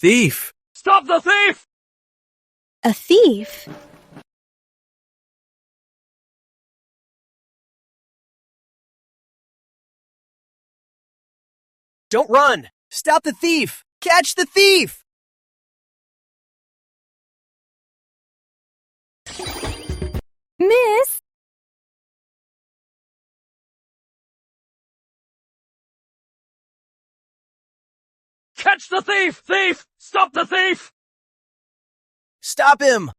Thief! Stop the thief! A thief? Don't run! Stop the thief! Catch the thief! Miss? Catch the thief! Thief! Stop the thief! Stop him!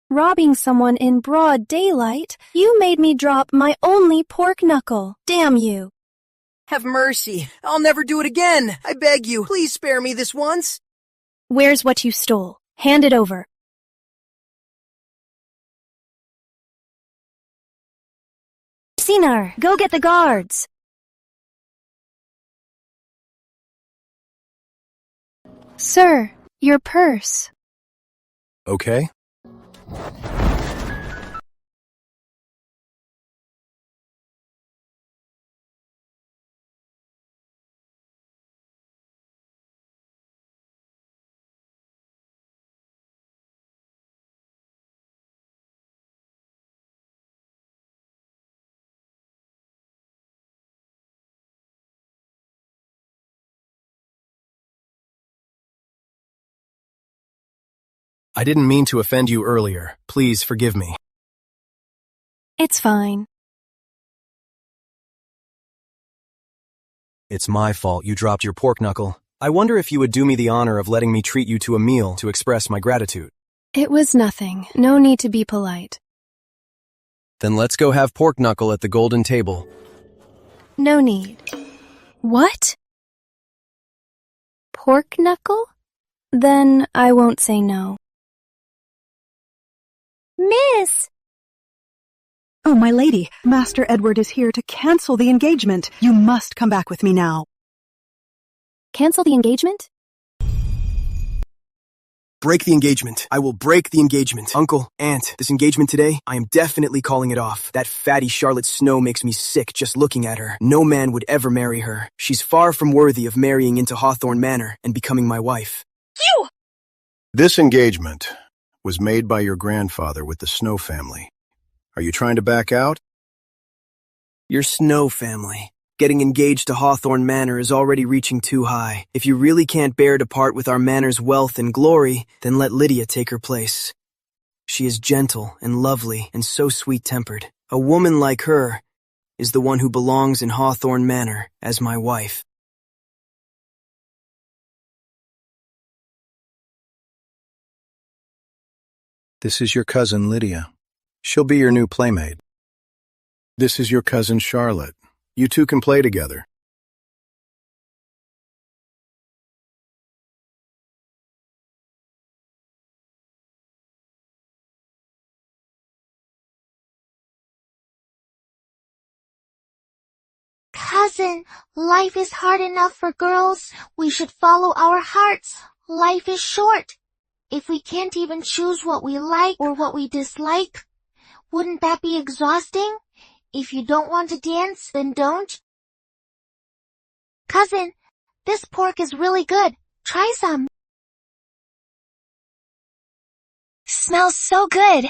Robbing someone in broad daylight? You made me drop my only pork knuckle. Damn you. Have mercy. I'll never do it again. I beg you, please spare me this once. Where's what you stole? Hand it over. Sinar, go get the guards. Sir, your purse. Okay. I didn't mean to offend you earlier. Please forgive me. It's fine. It's my fault you dropped your pork knuckle. I wonder if you would do me the honor of letting me treat you to a meal to express my gratitude. It was nothing. No need to be polite. Then let's go have pork knuckle at the golden table. No need. What? Pork knuckle? Then I won't say no. Miss! Oh, my lady, Master Edward is here to cancel the engagement. You must come back with me now. Cancel the engagement? Break the engagement. I will break the engagement. Uncle, Aunt, this engagement today, I am definitely calling it off. That fatty Charlotte Snow makes me sick just looking at her. No man would ever marry her. She's far from worthy of marrying into Hawthorne Manor and becoming my wife. You! This engagement was made by your grandfather with the Snow family. Are you trying to back out? Your Snow family. Getting engaged to Hawthorne Manor is already reaching too high. If you really can't bear to part with our manor's wealth and glory, then let Lydia take her place. She is gentle and lovely and so sweet-tempered. A woman like her is the one who belongs in Hawthorne Manor as my wife. This is your cousin Lydia. She'll be your new playmate. This is your cousin Charlotte. You two can play together. Cousin, life is hard enough for girls. We should follow our hearts. Life is short. If we can't even choose what we like or what we dislike, wouldn't that be exhausting? If you don't want to dance, then don't. Cousin, this pork is really good. Try some. Smells so good.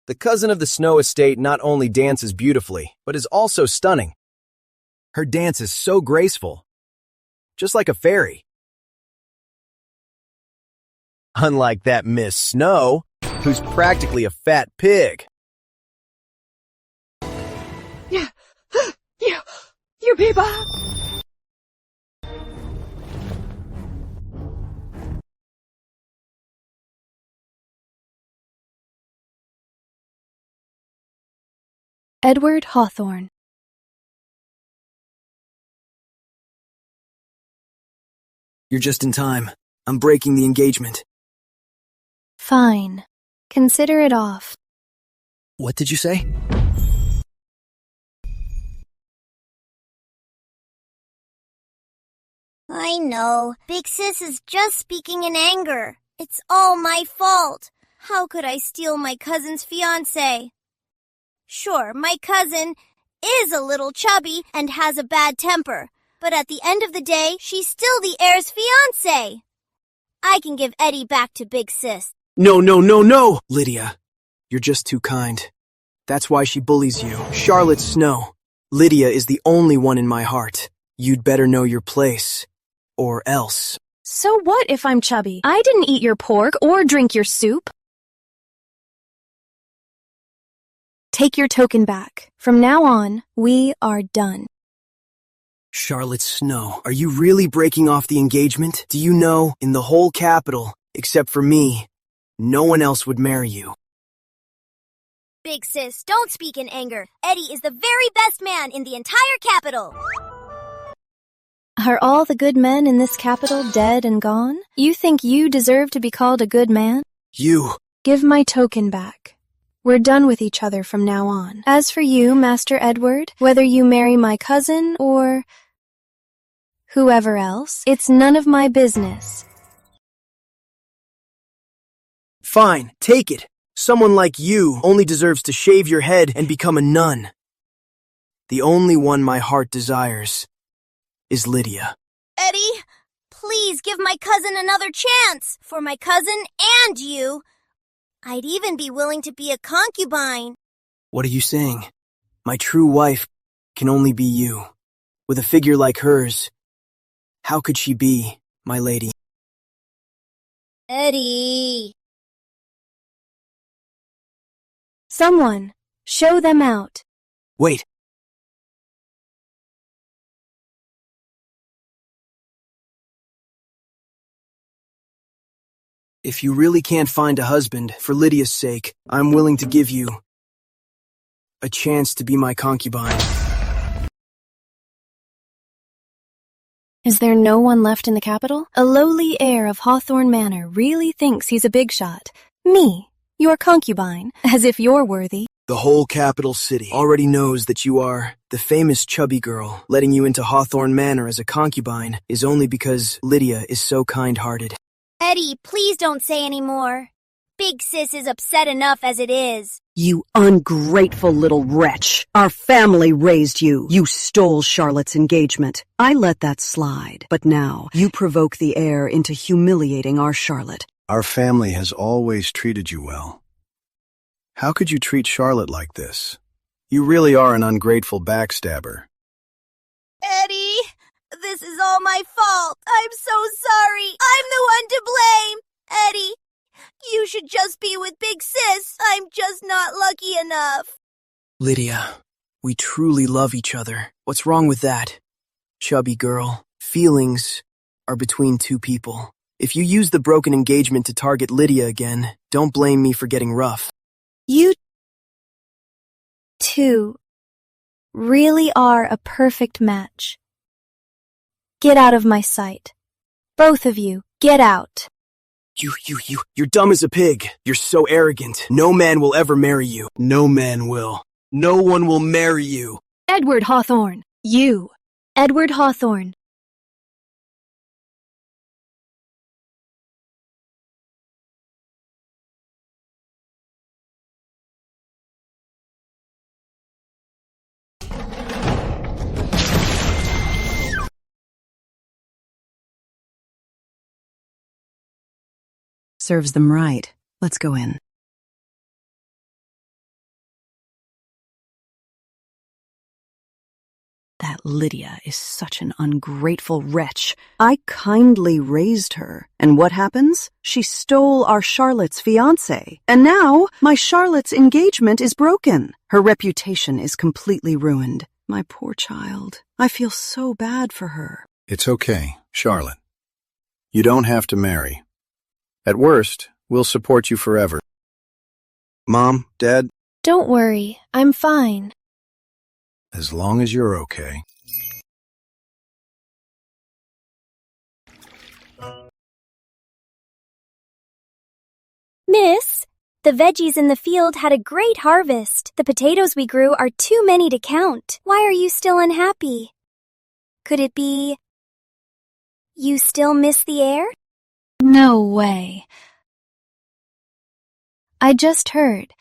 The cousin of the Snow estate not only dances beautifully, but is also stunning. Her dance is so graceful. just like a fairy. Unlike that Miss Snow, who's practically a fat pig. You people! Edward Hawthorne. You're just in time. I'm breaking the engagement. Fine. Consider it off. What did you say? I know. Big Sis is just speaking in anger. It's all my fault. How could I steal my cousin's fiancé? Sure, my cousin is a little chubby and has a bad temper, but at the end of the day, she's still the heir's fiancé. I can give Eddie back to Big Sis. No, Lydia. You're just too kind. That's why she bullies you. Charlotte Snow. Lydia is the only one in my heart. You'd better know your place. Or else. So what if I'm chubby? I didn't eat your pork or drink your soup. Take your token back. From now on, we are done. Charlotte Snow, are you really breaking off the engagement? Do you know, in the whole capital, except for me, no one else would marry you. Big Sis, don't speak in anger. Eddie is the very best man in the entire capital. Are all the good men in this capital dead and gone? You think you deserve to be called a good man? You! Give my token back. We're done with each other from now on. As for you, Master Edward, whether you marry my cousin or whoever else, it's none of my business. Fine, take it. Someone like you only deserves to shave your head and become a nun. The only one my heart desires is Lydia. Eddie, please give my cousin another chance. For my cousin and you. I'd even be willing to be a concubine. What are you saying? My true wife can only be you. With a figure like hers, how could she be my lady? Eddie. Someone, show them out. Wait. If you really can't find a husband, for Lydia's sake, I'm willing to give you a chance to be my concubine. Is there no one left in the capital? A lowly heir of Hawthorne Manor really thinks he's a big shot. Me, your concubine, as if you're worthy. The whole capital city already knows that you are the famous chubby girl. Letting you into Hawthorne Manor as a concubine is only because Lydia is so kind-hearted. Eddie, please don't say any more. Big Sis is upset enough as it is. You ungrateful little wretch. Our family raised you. You stole Charlotte's engagement. I let that slide. But now, you provoke the heir into humiliating our Charlotte. Our family has always treated you well. How could you treat Charlotte like this? You really are an ungrateful backstabber. Eddie, this is all my fault. I'm so sorry. I'm the one to blame. Eddie, you should just be with Big Sis. I'm just not lucky enough. Lydia, we truly love each other. What's wrong with that? Chubby girl, feelings are between two people. If you use the broken engagement to target Lydia again, don't blame me for getting rough. You two really are a perfect match. Get out of my sight. Both of you, get out. You're dumb as a pig. You're so arrogant. No man will ever marry you. No man will. No one will marry you. Edward Hawthorne. You. Edward Hawthorne. Serves them right. Let's go in. That Lydia is such an ungrateful wretch. I kindly raised her. And what happens? She stole our Charlotte's fiancé. And now, my Charlotte's engagement is broken. Her reputation is completely ruined. My poor child. I feel so bad for her. It's okay, Charlotte. You don't have to marry. At worst, we'll support you forever. Mom, Dad? Don't worry, I'm fine. As long as you're okay. Miss, the veggies in the field had a great harvest. The potatoes we grew are too many to count. Why are you still unhappy? Could it be you still miss the air? No way. I just heard.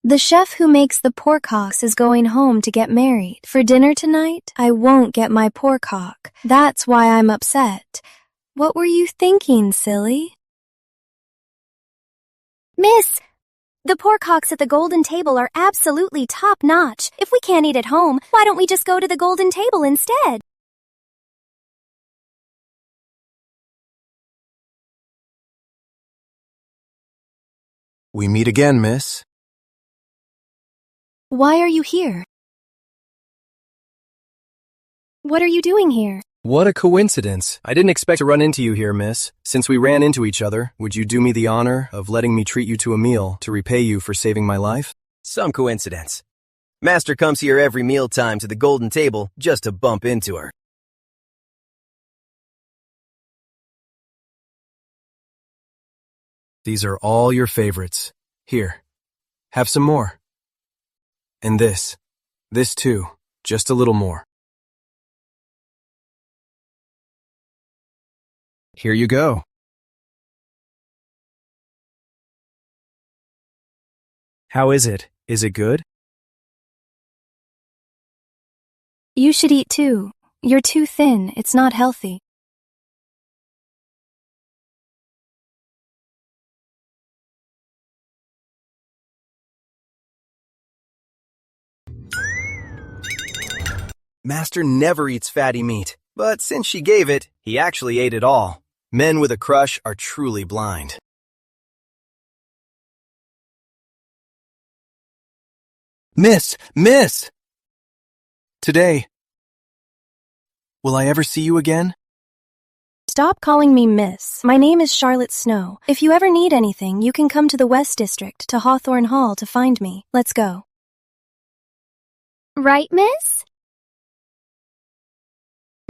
The chef who makes the porkocks is going home to get married. For dinner tonight, I won't get my porkcock. That's why I'm upset. What were you thinking, silly? Miss, the porkcocks at the Golden Table are absolutely top-notch. If we can't eat at home, why don't we just go to the Golden Table instead? We meet again, miss. Why are you here? What are you doing here? What a coincidence. I didn't expect to run into you here, miss. Since we ran into each other, would you do me the honor of letting me treat you to a meal to repay you for saving my life? Some coincidence. Master comes here every mealtime to the Golden Table just to bump into her. These are all your favorites. Here, have some more. And this too, just a little more. Here you go. How is it? Is it good? You should eat too. You're too thin. It's not healthy. Master never eats fatty meat, but since she gave it, he actually ate it all. Men with a crush are truly blind. Miss! Today, will I ever see you again? Stop calling me Miss. My name is Charlotte Snow. If you ever need anything, you can come to the West District, to Hawthorne Hall to find me. Let's go. Right, miss?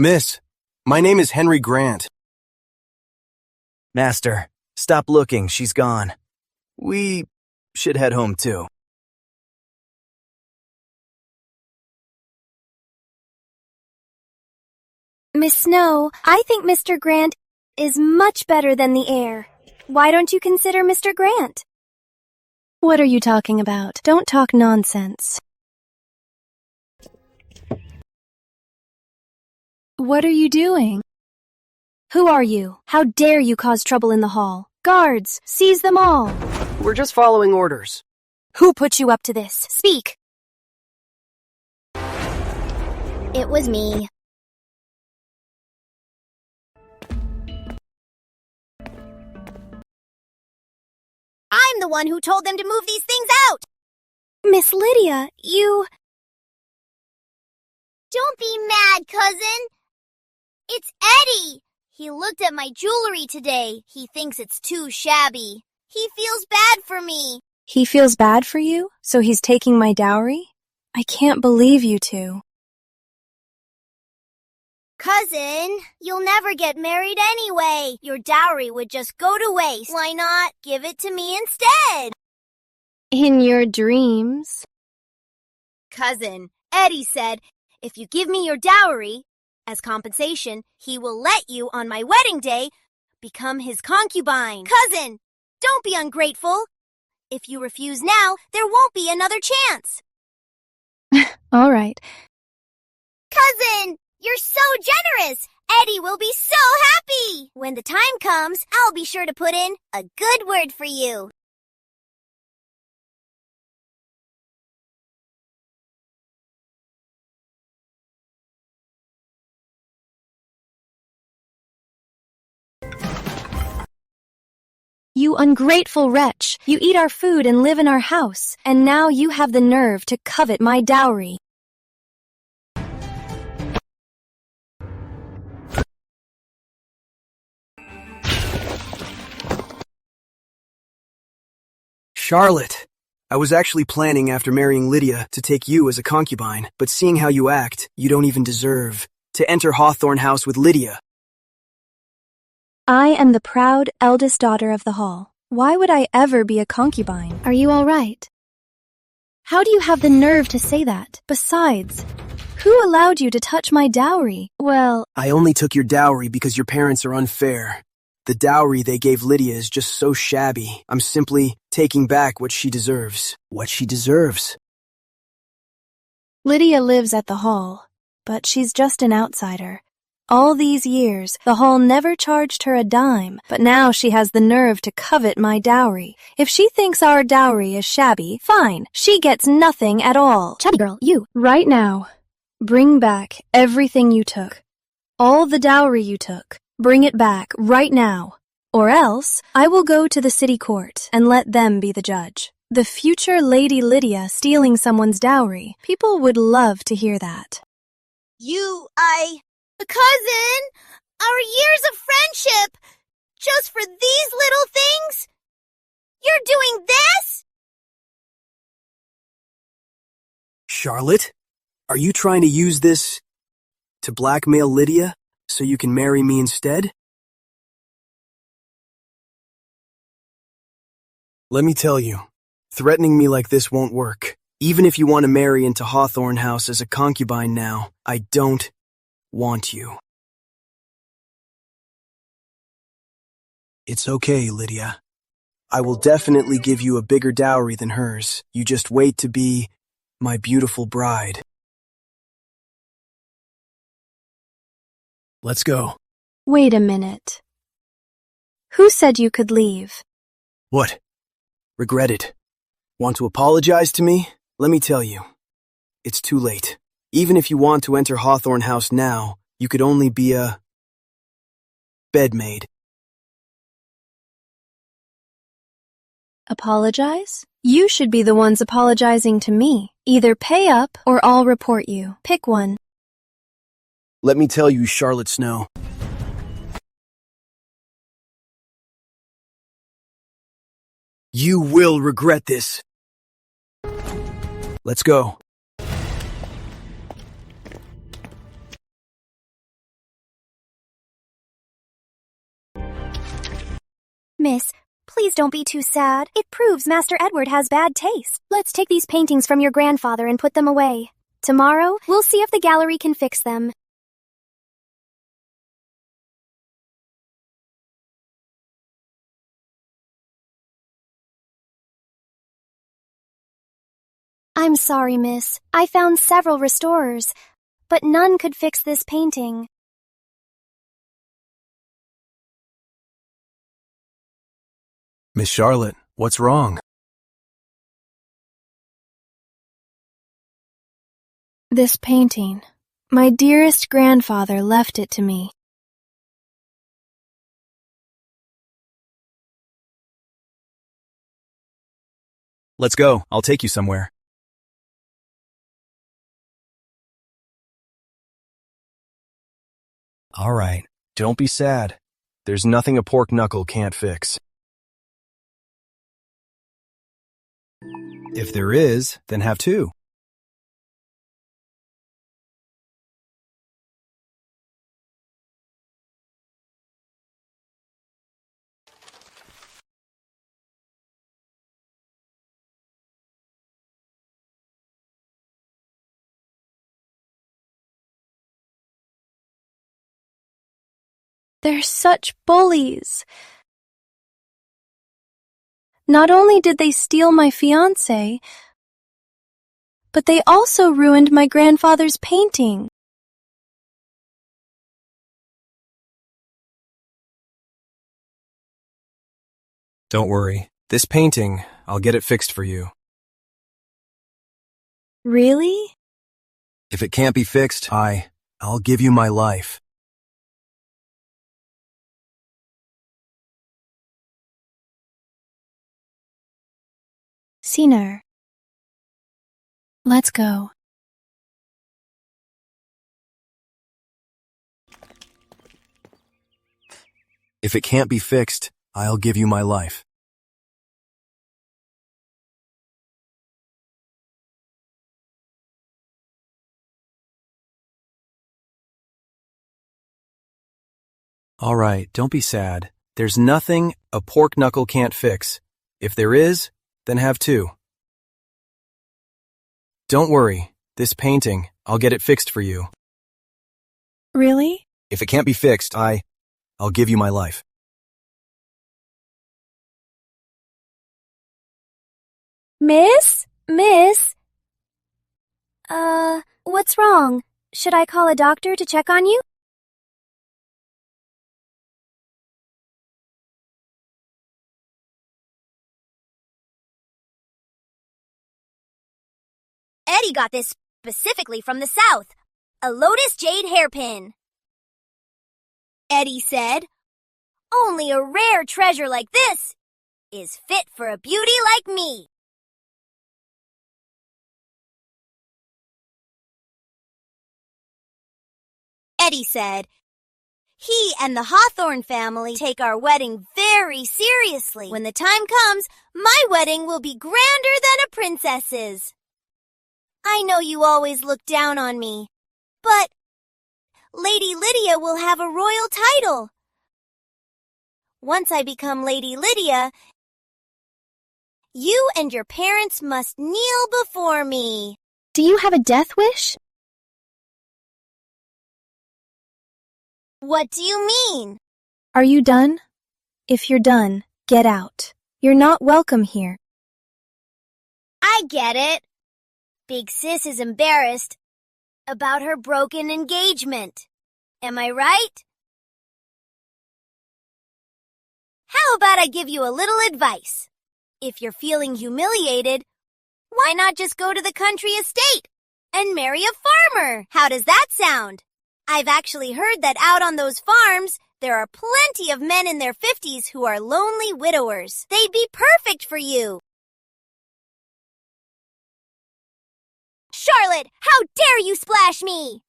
Miss, my name is Henry Grant. Master, stop looking, she's gone. We should head home too. Miss Snow, I think Mr. Grant is much better than the air. Why don't you consider Mr. Grant? What are you talking about? Don't talk nonsense. What are you doing? Who are you? How dare you cause trouble in the hall? Guards, seize them all. We're just following orders. Who put you up to this? Speak. It was me. I'm the one who told them to move these things out! Miss Lydia, you... Don't be mad, cousin. It's Eddie. He looked at my jewelry today. He thinks it's too shabby. He feels bad for me. He feels bad for you, so he's taking my dowry? I can't believe you two. Cousin, you'll never get married anyway. Your dowry would just go to waste. Why not give it to me instead? In your dreams. Cousin, Eddie said, if you give me your dowry, as compensation, he will let you, on my wedding day, become his concubine. Cousin, don't be ungrateful. If you refuse now, there won't be another chance. All right. Cousin, you're so generous. Eddie will be so happy. When the time comes, I'll be sure to put in a good word for you. You ungrateful wretch! You eat our food and live in our house, and now you have the nerve to covet my dowry. Charlotte! I was actually planning after marrying Lydia to take you as a concubine, but seeing how you act, you don't even deserve to enter Hawthorne House with Lydia. I am the proud eldest daughter of the hall. Why would I ever be a concubine? Are you all right? How do you have the nerve to say that? Besides, who allowed you to touch my dowry? Well, I only took your dowry because your parents are unfair. The dowry they gave Lydia is just so shabby. I'm simply taking back what she deserves. What she deserves. Lydia lives at the hall, but she's just an outsider. All these years, the hall never charged her a dime, but now she has the nerve to covet my dowry. If she thinks our dowry is shabby, fine. She gets nothing at all. Chubby girl, you. Right now, bring back everything you took. All the dowry you took. Bring it back right now. Or else, I will go to the city court and let them be the judge. The future Lady Lydia stealing someone's dowry. People would love to hear that. Cousin, our years of friendship, just for these little things? You're doing this? Charlotte? Are you trying to use this to blackmail Lydia so you can marry me instead? Let me tell you, threatening me like this won't work. Even if you want to marry into Hawthorne House as a concubine now, I don't want you. It's okay, Lydia. I will definitely give you a bigger dowry than hers. You just wait to be my beautiful bride. Let's go. Wait a minute. Who said you could leave? What? Regret it. Want to apologize to me? Let me tell you. It's too late. Even if you want to enter Hawthorne House now, you could only be a bedmaid. Apologize? You should be the ones apologizing to me. Either pay up or I'll report you. Pick one. Let me tell you, Charlotte Snow. You will regret this. Let's go. Miss, please don't be too sad. It proves Master Edward has bad taste. Let's take these paintings from your grandfather and put them away. Tomorrow, we'll see if the gallery can fix them. I'm sorry, miss. I found several restorers, but none could fix this painting. Miss Charlotte, what's wrong? This painting. My dearest grandfather left it to me. Let's go. I'll take you somewhere. All right. Don't be sad. There's nothing a pork knuckle can't fix. If there is, then have two. They're such bullies. Not only did they steal my fiancé, but they also ruined my grandfather's painting. Don't worry. This painting, I'll get it fixed for you. Really? If it can't be fixed, I'll give you my life. Scener. Let's go. If it can't be fixed, I'll give you my life. All right, don't be sad. There's nothing a pork knuckle can't fix. If there is, then have two. Don't worry, this painting, I'll get it fixed for you. Really? If it can't be fixed, I'll give you my life. Miss? What's wrong? Should I call a doctor to check on you? Eddie got this specifically from the South. A lotus jade hairpin. Eddie said, "Only a rare treasure like this is fit for a beauty like me." Eddie said, "He and the Hawthorne family take our wedding very seriously. When the time comes, my wedding will be grander than a princess's. I know you always look down on me, but Lady Lydia will have a royal title. Once I become Lady Lydia, you and your parents must kneel before me." Do you have a death wish? What do you mean? Are you done? If you're done, get out. You're not welcome here. I get it. Big Sis is embarrassed about her broken engagement. Am I right? How about I give you a little advice? If you're feeling humiliated, why not just go to the country estate and marry a farmer? How does that sound? I've actually heard that out on those farms, there are plenty of men in their 50s who are lonely widowers. They'd be perfect for you. Charlotte, how dare you splash me?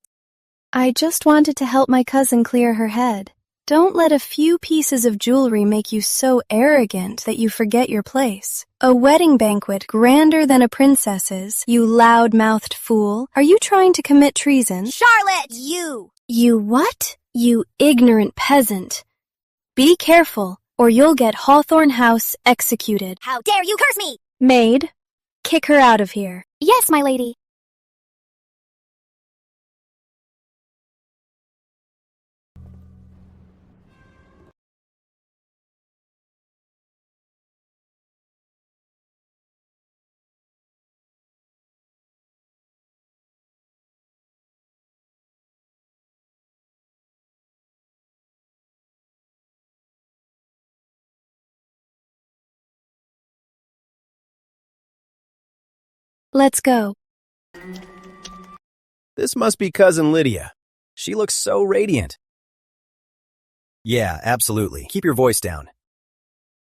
I just wanted to help my cousin clear her head. Don't let a few pieces of jewelry make you so arrogant that you forget your place. A wedding banquet grander than a princess's, you loud-mouthed fool. Are you trying to commit treason? Charlotte, you! You what? You ignorant peasant. Be careful, or you'll get Hawthorne House executed. How dare you curse me? Maid, kick her out of here. Yes, my lady. Let's go. This must be Cousin Lydia. She looks so radiant. Yeah, absolutely. Keep your voice down.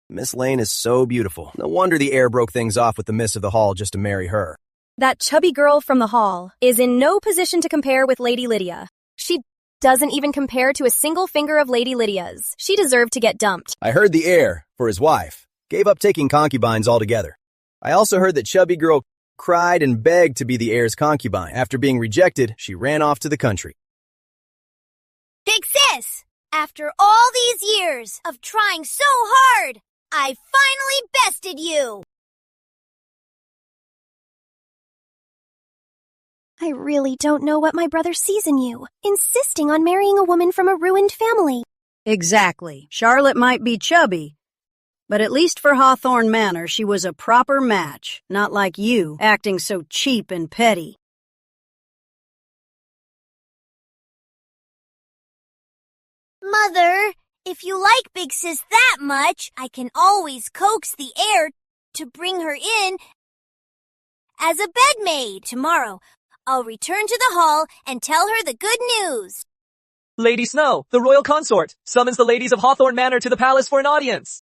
Miss Lane is so beautiful. No wonder the heir broke things off with the miss of the hall just to marry her. That chubby girl from the hall is in no position to compare with Lady Lydia. She doesn't even compare to a single finger of Lady Lydia's. She deserved to get dumped. I heard the heir, for his wife, gave up taking concubines altogether. I also heard that chubby girl cried and begged to be the heir's concubine. After being rejected, she ran off to the country. Big Sis! After all these years of trying so hard, I finally bested you! I really don't know what my brother sees in you, insisting on marrying a woman from a ruined family. Exactly. Charlotte might be chubby, but at least for Hawthorne Manor, she was a proper match, not like you, acting so cheap and petty. Mother, if you like Big Sis that much, I can always coax the heir to bring her in as a bedmaid. Tomorrow, I'll return to the hall and tell her the good news. Lady Snow, the royal consort, summons the ladies of Hawthorne Manor to the palace for an audience.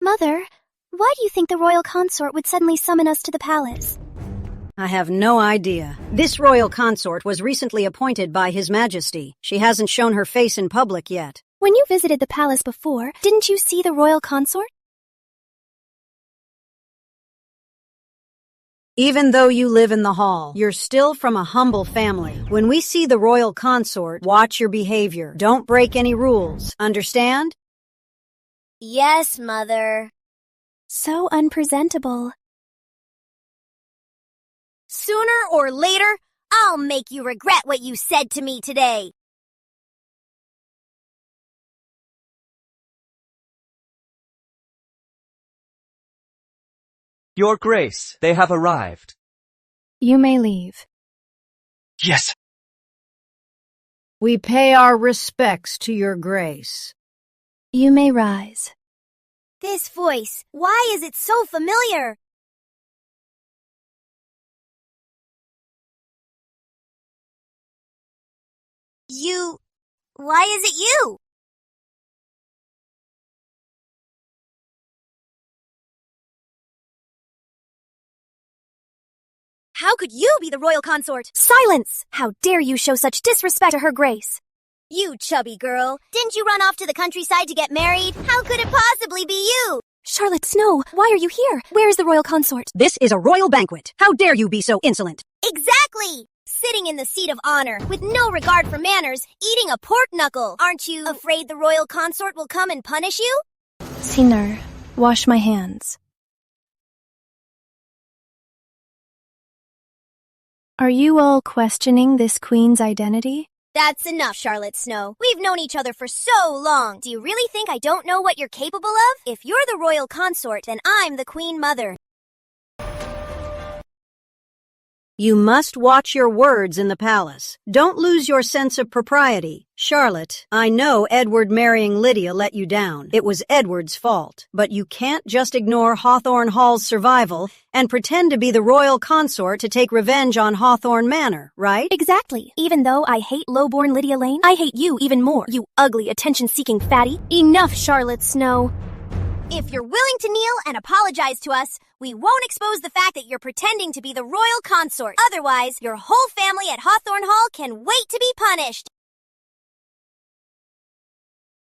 Mother, why do you think the royal consort would suddenly summon us to the palace? I have no idea. This royal consort was recently appointed by His Majesty. She hasn't shown her face in public yet. When you visited the palace before, didn't you see the royal consort? Even though you live in the hall, you're still from a humble family. When we see the royal consort, watch your behavior. Don't break any rules. Understand? Yes, Mother. So unpresentable. Sooner or later, I'll make you regret what you said to me today. Your Grace, they have arrived. You may leave. Yes. We pay our respects to your grace. You may rise. This voice, why is it so familiar? Why is it you? How could you be the royal consort? Silence! How dare you show such disrespect to her grace? You chubby girl. Didn't you run off to the countryside to get married? How could it possibly be you? Charlotte Snow, why are you here? Where is the royal consort? This is a royal banquet. How dare you be so insolent? Exactly! Sitting in the seat of honor, with no regard for manners, eating a pork knuckle. Aren't you afraid the royal consort will come and punish you? Senior, wash my hands. Are you all questioning this queen's identity? That's enough, Charlotte Snow. We've known each other for so long. Do you really think I don't know what you're capable of? If you're the royal consort, then I'm the queen mother. You must watch your words in the palace. Don't lose your sense of propriety. Charlotte, I know Edward marrying Lydia let you down. It was Edward's fault. But you can't just ignore Hawthorne Hall's survival and pretend to be the royal consort to take revenge on Hawthorne Manor, right? Exactly. Even though I hate lowborn Lydia Lane, I hate you even more, you ugly attention-seeking fatty. Enough, Charlotte Snow. If you're willing to kneel and apologize to us, we won't expose the fact that you're pretending to be the royal consort. Otherwise, your whole family at Hawthorne Hall can wait to be punished.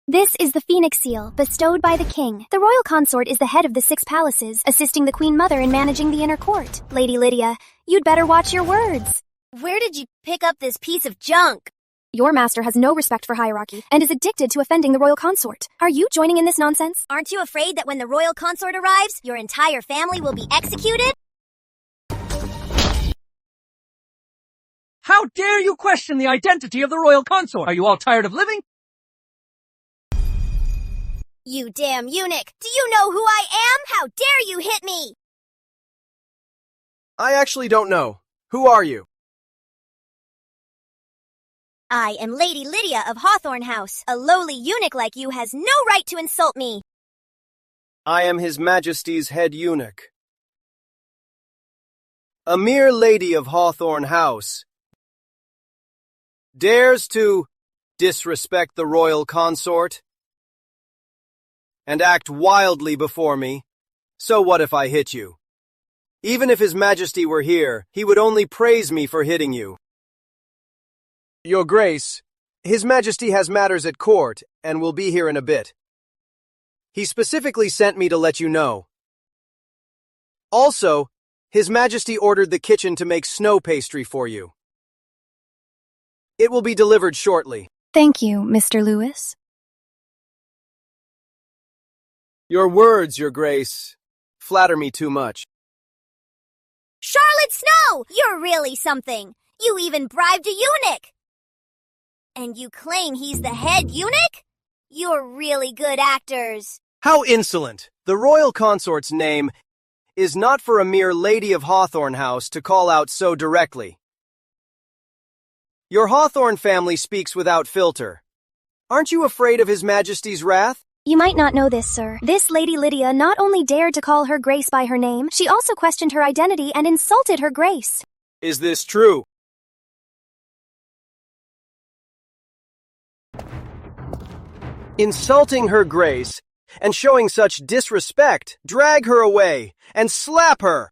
This is the Phoenix Seal, bestowed by the king. The royal consort is the head of the 6 palaces, assisting the queen mother in managing the inner court. Lady Lydia, you'd better watch your words. Where did you pick up this piece of junk? Your master has no respect for hierarchy and is addicted to offending the royal consort. Are you joining in this nonsense? Aren't you afraid that when the royal consort arrives, your entire family will be executed? How dare you question the identity of the royal consort? Are you all tired of living? You damn eunuch! Do you know who I am? How dare you hit me? I actually don't know. Who are you? I am Lady Lydia of Hawthorne House. A lowly eunuch like you has no right to insult me. I am His Majesty's head eunuch. A mere lady of Hawthorne House dares to disrespect the royal consort and act wildly before me. So what if I hit you? Even if His Majesty were here, he would only praise me for hitting you. Your Grace, His Majesty has matters at court and will be here in a bit. He specifically sent me to let you know. Also, His Majesty ordered the kitchen to make snow pastry for you. It will be delivered shortly. Thank you, Mr. Lewis. Your words, Your Grace, flatter me too much. Charlotte Snow! You're really something. You even bribed a eunuch. And you claim he's the head eunuch? You're really good actors. How insolent! The royal consort's name is not for a mere lady of Hawthorne House to call out so directly. Your Hawthorne family speaks without filter. Aren't you afraid of His Majesty's wrath? You might not know this, sir. This Lady Lydia not only dared to call her grace by her name, she also questioned her identity and insulted her grace. Is this true? Insulting her grace and showing such disrespect. Drag her away and slap her.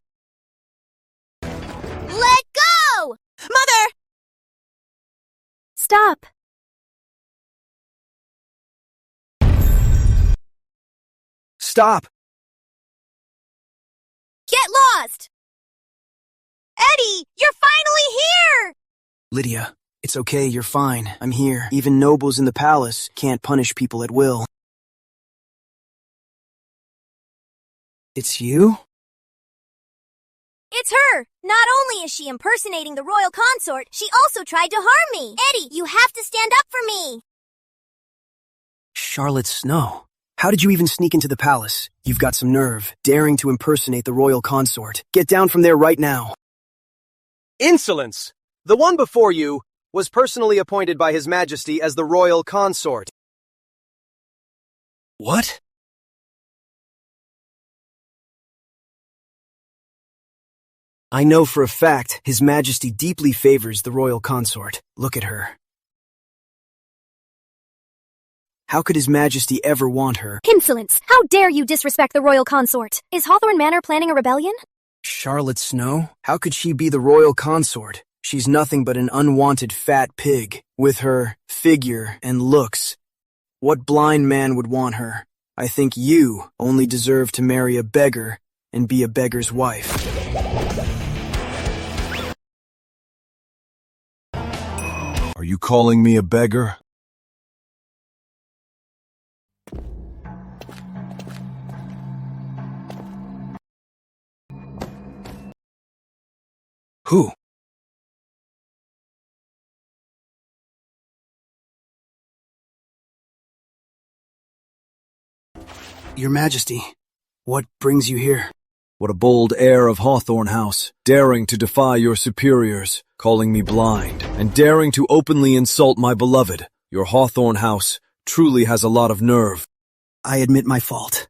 Let go! Mother! Stop. Stop! Get lost! Eddie, you're finally here! Lydia, it's okay, you're fine. I'm here. Even nobles in the palace can't punish people at will. It's you? It's her! Not only is she impersonating the royal consort, she also tried to harm me! Eddie, you have to stand up for me! Charlotte Snow. How did you even sneak into the palace? You've got some nerve, daring to impersonate the royal consort. Get down from there right now. Insolence! The one before you was personally appointed by His Majesty as the royal consort. What? I know for a fact His Majesty deeply favors the royal consort. Look at her. How could His Majesty ever want her? Insolence! How dare you disrespect the royal consort? Is Hawthorne Manor planning a rebellion? Charlotte Snow? How could she be the royal consort? She's nothing but an unwanted fat pig. With her figure and looks, what blind man would want her? I think you only deserve to marry a beggar and be a beggar's wife. Are you calling me a beggar? Who? Your Majesty, what brings you here? What a bold heir of Hawthorne House, daring to defy your superiors, calling me blind, and daring to openly insult my beloved. Your Hawthorne House truly has a lot of nerve. I admit my fault.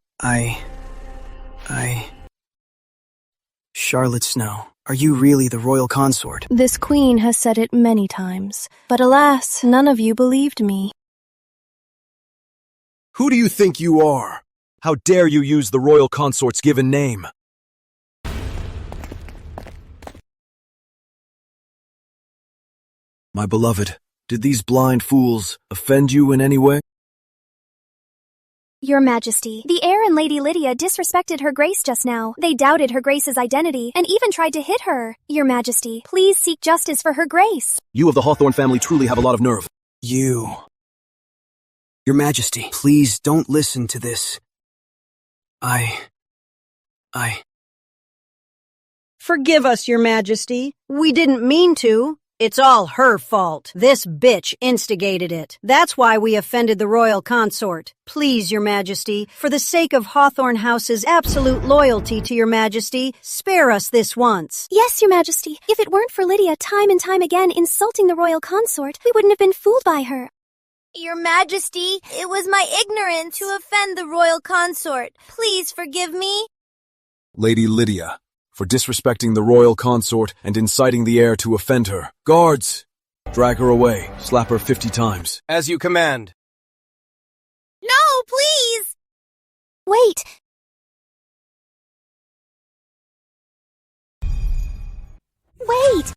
Charlotte Snow, are you really the royal consort? This queen has said it many times, but alas, none of you believed me. Who do you think you are? How dare you use the royal consort's given name? My beloved, did these blind fools offend you in any way? Your Majesty, the heir and Lady Lydia disrespected Her Grace just now. They doubted Her Grace's identity and even tried to hit her. Your Majesty, please seek justice for Her Grace. You of the Hawthorne family truly have a lot of nerve. Your Majesty, please don't listen to this. Forgive us, Your Majesty. We didn't mean to. It's all her fault. This bitch instigated it. That's why we offended the royal consort. Please, Your Majesty, for the sake of Hawthorne House's absolute loyalty to Your Majesty, spare us this once. Yes, Your Majesty. If it weren't for Lydia time and time again insulting the royal consort, we wouldn't have been fooled by her. Your Majesty, it was my ignorance to offend the royal consort. Please forgive me. Lady Lydia, for disrespecting the royal consort and inciting the heir to offend her. Guards! Drag her away. Slap her 50 times. As you command. No, please! Wait! Wait!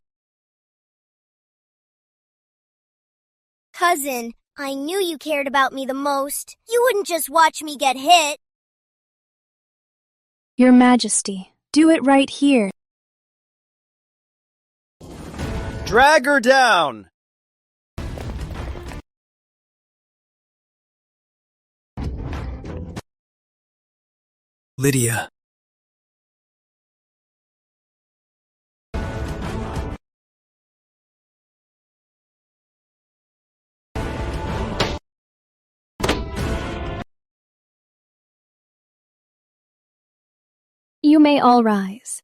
Cousin, I knew you cared about me the most. You wouldn't just watch me get hit. Your Majesty, do it right here. Drag her down! Lydia. You may all rise.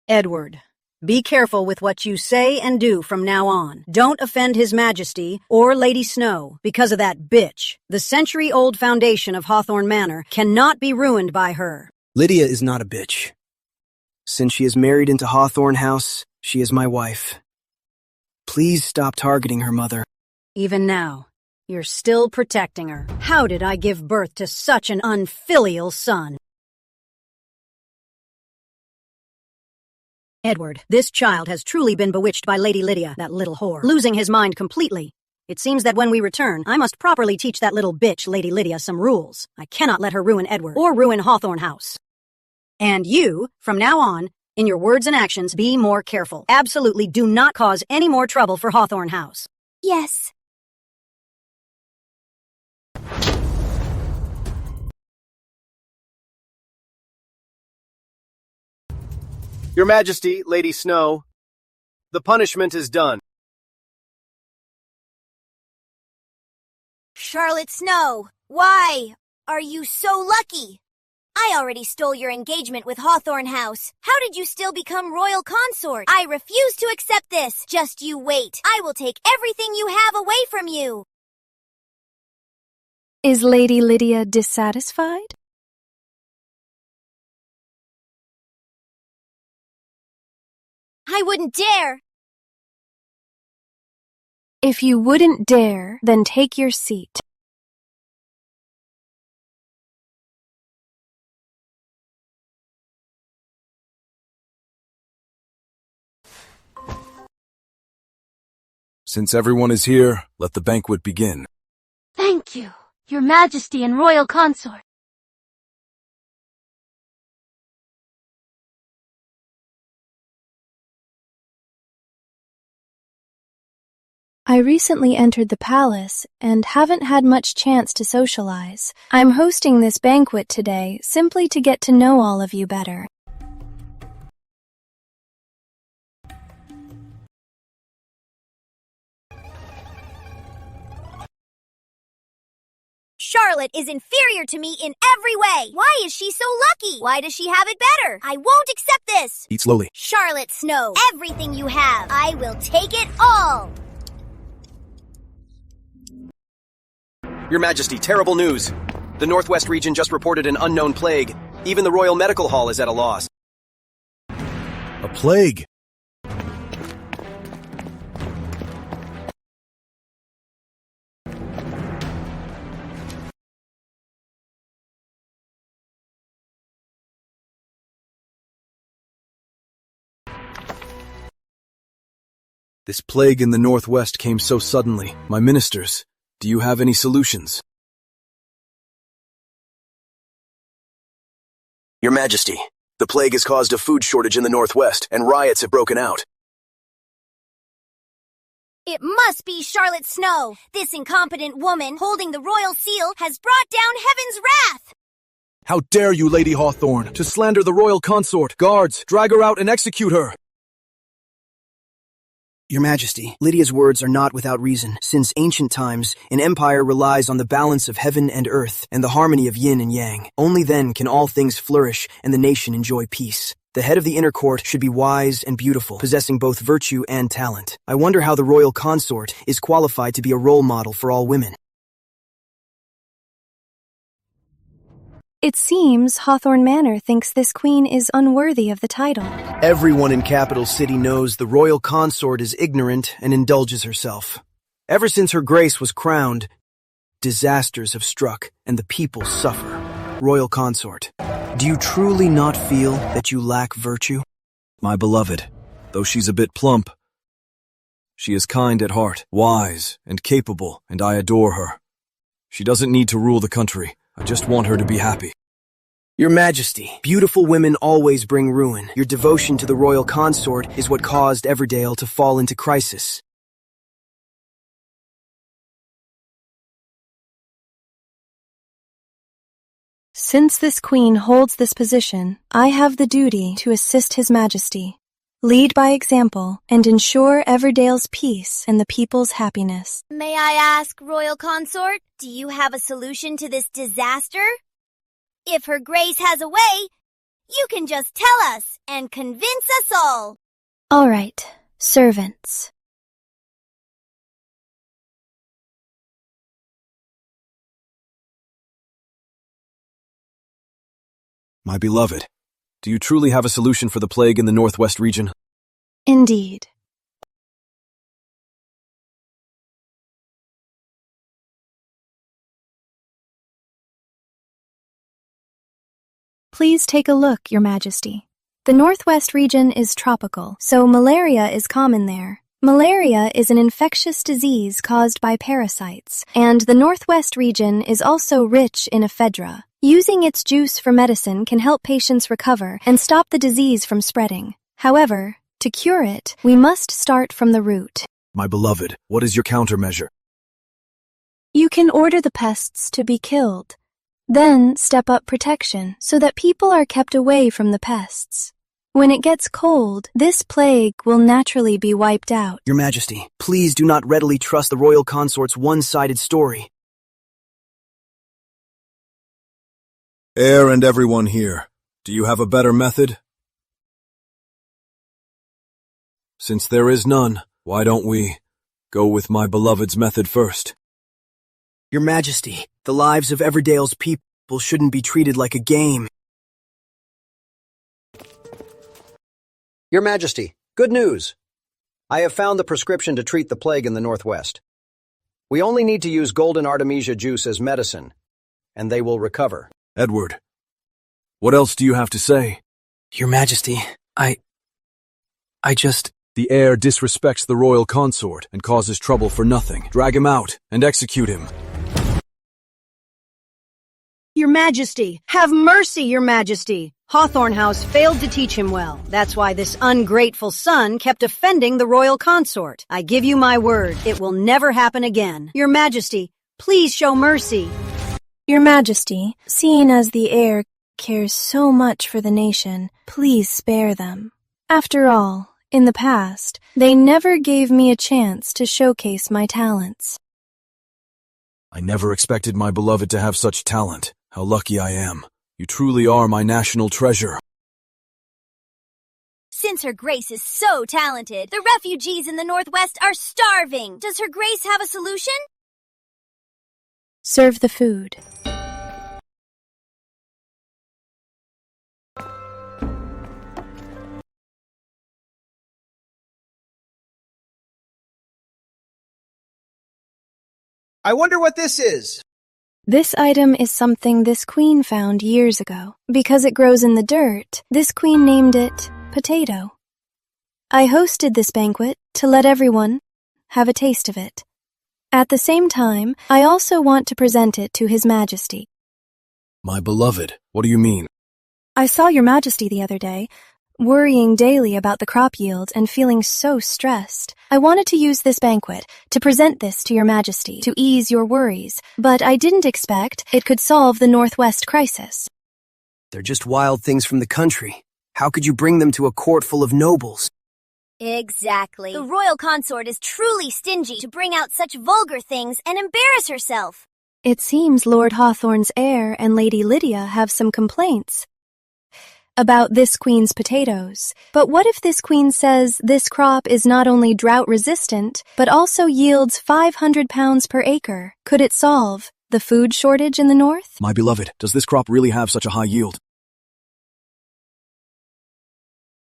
Edward, be careful with what you say and do from now on. Don't offend His Majesty or Lady Snow because of that bitch. The century-old foundation of Hawthorne Manor cannot be ruined by her. Lydia is not a bitch. Since she is married into Hawthorne House, she is my wife. Please stop targeting her mother. Even now, you're still protecting her. How did I give birth to such an unfilial son? Edward, this child has truly been bewitched by Lady Lydia, that little whore, losing his mind completely. It seems that when we return, I must properly teach that little bitch, Lady Lydia, some rules. I cannot let her ruin Edward, or ruin Hawthorne House. And you, from now on, in your words and actions, be more careful. Absolutely do not cause any more trouble for Hawthorne House. Yes. Your Majesty, Lady Snow, the punishment is done. Charlotte Snow, why are you so lucky? I already stole your engagement with Hawthorne House. How did you still become royal consort? I refuse to accept this. Just you wait. I will take everything you have away from you. Is Lady Lydia dissatisfied? I wouldn't dare. If you wouldn't dare, then take your seat. Since everyone is here, let the banquet begin. Thank you, Your Majesty and Royal Consort. I recently entered the palace and haven't had much chance to socialize. I'm hosting this banquet today simply to get to know all of you better. Charlotte is inferior to me in every way. Why is she so lucky? Why does she have it better? I won't accept this. Eat slowly. Charlotte Snow, everything you have, I will take it all. Your Majesty, terrible news. The Northwest region just reported an unknown plague. Even the Royal Medical Hall is at a loss. A plague? This plague in the Northwest came so suddenly. My ministers, do you have any solutions? Your Majesty, the plague has caused a food shortage in the Northwest, and riots have broken out. It must be Charlotte Snow. This incompetent woman holding the royal seal has brought down heaven's wrath. How dare you, Lady Hawthorne, to slander the royal consort! Guards, drag her out and execute her! Your Majesty, Lydia's words are not without reason. Since ancient times, an empire relies on the balance of heaven and earth and the harmony of yin and yang. Only then can all things flourish and the nation enjoy peace. The head of the inner court should be wise and beautiful, possessing both virtue and talent. I wonder how the royal consort is qualified to be a role model for all women. It seems Hawthorne Manor thinks this queen is unworthy of the title. Everyone in Capital City knows the royal consort is ignorant and indulges herself. Ever since her grace was crowned, disasters have struck and the people suffer. Royal consort, do you truly not feel that you lack virtue? My beloved, though she's a bit plump, she is kind at heart, wise and capable, and I adore her. She doesn't need to rule the country. I just want her to be happy. Your Majesty, beautiful women always bring ruin. Your devotion to the royal consort is what caused Everdale to fall into crisis. Since this queen holds this position, I have the duty to assist His Majesty, lead by example, and ensure Everdale's peace and the people's happiness. May I ask, Royal Consort, do you have a solution to this disaster? If Her Grace has a way, you can just tell us and convince us all. All right, servants. My beloved, do you truly have a solution for the plague in the Northwest region? Indeed. Please take a look, Your Majesty. The Northwest region is tropical, so malaria is common there. Malaria is an infectious disease caused by parasites, and the Northwest region is also rich in ephedra. Using its juice for medicine can help patients recover and stop the disease from spreading. However, to cure it, we must start from the root. My beloved, what is your countermeasure? You can order the pests to be killed. Then step up protection so that people are kept away from the pests. When it gets cold, this plague will naturally be wiped out. Your Majesty, please do not readily trust the royal consort's one-sided story. Heir and everyone here, do you have a better method? Since there is none, why don't we go with my beloved's method first? Your Majesty, the lives of Everdale's people shouldn't be treated like a game. Your Majesty, good news. I have found the prescription to treat the plague in the Northwest. We only need to use golden artemisia juice as medicine, and they will recover. Edward, what else do you have to say? Your Majesty, I just... The heir disrespects the royal consort and causes trouble for nothing. Drag him out and execute him. Your Majesty, have mercy, Your Majesty. Hawthorne House failed to teach him well. That's why this ungrateful son kept offending the royal consort. I give you my word, it will never happen again. Your Majesty, please show mercy. Your Majesty, seeing as the heir cares so much for the nation, please spare them. After all, in the past, they never gave me a chance to showcase my talents. I never expected my beloved to have such talent. How lucky I am. You truly are my national treasure. Since Her Grace is so talented, the refugees in the Northwest are starving. Does Her Grace have a solution? Serve the food. I wonder what this is. This item is something this queen found years ago. Because it grows in the dirt, this queen named it Potato. I hosted this banquet to let everyone have a taste of it. At the same time, I also want to present it to His Majesty. My beloved, what do you mean? I saw Your Majesty the other day, worrying daily about the crop yield and feeling so stressed. I wanted to use this banquet to present this to Your Majesty to ease your worries, but I didn't expect it could solve the Northwest crisis. They're just wild things from the country. How could you bring them to a court full of nobles? Exactly. The royal consort is truly stingy to bring out such vulgar things and embarrass herself. It seems Lord Hawthorne's heir and Lady Lydia have some complaints about this queen's potatoes. But what if this queen says this crop is not only drought-resistant, but also yields 500 pounds per acre? Could it solve the food shortage in the north? My beloved, does this crop really have such a high yield?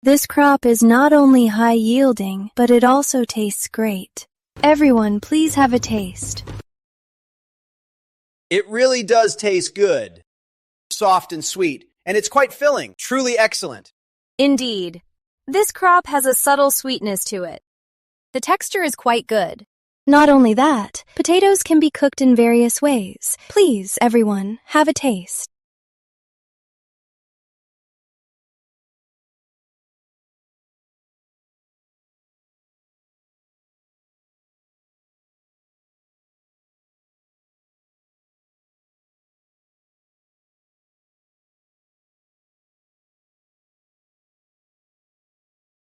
This crop is not only high-yielding, but it also tastes great. Everyone, please have a taste. It really does taste good. Soft and sweet. And it's quite filling, truly excellent. Indeed. This crop has a subtle sweetness to it. The texture is quite good. Not only that, potatoes can be cooked in various ways. Please, everyone, have a taste.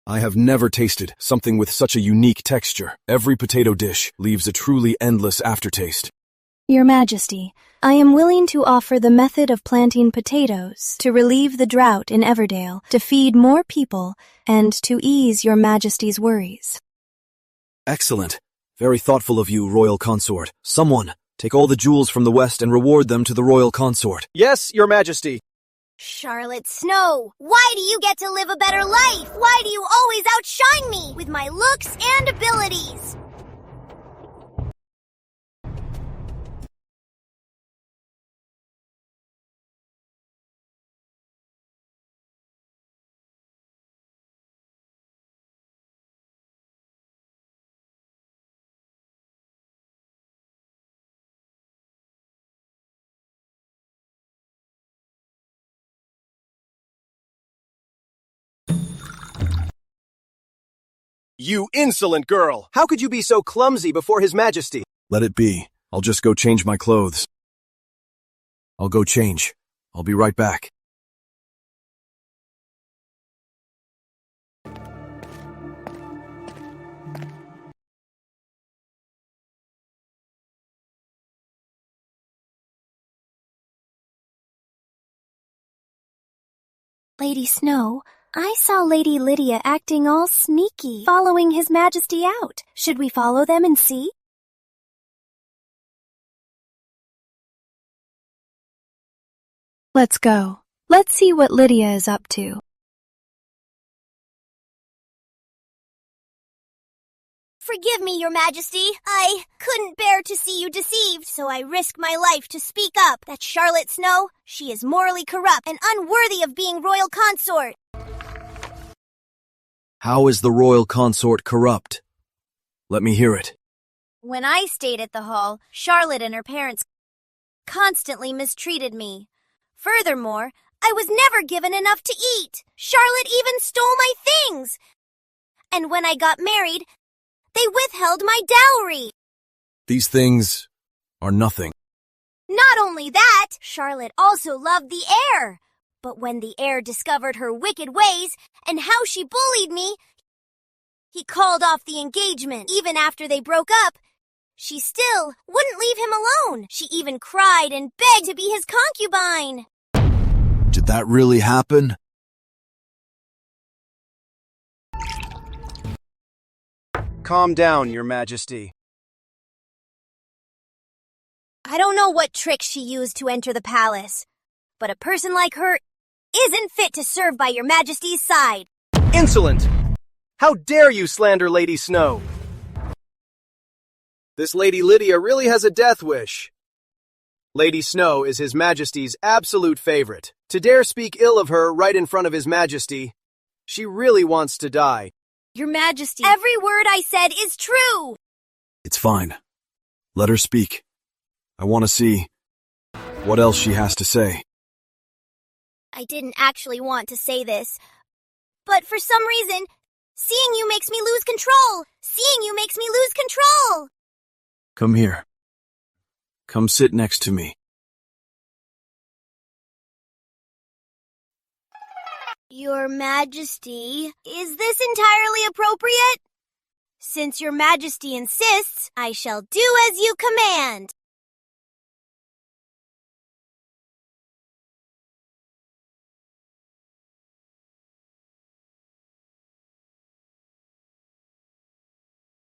I have never tasted something with such a unique texture. Every potato dish leaves a truly endless aftertaste. Your Majesty, I am willing to offer the method of planting potatoes to relieve the drought in Everdale, to feed more people, and to ease Your Majesty's worries. Excellent. Very thoughtful of you, royal consort. Someone, take all the jewels from the west and reward them to the royal consort. Yes, Your Majesty. Charlotte Snow, why do you get to live a better life? Why do you always outshine me with my looks and abilities? You insolent girl! How could you be so clumsy before His Majesty? Let it be. I'll just go change my clothes. I'll go change. I'll be right back. Lady Snow, I saw Lady Lydia acting all sneaky, following His Majesty out. Should we follow them and see? Let's go. Let's see what Lydia is up to. Forgive me, Your Majesty. I couldn't bear to see you deceived, so I risked my life to speak up. That Charlotte Snow, she is morally corrupt and unworthy of being royal consort. How is the royal consort corrupt? Let me hear it. When I stayed at the hall, Charlotte and her parents constantly mistreated me. Furthermore, I was never given enough to eat. Charlotte even stole my things. And when I got married, they withheld my dowry. These things are nothing. Not only that, Charlotte also loved the heir. But when the heir discovered her wicked ways and how she bullied me, he called off the engagement. Even after they broke up, she still wouldn't leave him alone. She even cried and begged to be his concubine. Did that really happen? Calm down, Your Majesty. I don't know what tricks she used to enter the palace, but a person like her isn't fit to serve by Your Majesty's side. Insolent! How dare you slander Lady Snow? This Lady Lydia really has a death wish. Lady Snow is His Majesty's absolute favorite. To dare speak ill of her right in front of His Majesty, she really wants to die. Your Majesty, every word I said is true. It's fine. Let her speak. I want to see what else she has to say. I didn't actually want to say this, but for some reason, seeing you makes me lose control. Seeing you makes me lose control. Come here. Come sit next to me. Your Majesty, is this entirely appropriate? Since Your Majesty insists, I shall do as you command.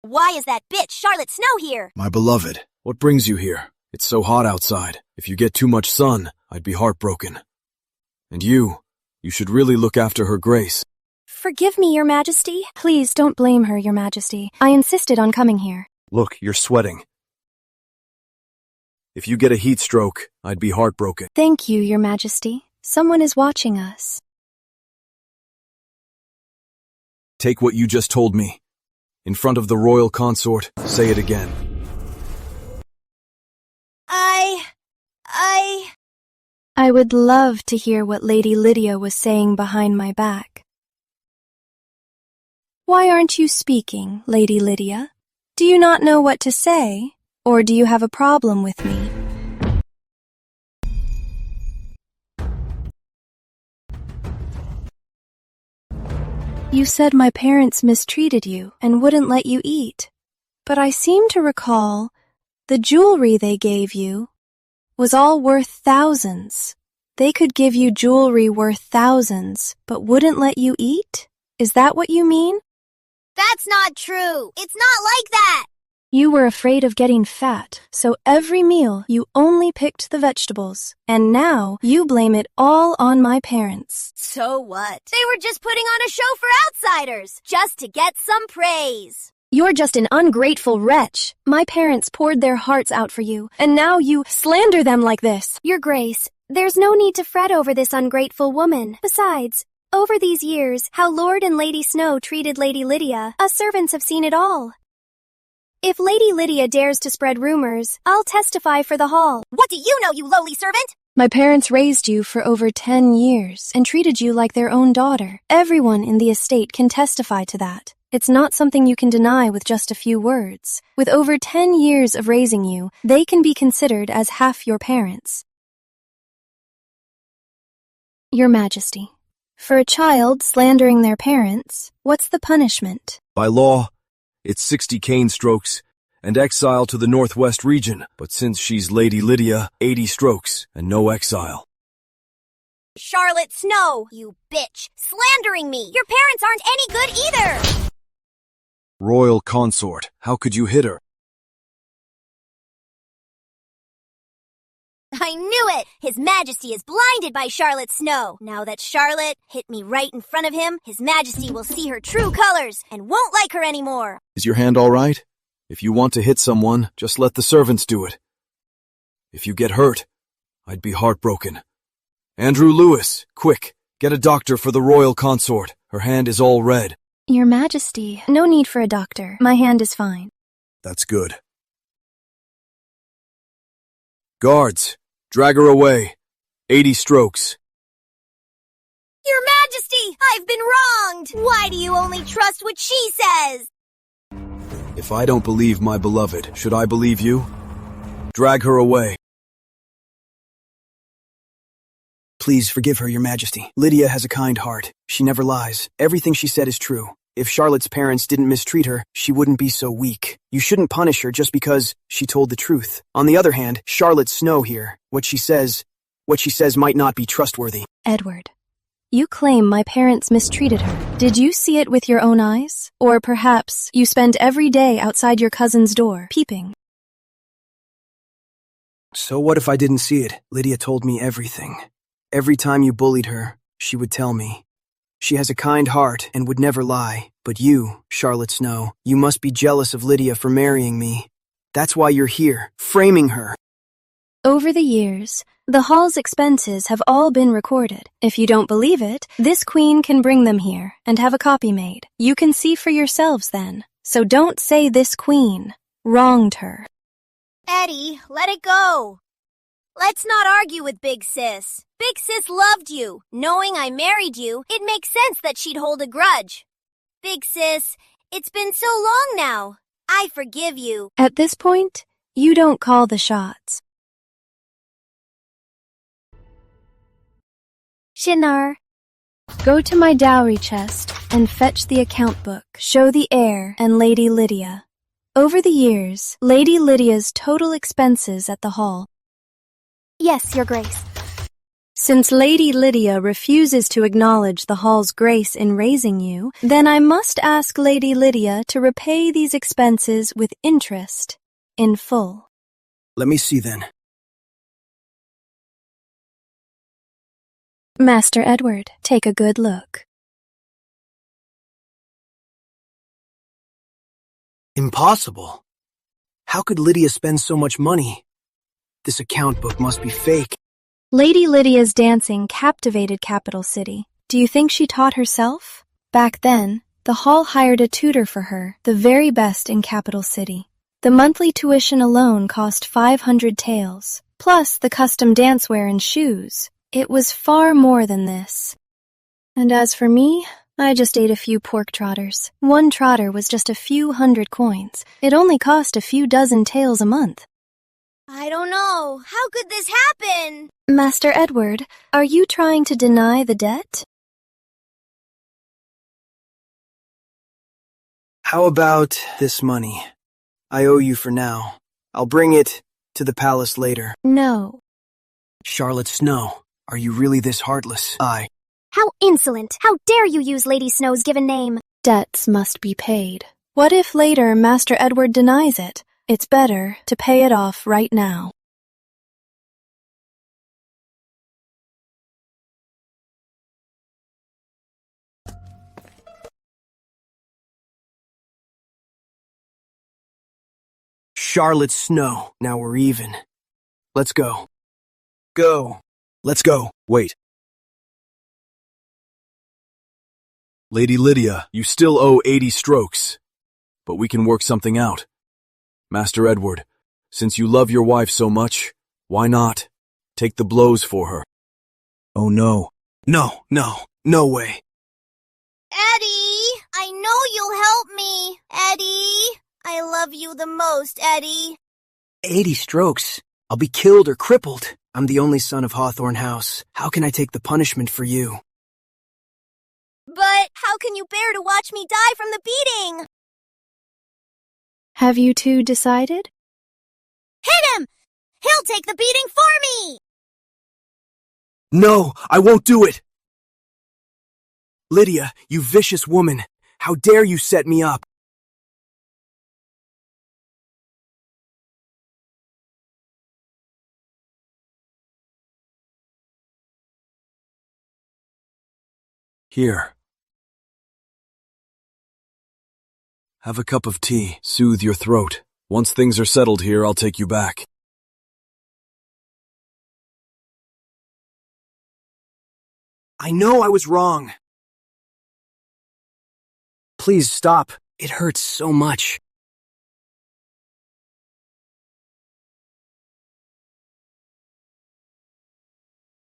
Why is that bitch Charlotte Snow here? My beloved, what brings you here? It's so hot outside. If you get too much sun, I'd be heartbroken. And you should really look after her grace. Forgive me, Your Majesty. Please don't blame her, Your Majesty. I insisted on coming here. Look, you're sweating. If you get a heat stroke, I'd be heartbroken. Thank you, Your Majesty. Someone is watching us. Take what you just told me. In front of the royal consort, say it again. I would love to hear what Lady Lydia was saying behind my back. Why aren't you speaking, Lady Lydia? Do you not know what to say? Or do you have a problem with me? You said my parents mistreated you and wouldn't let you eat. But I seem to recall the jewelry they gave you was all worth thousands. They could give you jewelry worth thousands, but wouldn't let you eat? Is that what you mean? That's not true. It's not like that. You were afraid of getting fat, so every meal you only picked the vegetables. And now you blame it all on my parents. So what? They were just putting on a show for outsiders, just to get some praise. You're just an ungrateful wretch. My parents poured their hearts out for you, and now you slander them like this. Your Grace, there's no need to fret over this ungrateful woman. Besides, over these years, how Lord and Lady Snow treated Lady Lydia, us servants have seen it all. If Lady Lydia dares to spread rumors, I'll testify for the hall. What do you know, you lowly servant? My parents raised you for over 10 years and treated you like their own daughter. Everyone in the estate can testify to that. It's not something you can deny with just a few words. With over 10 years of raising you, they can be considered as half your parents. Your Majesty, for a child slandering their parents, what's the punishment? By law, it's 60 cane strokes and exile to the northwest region. But since she's Lady Lydia, 80 strokes and no exile. Charlotte Snow, you bitch, slandering me. Your parents aren't any good either. Royal consort, how could you hit her? I knew it! His Majesty is blinded by Charlotte Snow. Now that Charlotte hit me right in front of him, His Majesty will see her true colors and won't like her anymore. Is your hand all right? If you want to hit someone, just let the servants do it. If you get hurt, I'd be heartbroken. Andrew Lewis, quick, get a doctor for the royal consort. Her hand is all red. Your Majesty, no need for a doctor. My hand is fine. That's good. Guards, drag her away. 80 strokes. Your Majesty, I've been wronged. Why do you only trust what she says? If I don't believe my beloved, should I believe you? Drag her away. Please forgive her, Your Majesty. Lydia has a kind heart. She never lies. Everything she said is true. If Charlotte's parents didn't mistreat her, she wouldn't be so weak. You shouldn't punish her just because she told the truth. On the other hand, Charlotte Snow here, what she says might not be trustworthy. Edward, you claim my parents mistreated her. Did you see it with your own eyes? Or perhaps you spend every day outside your cousin's door, peeping? So what if I didn't see it? Lydia told me everything. Every time you bullied her, she would tell me. She has a kind heart and would never lie. But you, Charlotte Snow, you must be jealous of Lydia for marrying me. That's why you're here, framing her. Over the years, the hall's expenses have all been recorded. If you don't believe it, this queen can bring them here and have a copy made. You can see for yourselves then. So don't say this queen wronged her. Eddie, let it go. Let's not argue with Big Sis. Big Sis loved you. Knowing I married you, it makes sense that she'd hold a grudge. Big Sis, it's been so long now. I forgive you. At this point, you don't call the shots. Shinar, go to my dowry chest and fetch the account book. Show the heir and Lady Lydia. Over the years, Lady Lydia's total expenses at the hall. Yes, Your Grace. Since Lady Lydia refuses to acknowledge the hall's grace in raising you, then I must ask Lady Lydia to repay these expenses with interest, in full. Let me see then. Master Edward, take a good look. Impossible. How could Lydia spend so much money? This account book must be fake. Lady Lydia's dancing captivated Capital City. Do you think she taught herself? Back then, the hall hired a tutor for her, the very best in Capital City. The monthly tuition alone cost 500 taels, plus the custom dancewear and shoes. It was far more than this. And as for me, I just ate a few pork trotters. One trotter was just a few hundred coins. It only cost a few dozen taels a month. I don't know. How could this happen? Master Edward, are you trying to deny the debt? How about this money? I owe you for now. I'll bring it to the palace later. No. Charlotte Snow, are you really this heartless? How insolent! How dare you use Lady Snow's given name? Debts must be paid. What if later Master Edward denies it? It's better to pay it off right now. Charlotte Snow, now we're even. Let's go. Go. Let's go. Wait. Lady Lydia, you still owe 80 strokes, but we can work something out. Master Edward, since you love your wife so much, why not take the blows for her? Oh no. No way. Eddie, I know you'll help me, Eddie. I love you the most, Eddie. 80 strokes. I'll be killed or crippled. I'm the only son of Hawthorne House. How can I take the punishment for you? But how can you bear to watch me die from the beating? Have you two decided? Hit him! He'll take the beating for me! No, I won't do it! Lydia, you vicious woman. How dare you set me up? Here. Have a cup of tea. Soothe your throat. Once things are settled here, I'll take you back. I know I was wrong. Please stop. It hurts so much.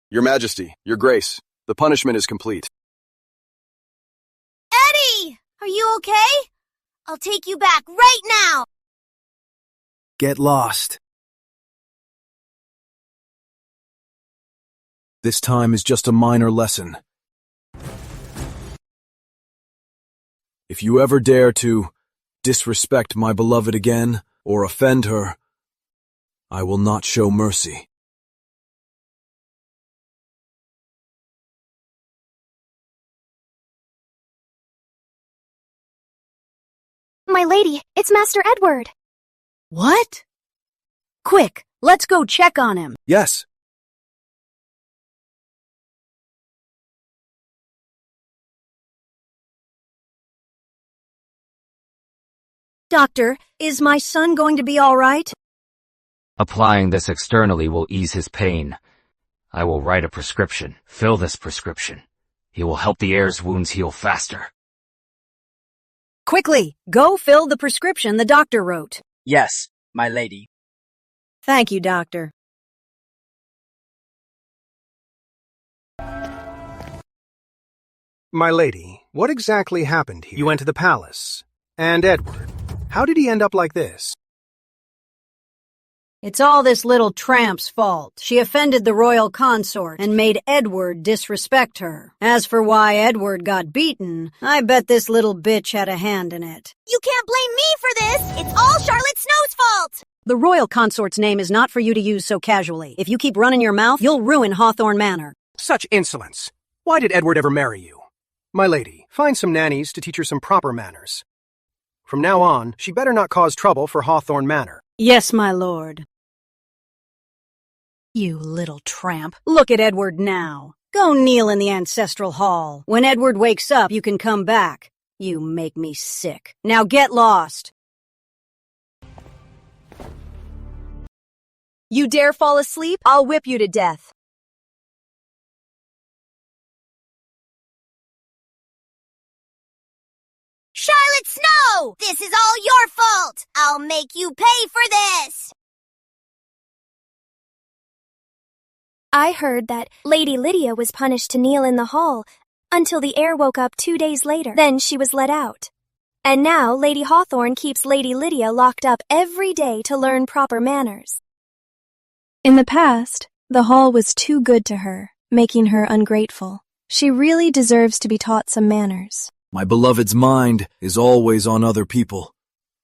Your Majesty, Your Grace, the punishment is complete. Eddie! Are you okay? I'll take you back right now! Get lost. This time is just a minor lesson. If you ever dare to disrespect my beloved again or offend her, I will not show mercy. My lady, it's Master Edward. What? Quick, let's go check on him. Yes. Doctor, is my son going to be all right? Applying this externally will ease his pain. I will write a prescription. Fill this prescription. He will help the heir's wounds heal faster. Quickly, go fill the prescription the doctor wrote. Yes, my lady. Thank you, doctor. My lady, what exactly happened here? You went to the palace. And Edward, how did he end up like this? It's all this little tramp's fault. She offended the royal consort and made Edward disrespect her. As for why Edward got beaten, I bet this little bitch had a hand in it. You can't blame me for this! It's all Charlotte Snow's fault! The royal consort's name is not for you to use so casually. If you keep running your mouth, you'll ruin Hawthorne Manor. Such insolence! Why did Edward ever marry you? My lady, find some nannies to teach her some proper manners. From now on, she better not cause trouble for Hawthorne Manor. Yes, my lord. You little tramp. Look at Edward now. Go kneel in the ancestral hall. When Edward wakes up, you can come back. You make me sick. Now get lost. You dare fall asleep? I'll whip you to death. Charlotte Snow! This is all your fault! I'll make you pay for this! I heard that Lady Lydia was punished to kneel in the hall until the heir woke up 2 days later. Then she was let out. And now Lady Hawthorne keeps Lady Lydia locked up every day to learn proper manners. In the past, the hall was too good to her, making her ungrateful. She really deserves to be taught some manners. My beloved's mind is always on other people.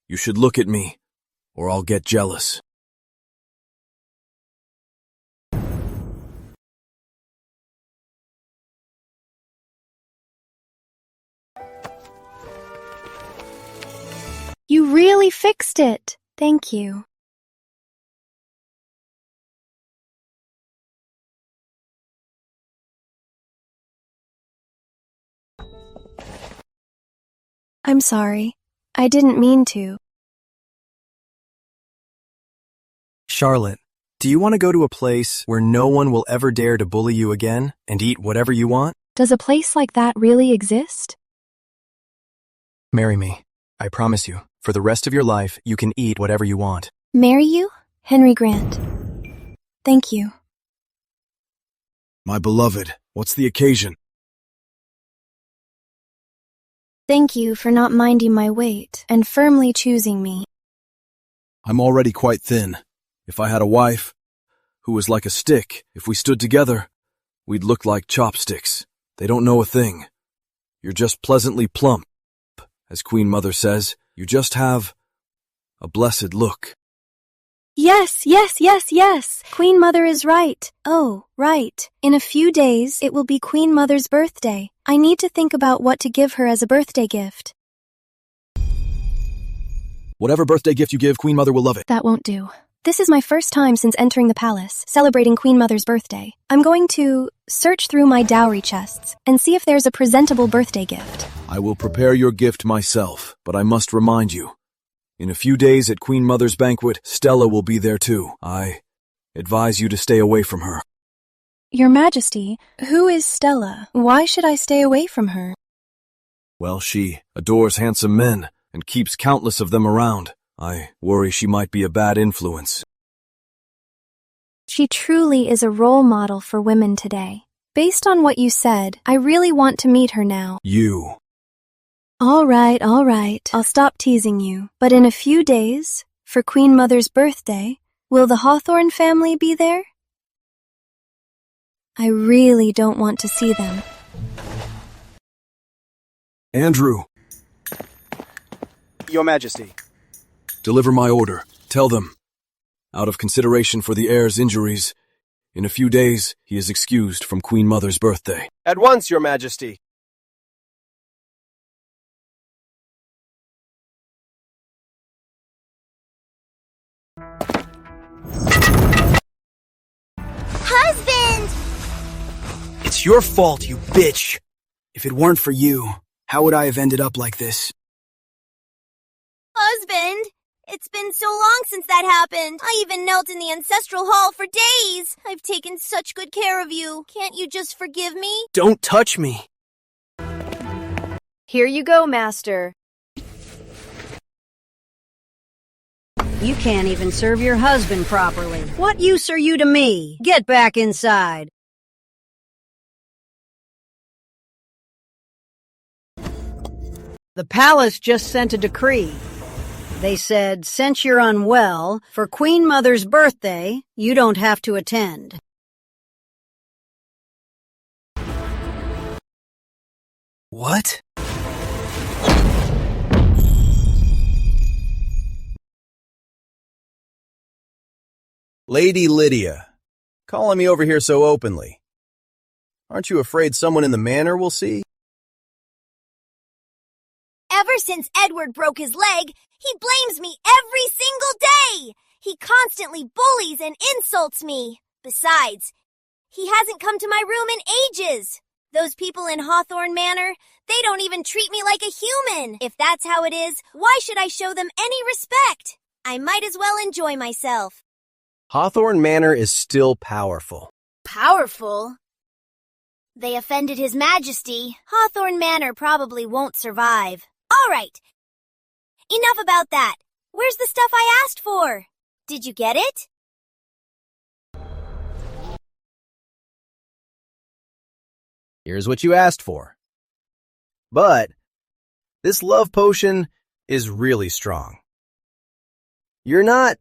You should look at me, or I'll get jealous. You really fixed it. Thank you. I'm sorry. I didn't mean to. Charlotte, do you want to go to a place where no one will ever dare to bully you again and eat whatever you want? Does a place like that really exist? Marry me. I promise you, for the rest of your life, you can eat whatever you want. Marry you? Henry Grant. Thank you. My beloved, what's the occasion? Thank you for not minding my weight and firmly choosing me. I'm already quite thin. If I had a wife who was like a stick, if we stood together, we'd look like chopsticks. They don't know a thing. You're just pleasantly plump. As Queen Mother says, you just have a blessed look. Yes, yes, yes, yes. Queen Mother is right. Oh, right. In a few days, it will be Queen Mother's birthday. I need to think about what to give her as a birthday gift. Whatever birthday gift you give, Queen Mother will love it. That won't do. This is my first time since entering the palace, celebrating Queen Mother's birthday. I'm going to search through my dowry chests and see if there's a presentable birthday gift. I will prepare your gift myself, but I must remind you. In a few days at Queen Mother's banquet, Stella will be there too. I advise you to stay away from her. Your Majesty, who is Stella? Why should I stay away from her? Well, she adores handsome men and keeps countless of them around. I worry she might be a bad influence. She truly is a role model for women today. Based on what you said, I really want to meet her now. You. All right. I'll stop teasing you. But in a few days, for Queen Mother's birthday, will the Hawthorne family be there? I really don't want to see them. Andrew. Your Majesty. Deliver my order. Tell them, out of consideration for the heir's injuries, in a few days he is excused from Queen Mother's birthday. At once, Your Majesty. Husband! It's your fault, you bitch. If it weren't for you, how would I have ended up like this? Husband! It's been so long since that happened. I even knelt in the ancestral hall for days. I've taken such good care of you. Can't you just forgive me? Don't touch me. Here you go, Master. You can't even serve your husband properly. What use are you to me? Get back inside. The palace just sent a decree. They said, since you're unwell, for Queen Mother's birthday, you don't have to attend. What? Lady Lydia, calling me over here so openly. Aren't you afraid someone in the manor will see? Ever since Edward broke his leg, he blames me every single day. He constantly bullies and insults me. Besides, he hasn't come to my room in ages. Those people in Hawthorne Manor, they don't even treat me like a human. If that's how it is, why should I show them any respect? I might as well enjoy myself. Hawthorne Manor is still powerful. Powerful? They offended His Majesty. Hawthorne Manor probably won't survive. All right. Enough about that. Where's the stuff I asked for? Did you get it? Here's what you asked for. But this love potion is really strong. You're not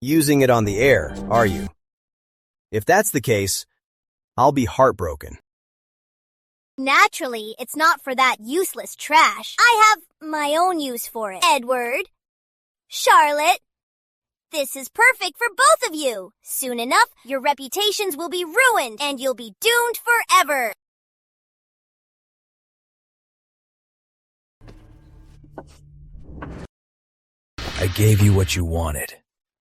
using it on the air, are you? If that's the case, I'll be heartbroken. Naturally, it's not for that useless trash. I have my own use for it. Edward, Charlotte, this is perfect for both of you. Soon enough, your reputations will be ruined and you'll be doomed forever. I gave you what you wanted.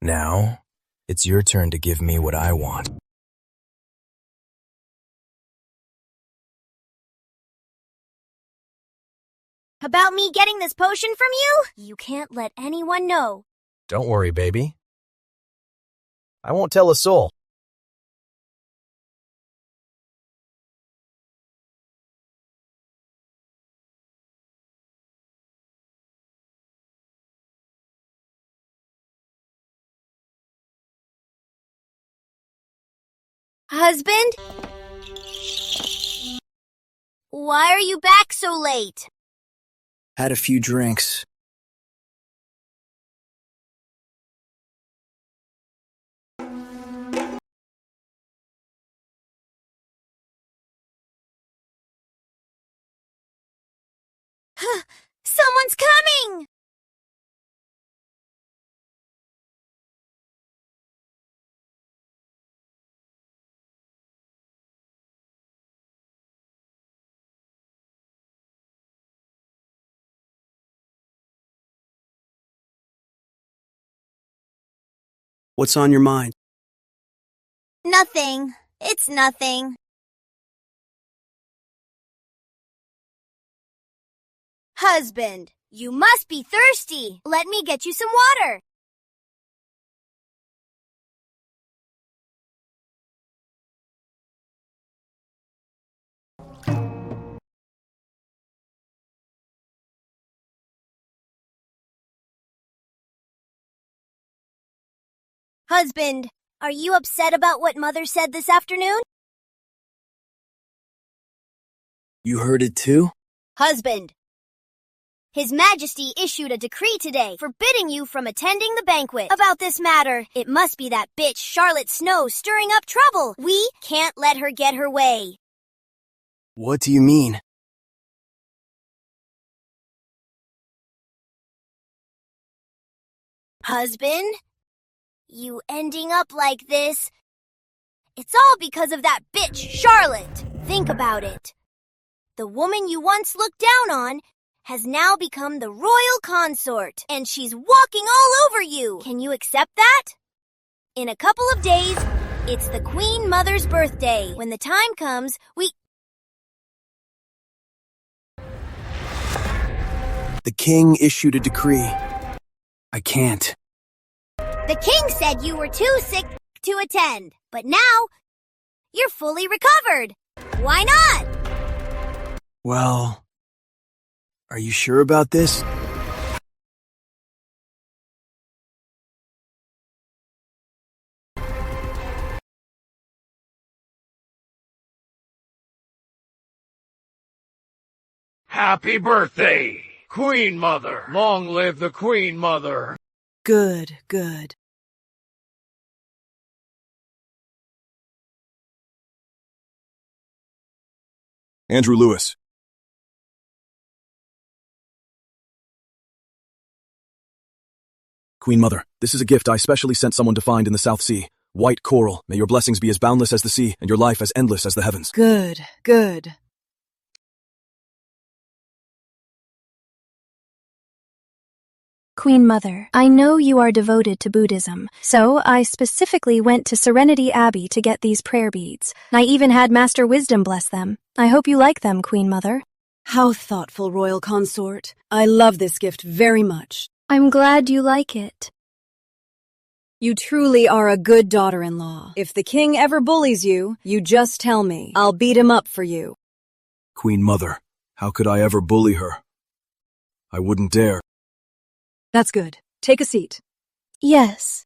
Now, it's your turn to give me what I want. About me getting this potion from you? You can't let anyone know. Don't worry, baby. I won't tell a soul. Husband? Why are you back so late? Had a few drinks. Someone's coming! What's on your mind? Nothing. It's nothing. Husband, you must be thirsty. Let me get you some water. Husband, are you upset about what Mother said this afternoon? You heard it too? Husband, His Majesty issued a decree today forbidding you from attending the banquet. About this matter, it must be that bitch Charlotte Snow stirring up trouble. We can't let her get her way. What do you mean? Husband, you ending up like this, it's all because of that bitch Charlotte. Think about it. The woman you once looked down on has now become the royal consort, and she's walking all over you. Can you accept that? In a couple of days, it's the Queen Mother's birthday. When the time comes, The king issued a decree. I can't. The king said you were too sick to attend, but now you're fully recovered. Why not? Well, are you sure about this? Happy birthday, Queen Mother! Long live the Queen Mother! Good, good. Andrew Lewis. Queen Mother, this is a gift I specially sent someone to find in the South Sea. White coral. May your blessings be as boundless as the sea, and your life as endless as the heavens. Good, good. Queen Mother, I know you are devoted to Buddhism, so I specifically went to Serenity Abbey to get these prayer beads. I even had Master Wisdom bless them. I hope you like them, Queen Mother. How thoughtful, royal consort. I love this gift very much. I'm glad you like it. You truly are a good daughter-in-law. If the king ever bullies you, you just tell me. I'll beat him up for you. Queen Mother, how could I ever bully her? I wouldn't dare. That's good. Take a seat. Yes.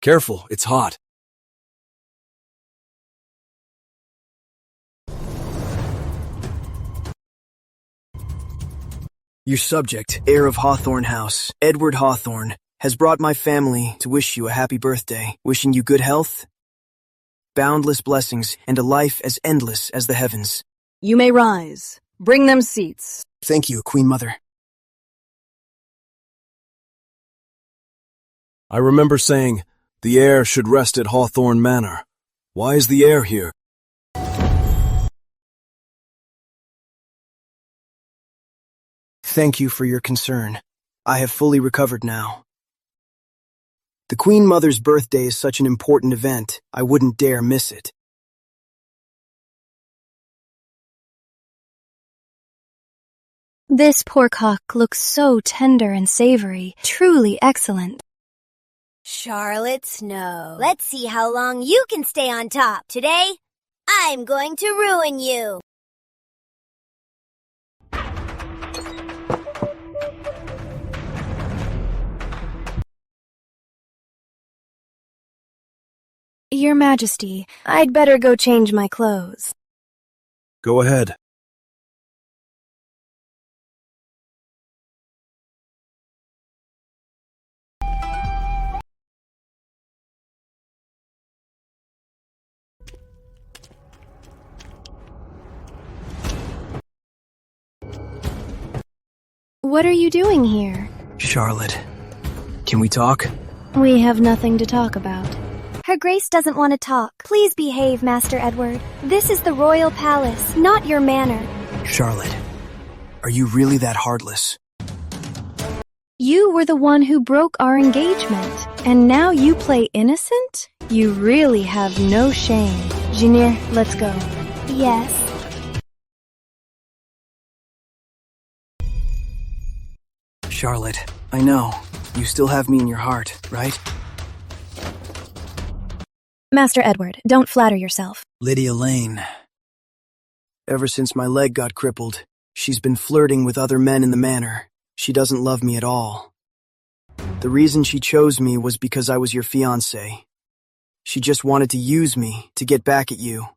Careful, it's hot. Your subject, heir of Hawthorne House, Edward Hawthorne, has brought my family to wish you a happy birthday, wishing you good health, boundless blessings, and a life as endless as the heavens. You may rise. Bring them seats. Thank you, Queen Mother. I remember saying, the heir should rest at Hawthorne Manor. Why is the heir here? Thank you for your concern. I have fully recovered now. The Queen Mother's birthday is such an important event, I wouldn't dare miss it. This pork looks so tender and savory. Truly excellent. Charlotte Snow, let's see how long you can stay on top. Today, I'm going to ruin you. Your Majesty, I'd better go change my clothes. Go ahead. What are you doing here? Charlotte, can we talk? We have nothing to talk about. Her Grace doesn't want to talk. Please behave, Master Edward. This is the royal palace, not your manor. Charlotte, are you really that heartless? You were the one who broke our engagement, and now you play innocent? You really have no shame. Jinir, let's go. Yes. Charlotte, I know. You still have me in your heart, right? Master Edward, don't flatter yourself. Lydia Lane. Ever since my leg got crippled, she's been flirting with other men in the manor. She doesn't love me at all. The reason she chose me was because I was your fiancé. She just wanted to use me to get back at you.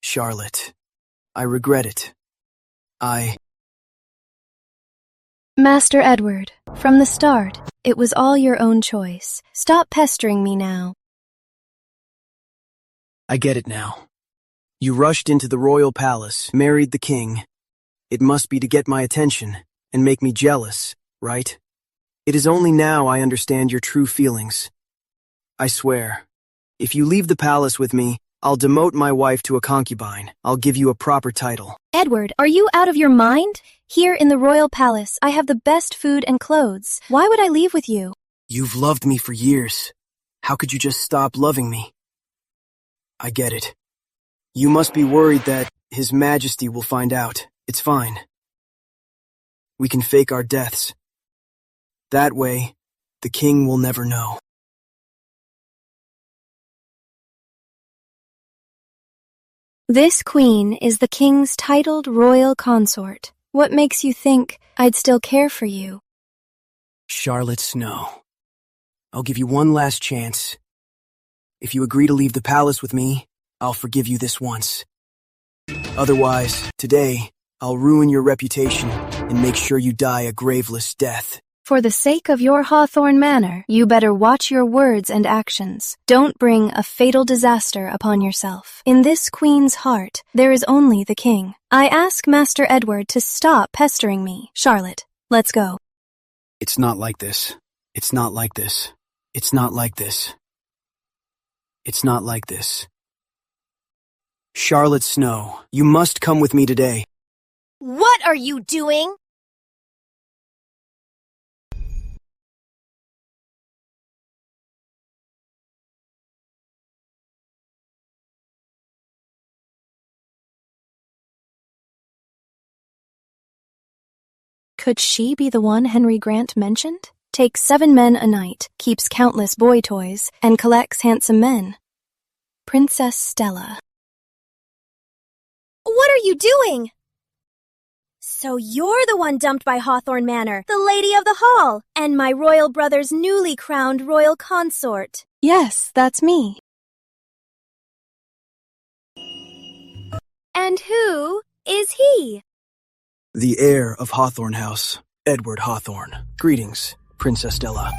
Charlotte, I regret it. Master Edward, from the start, it was all your own choice. Stop pestering me now. I get it now. You rushed into the royal palace, married the king. It must be to get my attention and make me jealous, right? It is only now I understand your true feelings. I swear, if you leave the palace with me, I'll demote my wife to a concubine. I'll give you a proper title. Edward, are you out of your mind? Here in the royal palace, I have the best food and clothes. Why would I leave with you? You've loved me for years. How could you just stop loving me? I get it. You must be worried that His Majesty will find out. It's fine. We can fake our deaths. That way, the king will never know. This queen is the king's titled royal consort. What makes you think I'd still care for you? Charlotte Snow. I'll give you one last chance. If you agree to leave the palace with me, I'll forgive you this once. Otherwise, today, I'll ruin your reputation and make sure you die a graveless death. For the sake of your Hawthorne Manor, you better watch your words and actions. Don't bring a fatal disaster upon yourself. In this queen's heart, there is only the king. I ask Master Edward to stop pestering me. Charlotte, let's go. It's not like this. It's not like this. It's not like this. It's not like this. Charlotte Snow, you must come with me today. What are you doing? Could she be the one Henry Grant mentioned? Takes 7 men a night, keeps countless boy toys, and collects handsome men. Princess Stella. What are you doing? So you're the one dumped by Hawthorne Manor, the lady of the hall, and my royal brother's newly crowned royal consort. Yes, that's me. And who is he? The heir of Hawthorne House, Edward Hawthorne. Greetings, Princess Stella.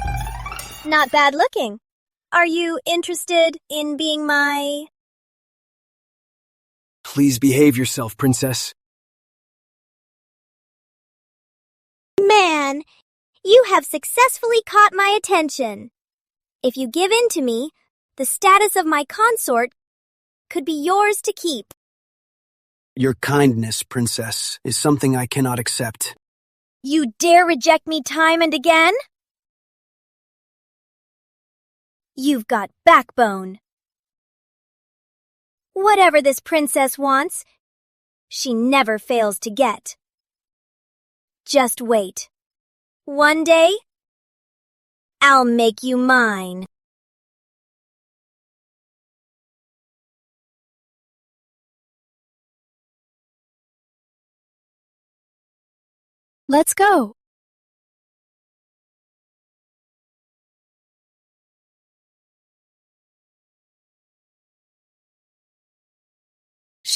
Not bad looking. Are you interested in being my... Please behave yourself, Princess. Man, you have successfully caught my attention. If you give in to me, the status of my consort could be yours to keep. Your kindness, Princess, is something I cannot accept. You dare reject me time and again? You've got backbone. Whatever this princess wants, she never fails to get. Just wait. One day, I'll make you mine. Let's go.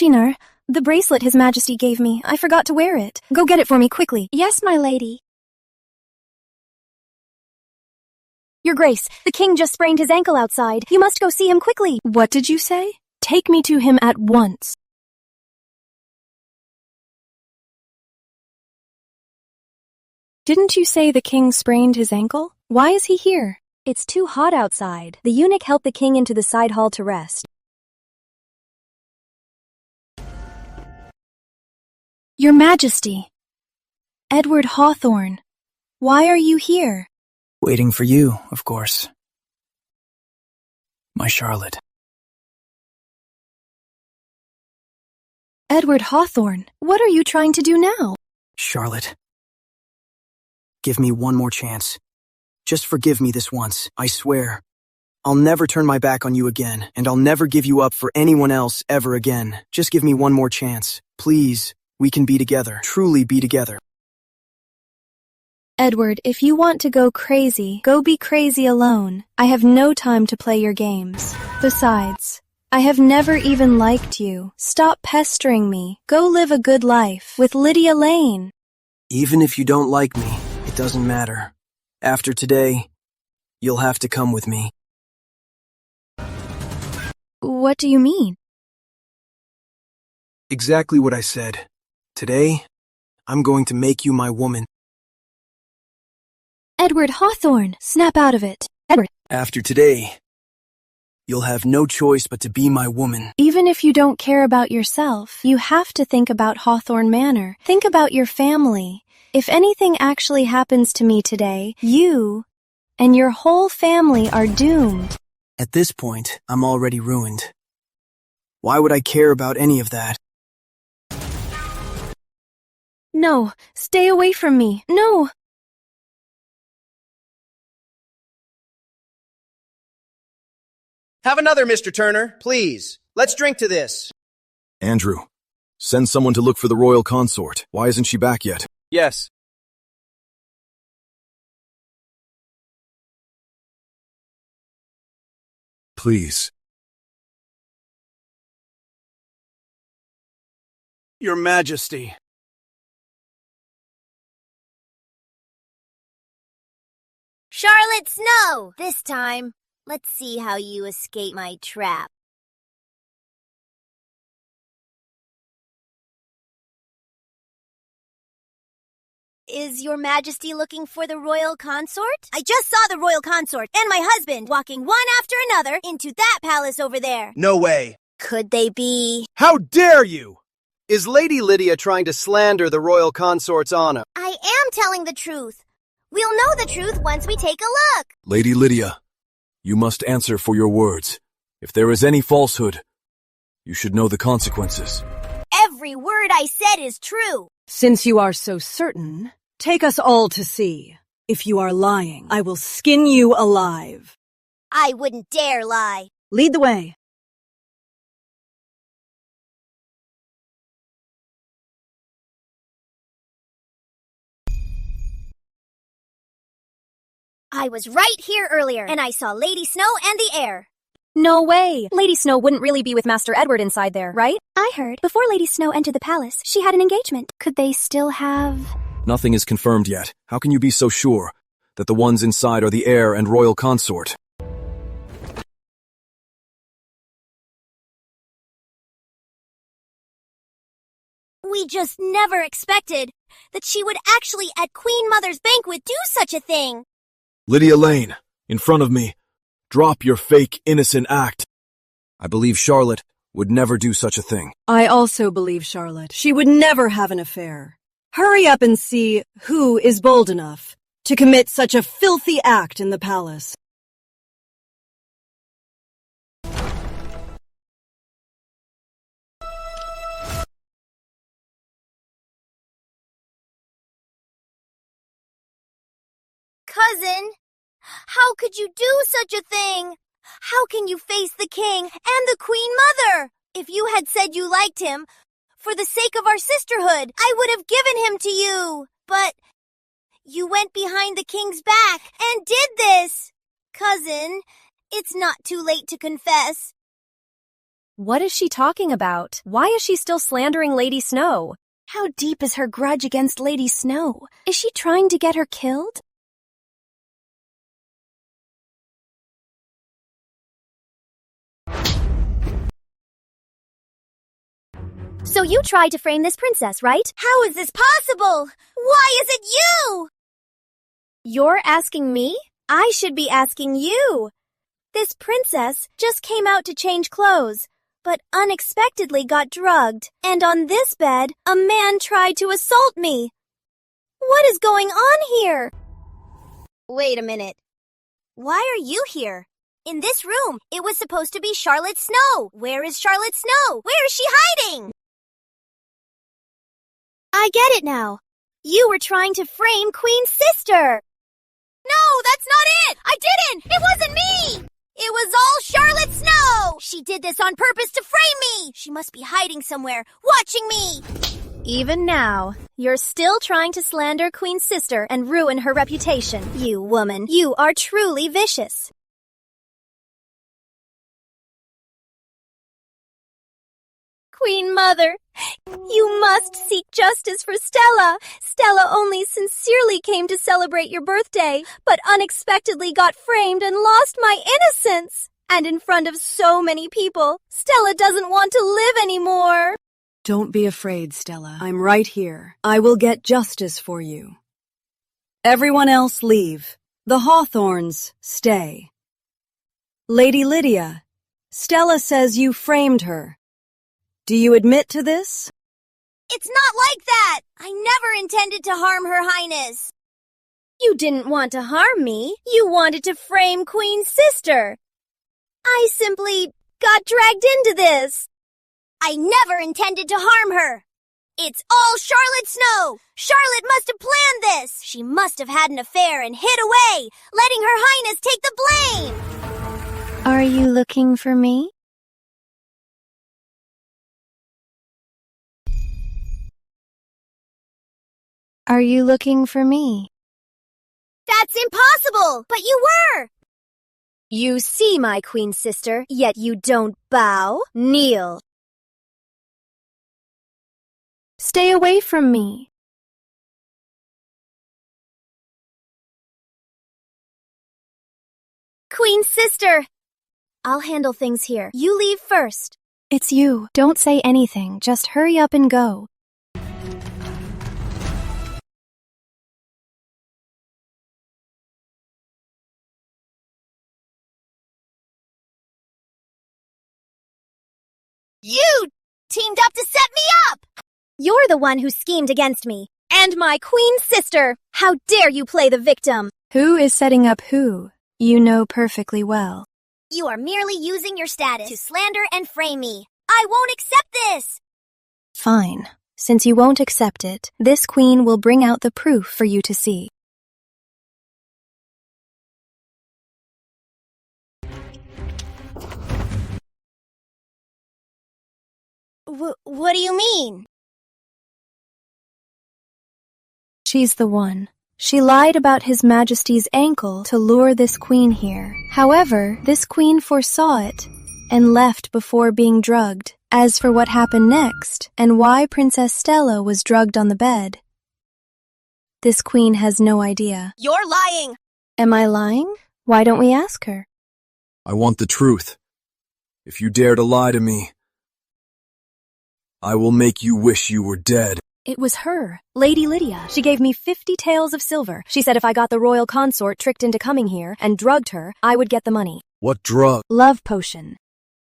Shinar, the bracelet His Majesty gave me. I forgot to wear it. Go get it for me quickly. Yes, my lady. Your Grace, the king just sprained his ankle outside. You must go see him quickly. What did you say? Take me to him at once. Didn't you say the king sprained his ankle? Why is he here? It's too hot outside. The eunuch helped the king into the side hall to rest. Your Majesty. Edward Hawthorne. Why are you here? Waiting for you, of course. My Charlotte. Edward Hawthorne, what are you trying to do now? Charlotte. Give me one more chance. Just forgive me this once, I swear. I'll never turn my back on you again, and I'll never give you up for anyone else ever again. Just give me one more chance. Please, we can be together, truly be together. Edward, if you want to go crazy, go be crazy alone. I have no time to play your games. Besides, I have never even liked you. Stop pestering me. Go live a good life with Lydia Lane. Even if you don't like me, it doesn't matter. After today, you'll have to come with me. What do you mean? Exactly what I said. Today, I'm going to make you my woman. Edward Hawthorne, snap out of it. Edward. After today, you'll have no choice but to be my woman. Even if you don't care about yourself, you have to think about Hawthorne Manor. Think about your family. If anything actually happens to me today, you and your whole family are doomed. At this point, I'm already ruined. Why would I care about any of that? No, stay away from me. No. Have another, Mr. Turner, please. Let's drink to this. Andrew, send someone to look for the royal consort. Why isn't she back yet? Yes. Please. Your Majesty. Charlotte Snow! This time, let's see how you escape my trap. Is Your Majesty looking for the royal consort? I just saw the royal consort and my husband walking one after another into that palace over there. No way. Could they be? How dare you! Is Lady Lydia trying to slander the royal consort's honor? I am telling the truth. We'll know the truth once we take a look. Lady Lydia, you must answer for your words. If there is any falsehood, you should know the consequences. Every word I said is true. Since you are so certain, take us all to see. If you are lying, I will skin you alive. I wouldn't dare lie. Lead the way. I was right here earlier, and I saw Lady Snow and the heir. No way! Lady Snow wouldn't really be with Master Edward inside there, right? I heard before Lady Snow entered the palace, she had an engagement. Could they still have... Nothing is confirmed yet. How can you be so sure that the ones inside are the heir and royal consort? We just never expected that she would actually at Queen Mother's banquet do such a thing. Lydia Lane, in front of me. Drop your fake, innocent act. I believe Charlotte would never do such a thing. I also believe Charlotte. She would never have an affair. Hurry up and see who is bold enough to commit such a filthy act in the palace. Cousin, how could you do such a thing? How can you face the king and the Queen Mother? If you had said you liked him, for the sake of our sisterhood, I would have given him to you. But you went behind the king's back and did this. Cousin, it's not too late to confess. What is she talking about? Why is she still slandering Lady Snow? How deep is her grudge against Lady Snow? Is she trying to get her killed? So you tried to frame this princess, right? How is this possible? Why is it you? You're asking me? I should be asking you. This princess just came out to change clothes, but unexpectedly got drugged, and on this bed, a man tried to assault me. What is going on here? Wait a minute. Why are you here? In this room, it was supposed to be Charlotte Snow. Where is Charlotte Snow? Where is she hiding? I get it now. You were trying to frame Queen's sister. No, that's not it! I didn't! It wasn't me! It was all Charlotte Snow! She did this on purpose to frame me! She must be hiding somewhere, watching me! Even now, you're still trying to slander Queen's sister and ruin her reputation. You woman, you are truly vicious. Queen Mother, you must seek justice for Stella. Stella only sincerely came to celebrate your birthday, but unexpectedly got framed and lost my innocence. And in front of so many people, Stella doesn't want to live anymore. Don't be afraid, Stella. I'm right here. I will get justice for you. Everyone else leave. The Hawthorns stay. Lady Lydia, Stella says you framed her. Do you admit to this? It's not like that! I never intended to harm Her Highness. You didn't want to harm me. You wanted to frame Queen's sister. I simply got dragged into this. I never intended to harm her. It's all Charlotte Snow. Charlotte must have planned this. She must have had an affair and hid away, letting Her Highness take the blame. Are you looking for me? Are you looking for me? That's impossible, but you were. You see my queen sister, yet you don't bow. Kneel. Stay away from me. Queen sister, I'll handle things here. You leave first. It's you. Don't say anything. Just hurry up and go. You teamed up to set me up! You're the one who schemed against me. And my queen sister! How dare you play the victim? Who is setting up who? You know perfectly well. You are merely using your status to slander and frame me. I won't accept this! Fine. Since you won't accept it, this queen will bring out the proof for you to see. What do you mean? She's the one. She lied about His Majesty's ankle to lure this queen here. However, this queen foresaw it and left before being drugged. As for what happened next and why Princess Stella was drugged on the bed, this queen has no idea. You're lying! Am I lying? Why don't we ask her? I want the truth. If you dare to lie to me, I will make you wish you were dead. It was her, Lady Lydia. She gave me 50 taels of silver. She said if I got the royal consort tricked into coming here and drugged her, I would get the money. What drug? Love potion.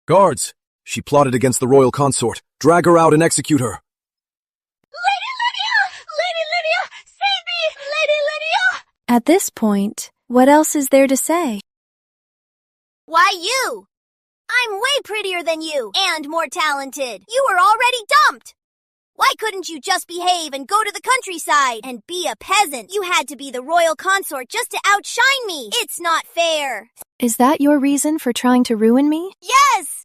Guards! She plotted against the royal consort. Drag her out and execute her. Lady Lydia! Lady Lydia! Save me! Lady Lydia! At this point, what else is there to say? Why you? I'm way prettier than you, and more talented. You were already dumped. Why couldn't you just behave and go to the countryside and be a peasant? You had to be the royal consort just to outshine me. It's not fair. Is that your reason for trying to ruin me? Yes!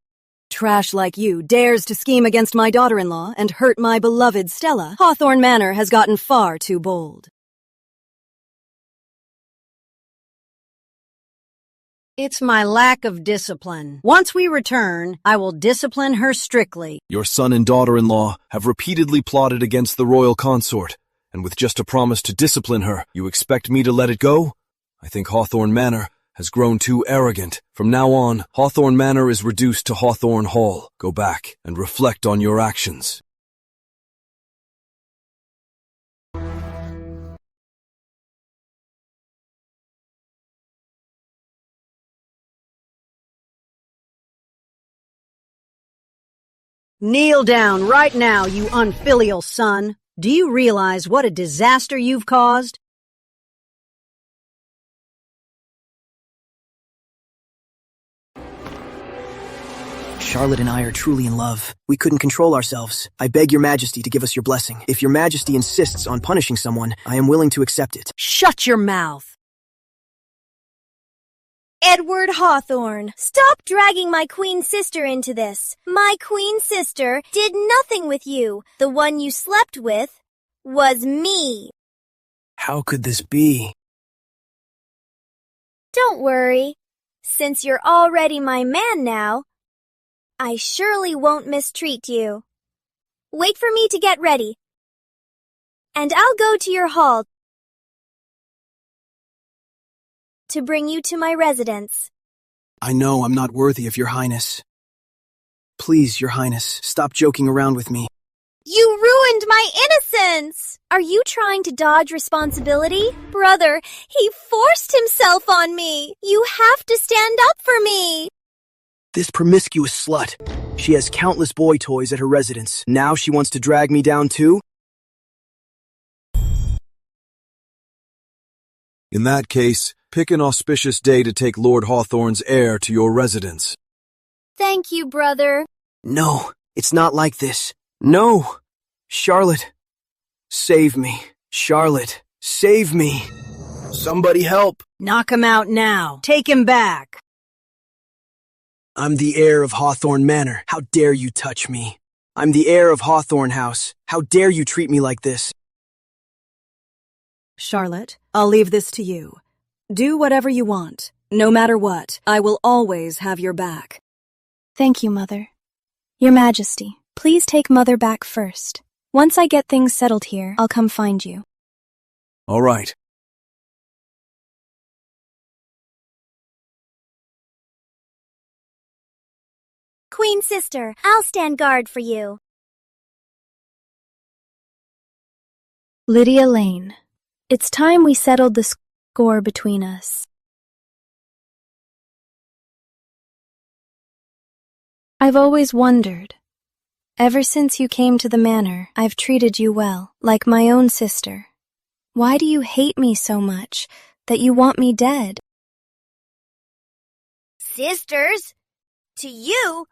Trash like you dares to scheme against my daughter-in-law and hurt my beloved Stella. Hawthorn Manor has gotten far too bold. It's my lack of discipline. Once we return, I will discipline her strictly. Your son and daughter-in-law have repeatedly plotted against the royal consort, and with just a promise to discipline her, you expect me to let it go? I think Hawthorne Manor has grown too arrogant. From now on, Hawthorne Manor is reduced to Hawthorne Hall. Go back and reflect on your actions. Kneel down right now, you unfilial son. Do you realize what a disaster you've caused? Charlotte and I are truly in love. We couldn't control ourselves. I beg your majesty to give us your blessing. If your majesty insists on punishing someone, I am willing to accept it. Shut your mouth. Edward Hawthorne, stop dragging my queen sister into this. My queen sister did nothing with you. The one you slept with was me. How could this be? Don't worry. Since you're already my man now, I surely won't mistreat you. Wait for me to get ready, and I'll go to your hall to bring you to my residence. I know I'm not worthy of your highness. Please, your highness, stop joking around with me. You ruined my innocence! Are you trying to dodge responsibility? Brother, he forced himself on me. You have to stand up for me. This promiscuous slut. She has countless boy toys at her residence. Now she wants to drag me down too? In that case, pick an auspicious day to take Lord Hawthorne's heir to your residence. Thank you, brother. No, it's not like this. No! Charlotte, save me. Charlotte, save me. Somebody help. Knock him out now. Take him back. I'm the heir of Hawthorne Manor. How dare you touch me? I'm the heir of Hawthorne House. How dare you treat me like this? Charlotte, I'll leave this to you. Do whatever you want. No matter what, I will always have your back. Thank you, Mother. Your Majesty, please take Mother back first. Once I get things settled here, I'll come find you. All right. Queen sister, I'll stand guard for you. Lydia Lane, it's time we settled the score between us. I've always wondered. Ever since you came to the manor, I've treated you well, like my own sister. Why do you hate me so much that you want me dead? Sisters? To you,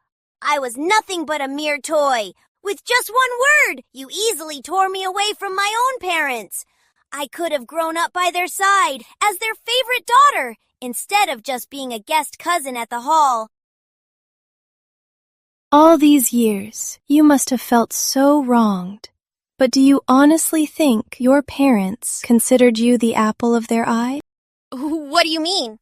I was nothing but a mere toy. With just one word, you easily tore me away from my own parents. I could have grown up by their side as their favorite daughter, instead of just being a guest cousin at the hall. All these years, you must have felt so wronged. But do you honestly think your parents considered you the apple of their eye? What do you mean?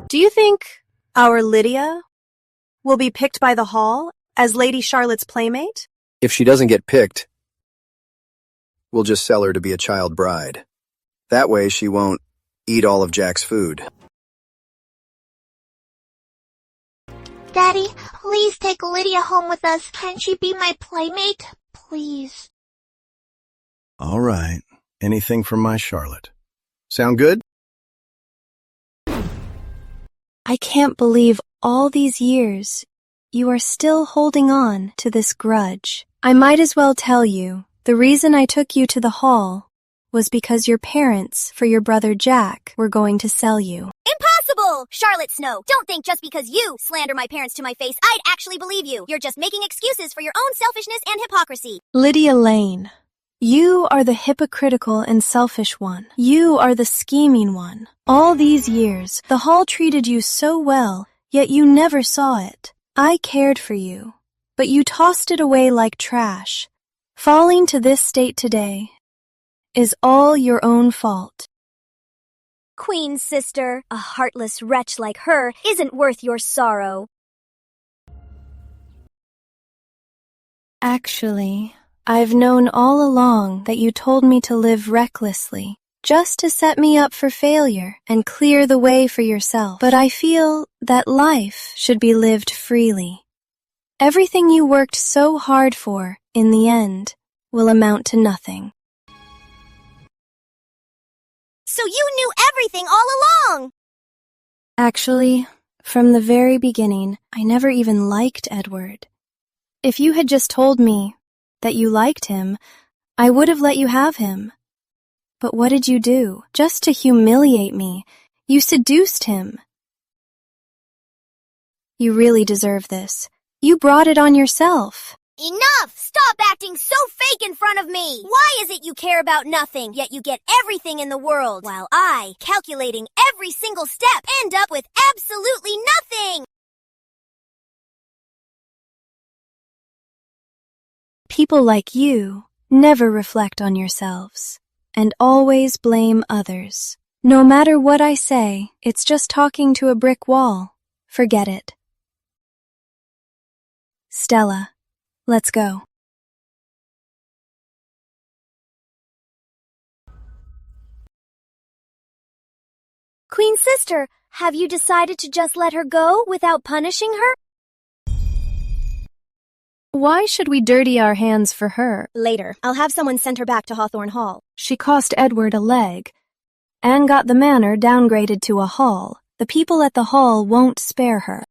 Do you think our Lydia will be picked by the hall as Lady Charlotte's playmate? If she doesn't get picked, we'll just sell her to be a child bride. That way she won't eat all of Jack's food. Daddy, please take Lydia home with us. Can she be my playmate? Please. All right. Anything from my Charlotte. Sound good? I can't believe all these years you are still holding on to this grudge. I might as well tell you, the reason I took you to the hall was because your parents for your brother Jack were going to sell you. Impossible! Charlotte Snow, don't think just because you slander my parents to my face, I'd actually believe you. You're just making excuses for your own selfishness and hypocrisy. Lydia Lane, you are the hypocritical and selfish one. You are the scheming one. All these years, the hall treated you so well, yet you never saw it. I cared for you, but you tossed it away like trash. Falling to this state today is all your own fault. Queen's sister, a heartless wretch like her, isn't worth your sorrow. Actually, I've known all along that you told me to live recklessly, just to set me up for failure and clear the way for yourself. But I feel that life should be lived freely. Everything you worked so hard for, in the end, will amount to nothing. So you knew everything all along! Actually, from the very beginning, I never even liked Edward. If you had just told me that you liked him, I would have let you have him. But what did you do? Just to humiliate me, you seduced him. You really deserve this. You brought it on yourself. Enough! Stop acting so fake in front of me! Why is it you care about nothing, yet you get everything in the world, while I, calculating every single step, end up with absolutely nothing? People like you never reflect on yourselves and always blame others. No matter what I say, it's just talking to a brick wall. Forget it. Stella, let's go. Queen's sister, have you decided to just let her go without punishing her? Why should we dirty our hands for her? Later, I'll have someone send her back to Hawthorne Hall. She cost Edward a leg and got the manor downgraded to a hall. The people at the hall won't spare her.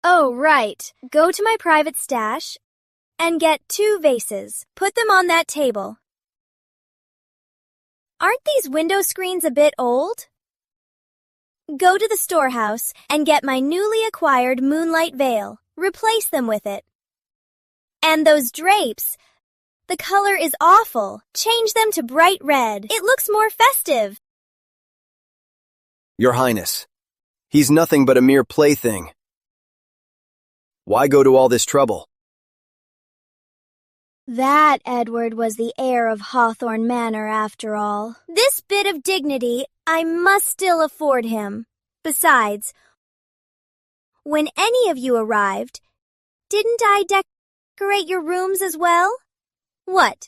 Oh, right. Go to my private stash and get 2 vases. Put them on that table. Aren't these window screens a bit old? Go to the storehouse and get my newly acquired moonlight veil. Replace them with it. And those drapes. The color is awful. Change them to bright red. It looks more festive. Your Highness, he's nothing but a mere plaything. Why go to all this trouble? That Edward was the heir of Hawthorne Manor after all. This bit of dignity I must still afford him. Besides, when any of you arrived, didn't I decorate your rooms as well? What?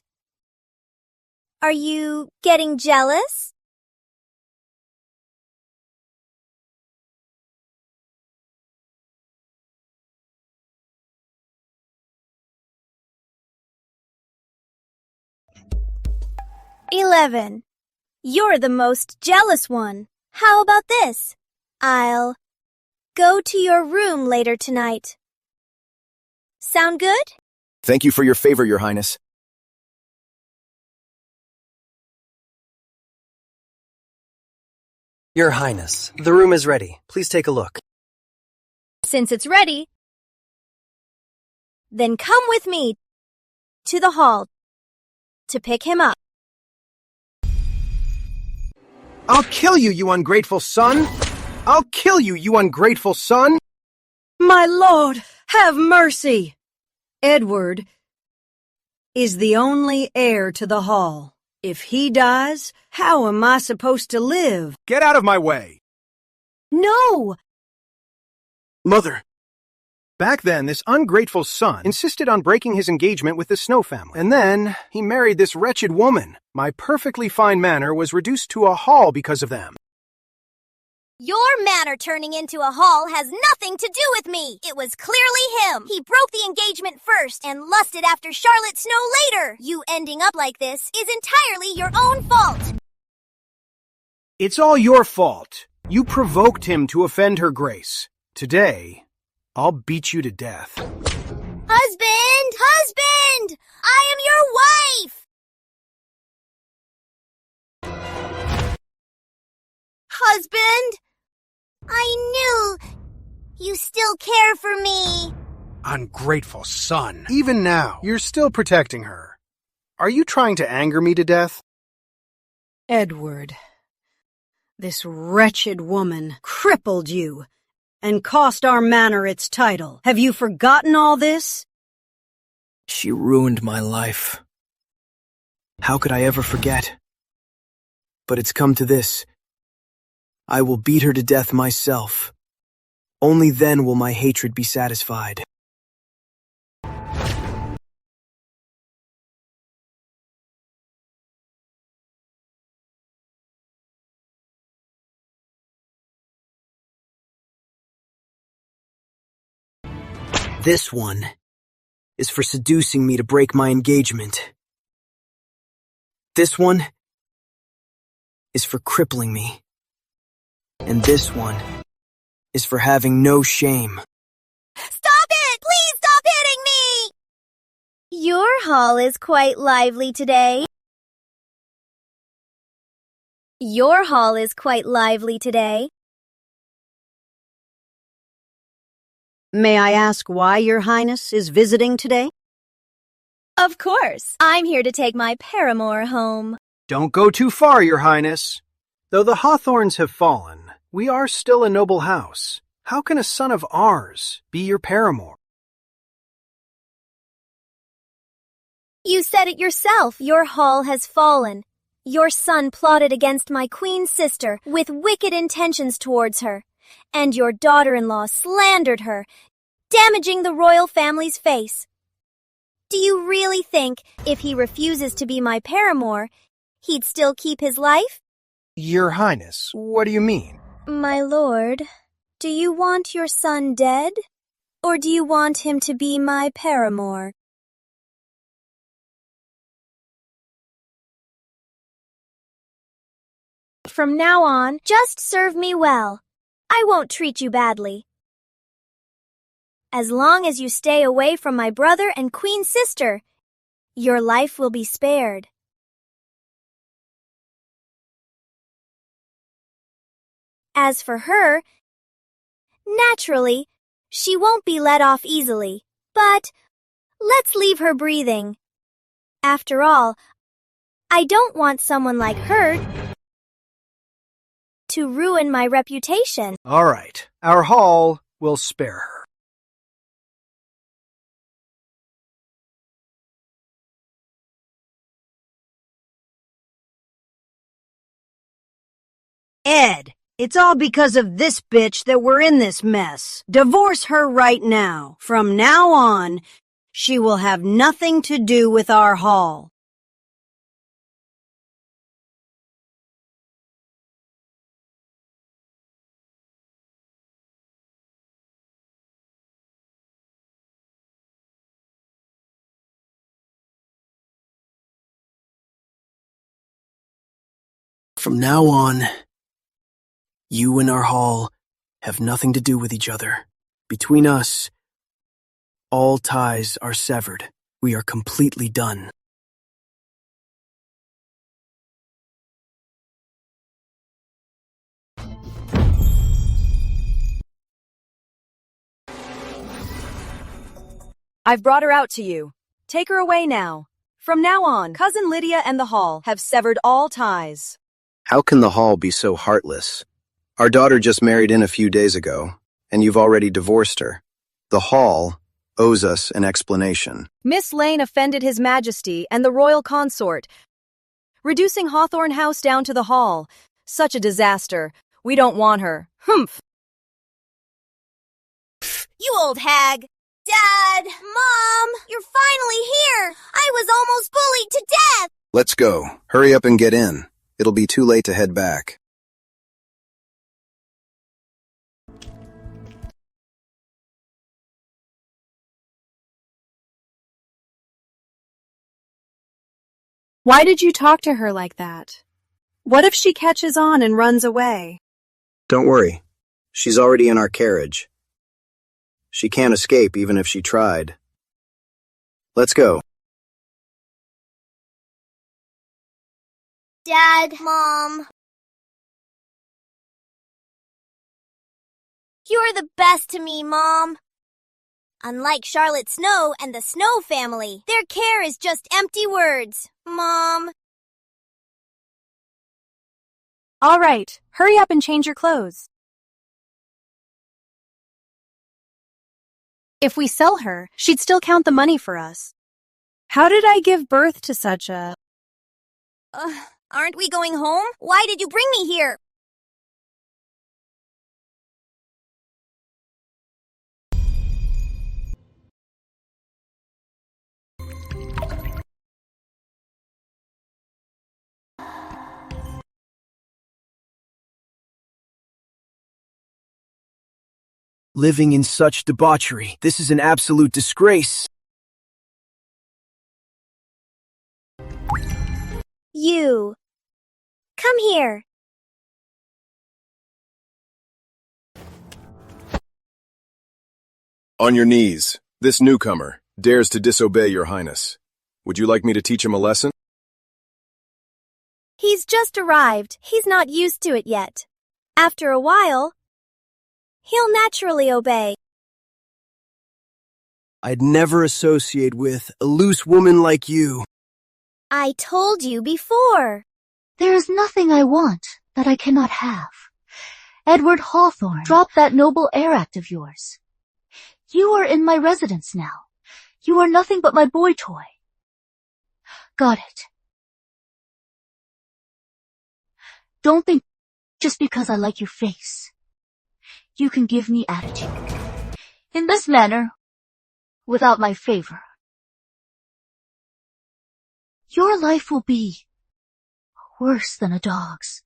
Are you getting jealous? "11. You're the most jealous one. How about this? I'll go to your room later tonight. Sound good?" Thank you for your favor, Your Highness. Your Highness, the room is ready. Please take a look. Since it's ready, then come with me to the hall to pick him up. I'll kill you, you ungrateful son! I'll kill you, you ungrateful son! My lord, have mercy! Edward is the only heir to the hall. If he dies, how am I supposed to live? Get out of my way! No! Mother! Back then, this ungrateful son insisted on breaking his engagement with the Snow family. And then, he married this wretched woman. My perfectly fine manor was reduced to a hall because of them. Your manor turning into a hall has nothing to do with me. It was clearly him. He broke the engagement first and lusted after Charlotte Snow later. You ending up like this is entirely your own fault. It's all your fault. You provoked him to offend her grace. Today, I'll beat you to death. Husband! Husband! I am your wife! Husband! I knew you still care for me. Ungrateful son. Even now, you're still protecting her. Are you trying to anger me to death? Edward, this wretched woman crippled you and cost our manor its title. Have you forgotten all this? She ruined my life. How could I ever forget? But it's come to this. I will beat her to death myself. Only then will my hatred be satisfied. This one is for seducing me to break my engagement. This one is for crippling me. And this one is for having no shame. Stop it! Please stop hitting me! Your hall is quite lively today. Your hall is quite lively today. May I ask why Your Highness is visiting today? Of course. I'm here to take my paramour home. Don't go too far, Your Highness. Though the Hawthorns have fallen, we are still a noble house. How can a son of ours be your paramour? You said it yourself. Your hall has fallen. Your son plotted against my queen's sister with wicked intentions towards her, and your daughter-in-law slandered her, damaging the royal family's face. Do you really think if he refuses to be my paramour, he'd still keep his life? Your Highness, what do you mean? My lord, do you want your son dead, or do you want him to be my paramour? From now on, just serve me well. I won't treat you badly. As long as you stay away from my brother and queen's sister, your life will be spared. As for her, naturally, she won't be let off easily, but let's leave her breathing. After all, I don't want someone like her to ruin my reputation. All right, our hall will spare her. Ed, it's all because of this bitch that we're in this mess. Divorce her right now. From now on, she will have nothing to do with our hall. From now on, you and our hall have nothing to do with each other. Between us, all ties are severed. We are completely done. I've brought her out to you. Take her away now. From now on, Cousin Lydia and the hall have severed all ties. How can the hall be so heartless? Our daughter just married in a few days ago, and you've already divorced her. The hall owes us an explanation. Miss Lane offended His Majesty and the royal consort, reducing Hawthorne House down to the hall. Such a disaster. We don't want her. Humph! You old hag! Dad! Mom! You're finally here! I was almost bullied to death! Let's go. Hurry up and get in. It'll be too late to head back. Why did you talk to her like that? What if she catches on and runs away? Don't worry. She's already in our carriage. She can't escape even if she tried. Let's go. Dad, Mom. You're the best to me, Mom. Unlike Charlotte Snow and the Snow family, their care is just empty words. Mom. All right, hurry up and change your clothes. If we sell her, she'd still count the money for us. How did I give birth to such a... Aren't we going home? Why did you bring me here? Living in such debauchery. This is an absolute disgrace. You. Come here. On your knees. This newcomer dares to disobey your highness. Would you like me to teach him a lesson? He's just arrived. He's not used to it yet. After a while, he'll naturally obey. I'd never associate with a loose woman like you. I told you before. There is nothing I want that I cannot have. Edward Hawthorne, drop that noble heir act of yours. You are in my residence now. You are nothing but my boy toy. Got it. Don't think just because I like your face, you can give me attitude. In this manner, without my favor, your life will be worse than a dog's.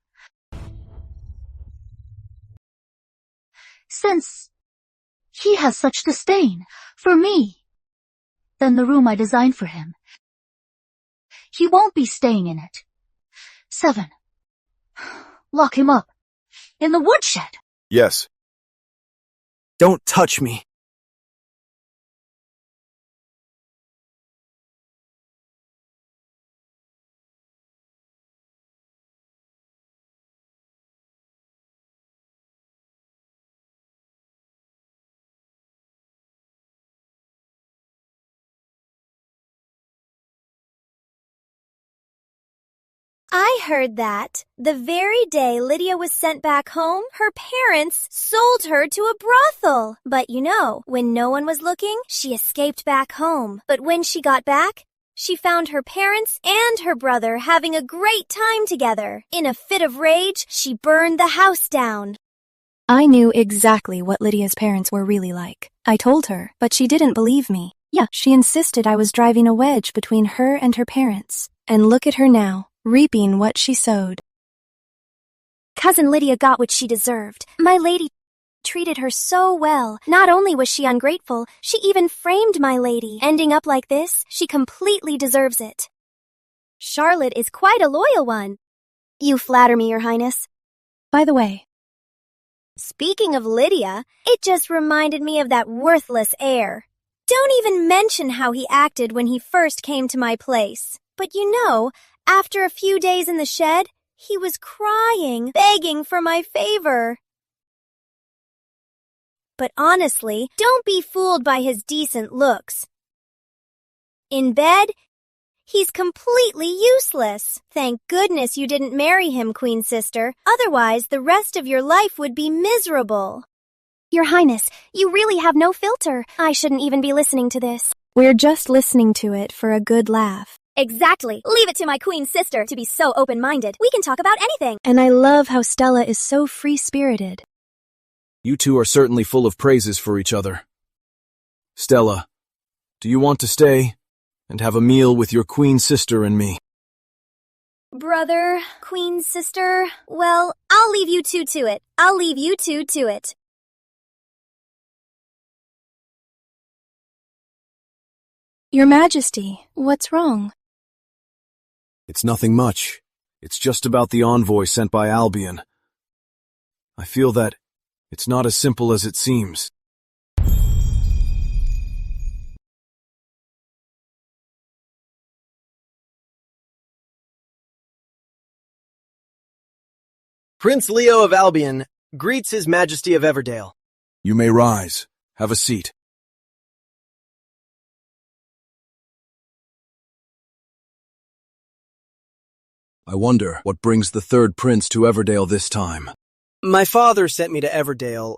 Since he has such disdain for me, then the room I designed for him, he won't be staying in it. 7. Lock him up in the woodshed. Yes. Don't touch me. I heard that the very day Lydia was sent back home, her parents sold her to a brothel. But you know, when no one was looking, she escaped back home. But when she got back, she found her parents and her brother having a great time together. In a fit of rage, she burned the house down. I knew exactly what Lydia's parents were really like. I told her, but she didn't believe me. Yeah, she insisted I was driving a wedge between her and her parents. And look at her now, reaping what she sowed. Cousin Lydia got what she deserved. My lady treated her so well. Not only was she ungrateful, she even framed my lady. Ending up like this, she completely deserves it. Charlotte is quite a loyal one. You flatter me, Your Highness. By the way, speaking of Lydia, it just reminded me of that worthless heir. Don't even mention how he acted when he first came to my place. But you know, after a few days in the shed, he was crying, begging for my favor. But honestly, don't be fooled by his decent looks. In bed, he's completely useless. Thank goodness you didn't marry him, Queen Sister. Otherwise, the rest of your life would be miserable. Your Highness, you really have no filter. I shouldn't even be listening to this. we're just listening to it for a good laugh. Exactly. Leave it to my Queen Sister to be so open-minded. We can talk about anything. And I love how Stella is so free-spirited. You two are certainly full of praises for each other. Stella, do you want to stay and have a meal with your Queen Sister and me? Brother, Queen Sister, well, I'll leave you two to it. I'll leave you two to it. Your Majesty, what's wrong? It's nothing much. It's just about the envoy sent by Albion. I feel that it's not as simple as it seems. Prince Leo of Albion greets His Majesty of Everdale. You may rise. Have a seat. I wonder what brings the third prince to Everdale this time. My father sent me to Everdale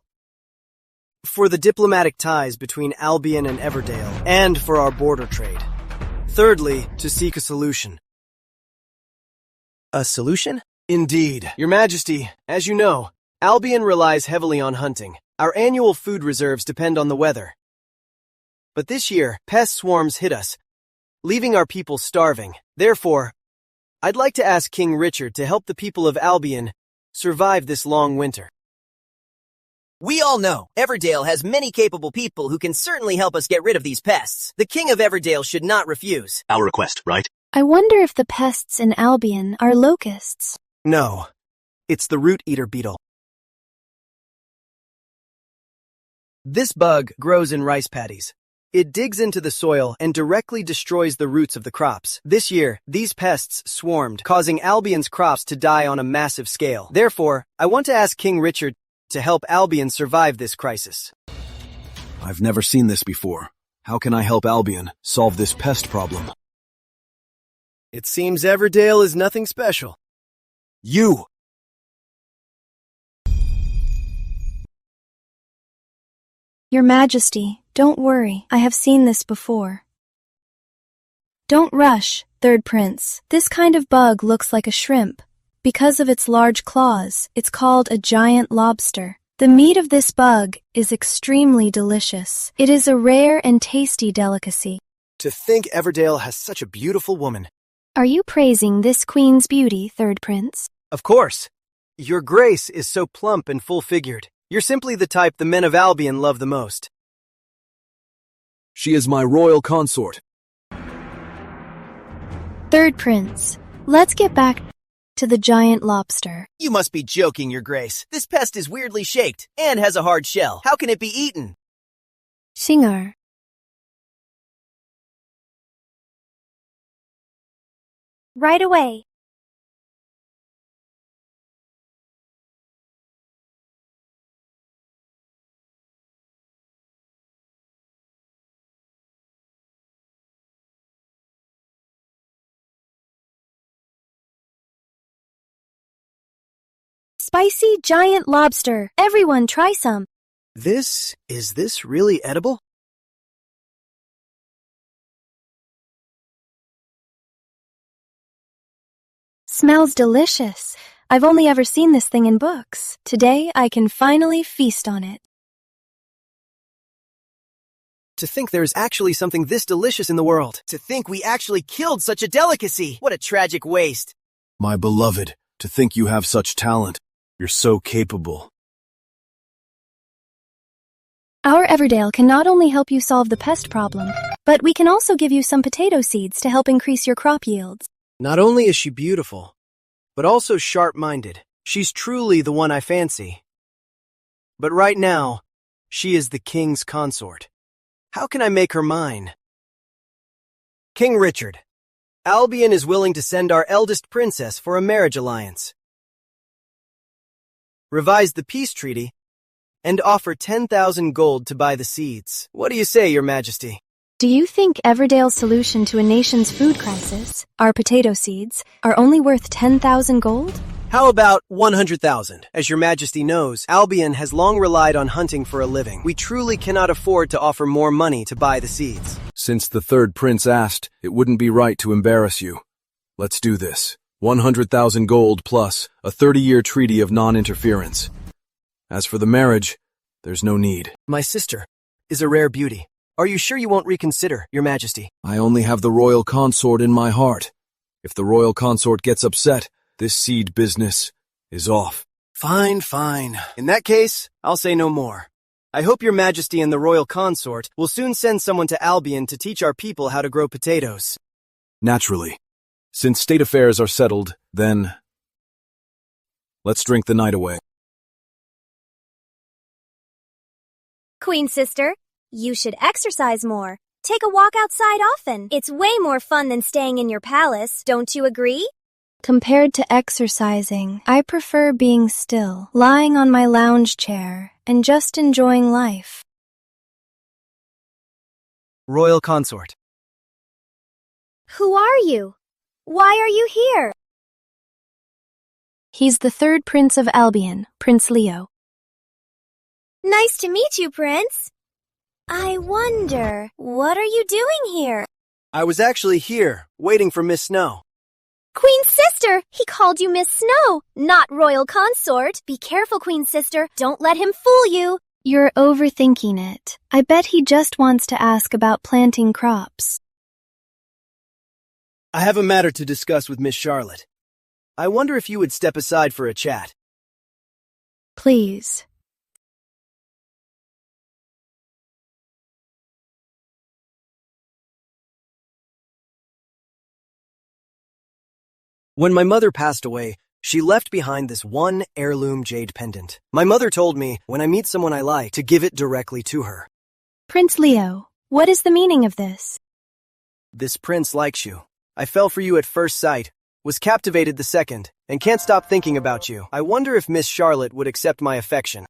for the diplomatic ties between Albion and Everdale, and for our border trade. Thirdly, to seek a solution. A solution? Indeed. Your Majesty, as you know, Albion relies heavily on hunting. Our annual food reserves depend on the weather. But this year, pest swarms hit us, leaving our people starving. Therefore, I'd like to ask King Richard to help the people of Albion survive this long winter. We all know Everdale has many capable people who can certainly help us get rid of these pests. The King of Everdale should not refuse our request, right? I wonder if the pests in Albion are locusts. No, it's the root-eater beetle. This bug grows in rice paddies. It digs into the soil and directly destroys the roots of the crops. This year, these pests swarmed, causing Albion's crops to die on a massive scale. Therefore, I want to ask King Richard to help Albion survive this crisis. I've never seen this before. How can I help Albion solve this pest problem? It seems Everdale is nothing special. You! Your Majesty, don't worry. I have seen this before. Don't rush, Third Prince. This kind of bug looks like a shrimp. Because of its large claws, it's called a giant lobster. The meat of this bug is extremely delicious. It is a rare and tasty delicacy. To think Everdale has such a beautiful woman. Are you praising this queen's beauty, Third Prince? Of course. Your grace is so plump and full-figured. You're simply the type the men of Albion love the most. She is my royal consort. Third Prince, let's get back to the giant lobster. You must be joking, Your Grace. This pest is weirdly shaped and has a hard shell. How can it be eaten? Shingar. Right away. Spicy giant lobster. Everyone try some. Is this really edible? Smells delicious. I've only ever seen this thing in books. Today, I can finally feast on it. To think there's actually something this delicious in the world. To think we actually killed such a delicacy. What a tragic waste. My beloved, to think you have such talent. You're so capable. Our Everdale can not only help you solve the pest problem, but we can also give you some potato seeds to help increase your crop yields. Not only is she beautiful, but also sharp-minded. She's truly the one I fancy. But right now, she is the king's consort. How can I make her mine? King Richard, Albion is willing to send our eldest princess for a marriage alliance. Revise the peace treaty, and offer 10,000 gold to buy the seeds. What do you say, Your Majesty? Do you think Everdale's solution to a nation's food crisis, our potato seeds, are only worth 10,000 gold? How about 100,000? As Your Majesty knows, Albion has long relied on hunting for a living. We truly cannot afford to offer more money to buy the seeds. Since the third prince asked, it wouldn't be right to embarrass you. Let's do this. 100,000 gold plus a 30-year treaty of non-interference. As for the marriage, there's no need. My sister is a rare beauty. Are you sure you won't reconsider, Your Majesty? I only have the royal consort in my heart. If the royal consort gets upset, this seed business is off. Fine. In that case, I'll say no more. I hope Your Majesty and the royal consort will soon send someone to Albion to teach our people how to grow potatoes. Naturally. Since state affairs are settled, then let's drink the night away. Queen sister, you should exercise more. Take a walk outside often. It's way more fun than staying in your palace, don't you agree? Compared to exercising, I prefer being still, lying on my lounge chair, and just enjoying life. Royal consort. Who are you? Why are you here? He's the third prince of Albion, Prince Leo. Nice to meet you, Prince. I wonder, what are you doing here? I was actually here, waiting for Miss Snow. Queen's sister! He called you Miss Snow, not royal consort. Be careful, Queen's sister. Don't let him fool you. You're overthinking it. I bet he just wants to ask about planting crops. I have a matter to discuss with Miss Charlotte. I wonder if you would step aside for a chat. Please. When my mother passed away, she left behind this one heirloom jade pendant. My mother told me, when I meet someone I like, to give it directly to her. Prince Leo, what is the meaning of this? This prince likes you. I fell for you at first sight, was captivated the second, and can't stop thinking about you. I wonder if Miss Charlotte would accept my affection.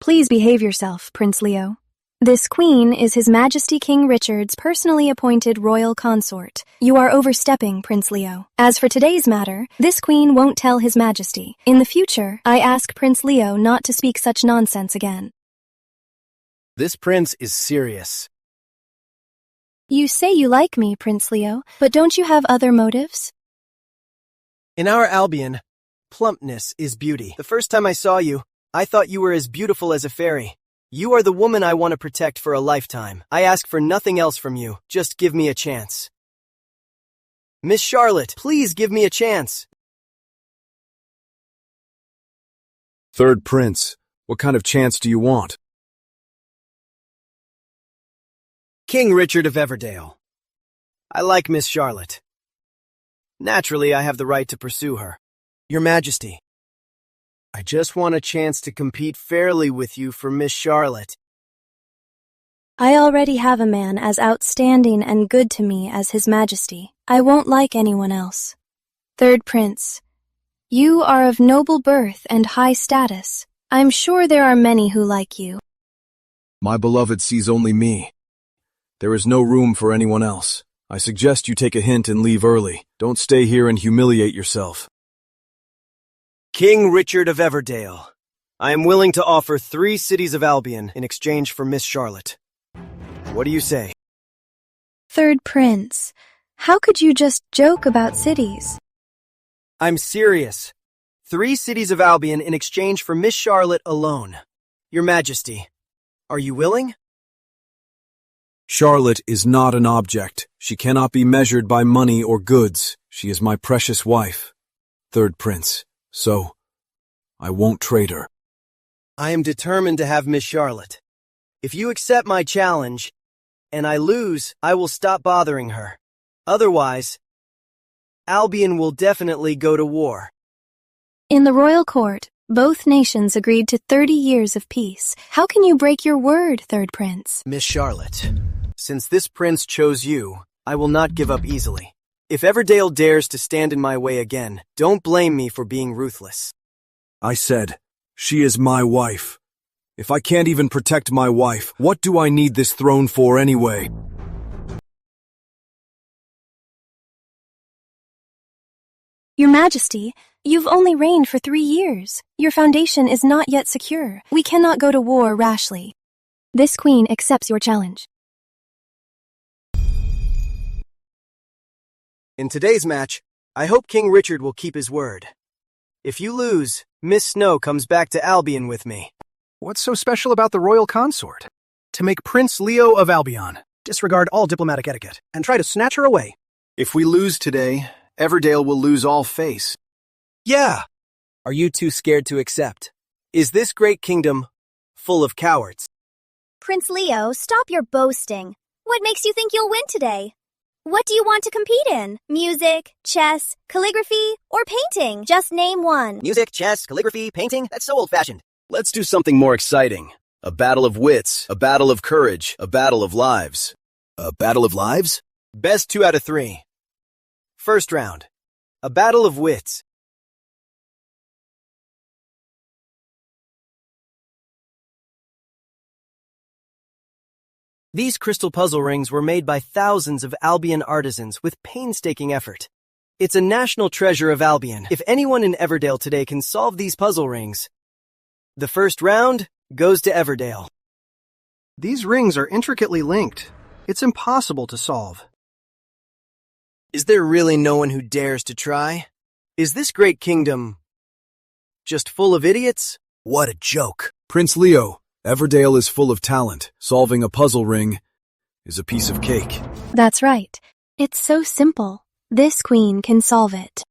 Please behave yourself, Prince Leo. This queen is His Majesty King Richard's personally appointed royal consort. You are overstepping, Prince Leo. As for today's matter, this queen won't tell His Majesty. In the future, I ask Prince Leo not to speak such nonsense again. This prince is serious. You say you like me, Prince Leo, but don't you have other motives? In our Albion, plumpness is beauty. The first time I saw you, I thought you were as beautiful as a fairy. You are the woman I want to protect for a lifetime. I ask for nothing else from you. Just give me a chance. Miss Charlotte, please give me a chance. Third prince, what kind of chance do you want? King Richard of Everdale. I like Miss Charlotte. Naturally, I have the right to pursue her. Your Majesty, I just want a chance to compete fairly with you for Miss Charlotte. I already have a man as outstanding and good to me as His Majesty. I won't like anyone else. Third Prince, you are of noble birth and high status. I'm sure there are many who like you. My beloved sees only me. There is no room for anyone else. I suggest you take a hint and leave early. Don't stay here and humiliate yourself. King Richard of Everdale, I am willing to offer 3 cities of Albion in exchange for Miss Charlotte. What do you say? Third Prince, how could you just joke about cities? I'm serious. 3 cities of Albion in exchange for Miss Charlotte alone. Your Majesty, are you willing? Charlotte is not an object. She cannot be measured by money or goods. She is my precious wife. Third Prince. So, I won't trade her. I am determined to have Miss Charlotte. If you accept my challenge, and I lose, I will stop bothering her. Otherwise, Albion will definitely go to war. In the royal court, both nations agreed to 30 years of peace. How can you break your word, Third Prince? Miss Charlotte, since this prince chose you, I will not give up easily. If Everdale dares to stand in my way again, don't blame me for being ruthless. I said, she is my wife. If I can't even protect my wife, what do I need this throne for anyway? Your Majesty, you've only reigned for 3 years. Your foundation is not yet secure. We cannot go to war rashly. This queen accepts your challenge. In today's match, I hope King Richard will keep his word. If you lose, Miss Snow comes back to Albion with me. What's so special about the royal consort? To make Prince Leo of Albion disregard all diplomatic etiquette and try to snatch her away. If we lose today, Everdale will lose all face. Yeah. Are you too scared to accept? Is this great kingdom full of cowards? Prince Leo, stop your boasting. What makes you think you'll win today? What do you want to compete in? Music, chess, calligraphy, or painting? Just name one. Music, chess, calligraphy, painting? That's so old-fashioned. Let's do something more exciting. A battle of wits, a battle of courage, a battle of lives. A battle of lives? Best 2 out of 3. First round. A battle of wits. These crystal puzzle rings were made by thousands of Albion artisans with painstaking effort. It's a national treasure of Albion. If anyone in Everdale today can solve these puzzle rings, the first round goes to Everdale. These rings are intricately linked. It's impossible to solve. Is there really no one who dares to try? Is this great kingdom just full of idiots? What a joke. Prince Leo, Everdale is full of talent. Solving a puzzle ring is a piece of cake. That's right. It's so simple. This queen can solve it.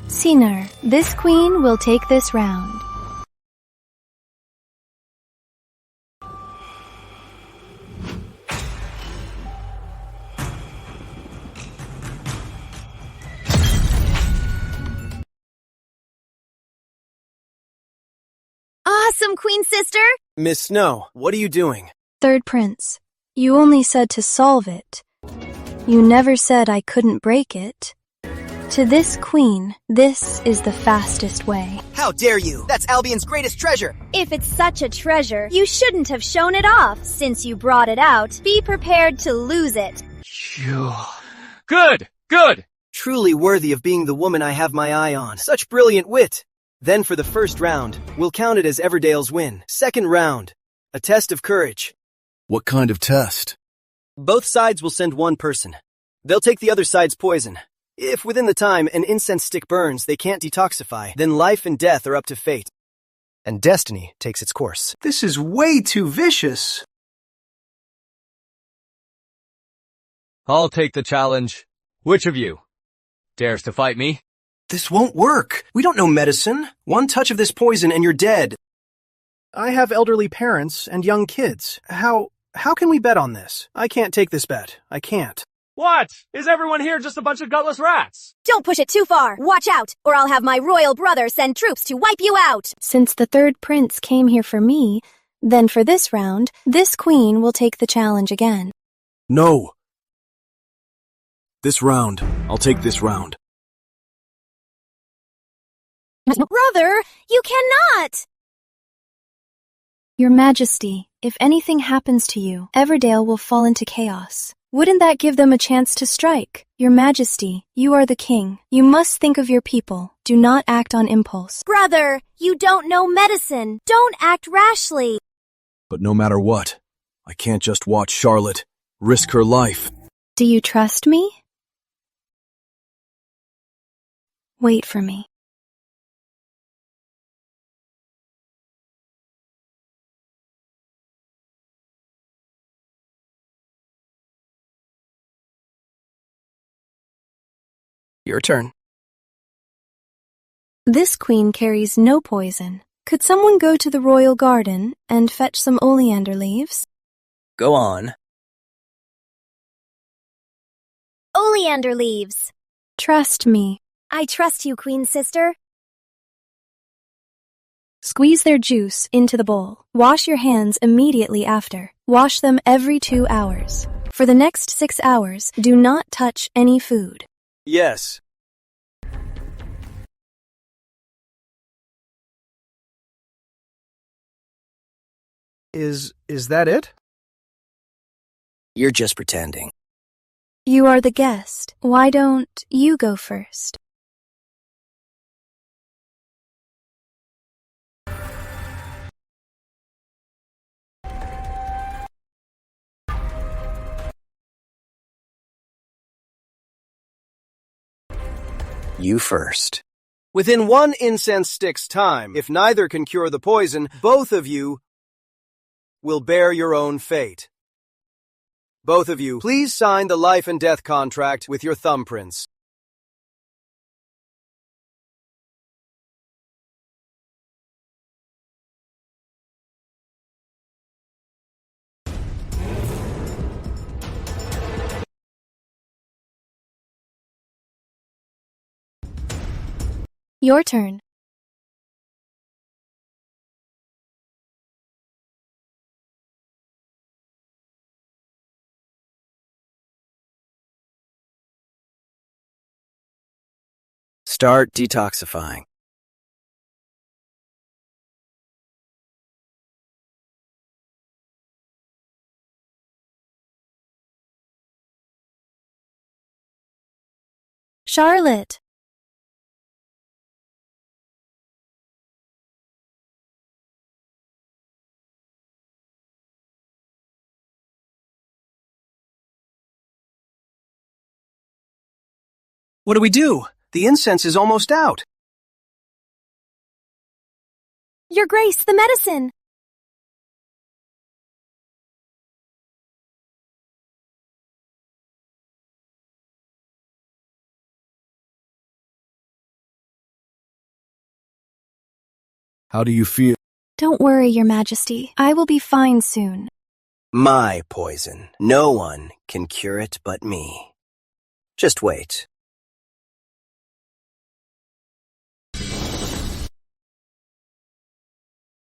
Scener, this queen will take this round. Awesome, Queen Sister! Miss Snow, what are you doing? Third prince, you only said to solve it. You never said I couldn't break it. To this queen, this is the fastest way. How dare you? That's Albion's greatest treasure! If it's such a treasure, you shouldn't have shown it off. Since you brought it out, be prepared to lose it. You... Good! Good! Truly worthy of being the woman I have my eye on. Such brilliant wit! Then for the first round, we'll count it as Everdale's win. Second round, a test of courage. What kind of test? Both sides will send one person. They'll take the other side's poison. If within the time an incense stick burns they can't detoxify, then life and death are up to fate. And destiny takes its course. This is way too vicious. I'll take the challenge. Which of you dares to fight me? This won't work. We don't know medicine. One touch of this poison and you're dead. I have elderly parents and young kids. How can we bet on this? I can't take this bet. I can't. What? Is everyone here just a bunch of gutless rats? Don't push it too far. Watch out, or I'll have my royal brother send troops to wipe you out. Since the third prince came here for me, then for this round, this queen will take the challenge again. No. This round. I'll take this round. Brother, you cannot! Your Majesty, if anything happens to you, Everdale will fall into chaos. Wouldn't that give them a chance to strike? Your Majesty, you are the king. You must think of your people. Do not act on impulse. Brother, you don't know medicine. Don't act rashly. But no matter what, I can't just watch Charlotte risk her life. Do you trust me? Wait for me. Your turn. This queen carries no poison. Could someone go to the royal garden and fetch some oleander leaves? Go on. Oleander leaves. Trust me. I trust you, Queen Sister. Squeeze their juice into the bowl. Wash your hands immediately after. Wash them every 2 hours. For the next 6 hours, do not touch any food. Yes. Is that it? You're just pretending. You are the guest. Why don't you go first? You first. Within 1 incense stick's time, if neither can cure the poison, both of you will bear your own fate. Both of you, please sign the life and death contract with your thumbprints. Your turn. Start detoxifying. Charlotte! What do we do? The incense is almost out. Your Grace, the medicine! How do you feel? Don't worry, Your Majesty. I will be fine soon. My poison. No one can cure it but me. Just wait.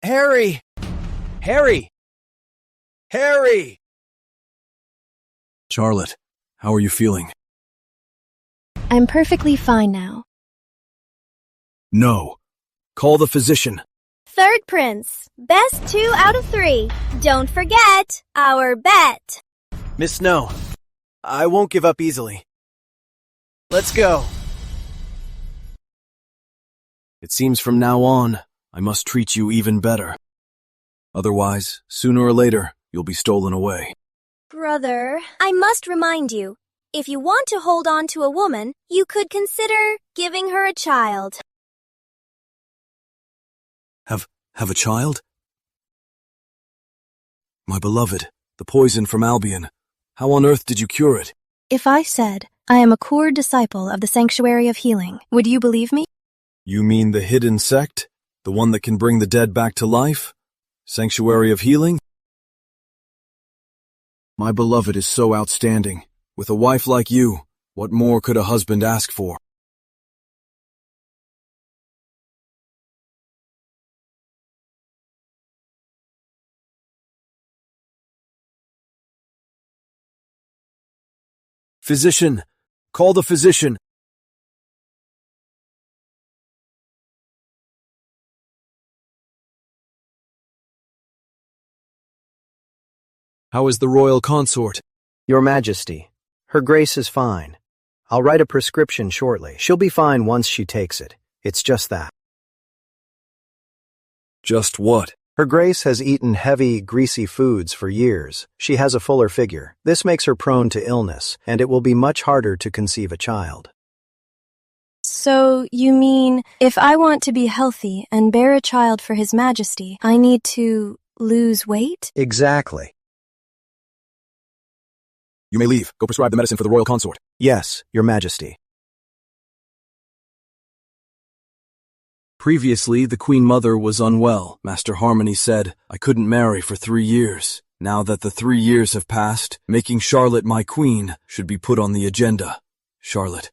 Harry! Harry! Harry! Charlotte, how are you feeling? I'm perfectly fine now. No. Call the physician. Third prince. Best 2 out of 3. Don't forget our bet. Miss Snow, I won't give up easily. Let's go. It seems from now on, I must treat you even better. Otherwise, sooner or later, you'll be stolen away. Brother, I must remind you, if you want to hold on to a woman, you could consider giving her a child. Have a child? My beloved, the poison from Albion. How on earth did you cure it? If I said, I am a core disciple of the Sanctuary of Healing, would you believe me? You mean the hidden sect? The one that can bring the dead back to life? Sanctuary of Healing? My beloved is so outstanding. With a wife like you, what more could a husband ask for? Physician! Call the physician! How is the royal consort? Your Majesty, Her Grace is fine. I'll write a prescription shortly. She'll be fine once she takes it. It's just that. Just what? Her Grace has eaten heavy, greasy foods for years. She has a fuller figure. This makes her prone to illness, and it will be much harder to conceive a child. So, you mean, if I want to be healthy and bear a child for His Majesty, I need to lose weight? Exactly. You may leave. Go prescribe the medicine for the royal consort. Yes, Your Majesty. Previously, the Queen Mother was unwell. Master Harmony said, I couldn't marry for 3 years. Now that the 3 years have passed, making Charlotte my queen should be put on the agenda. Charlotte,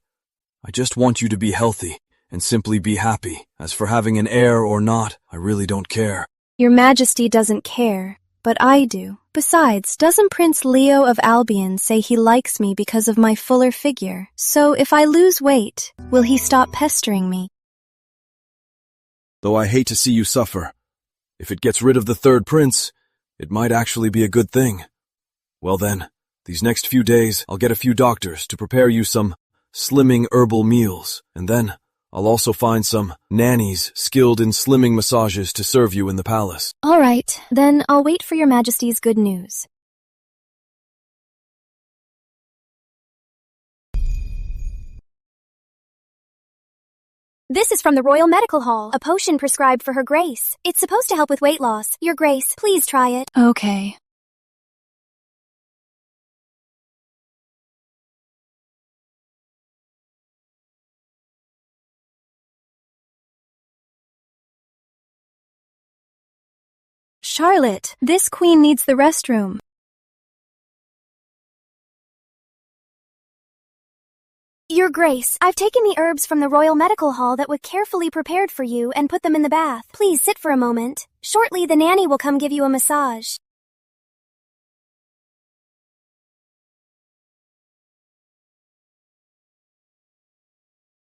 I just want you to be healthy and simply be happy. As for having an heir or not, I really don't care. Your Majesty doesn't care, but I do. Besides, doesn't Prince Leo of Albion say he likes me because of my fuller figure? So if I lose weight, will he stop pestering me? Though I hate to see you suffer. If it gets rid of the third prince, it might actually be a good thing. Well then, these next few days, I'll get a few doctors to prepare you some slimming herbal meals, and then I'll also find some nannies skilled in slimming massages to serve you in the palace. All right, then I'll wait for Your Majesty's good news. This is from the Royal Medical Hall, a potion prescribed for Her Grace. It's supposed to help with weight loss. Your Grace, please try it. Okay. Charlotte, this queen needs the restroom. Your Grace, I've taken the herbs from the Royal Medical Hall that were carefully prepared for you and put them in the bath. Please sit for a moment. Shortly, the nanny will come give you a massage.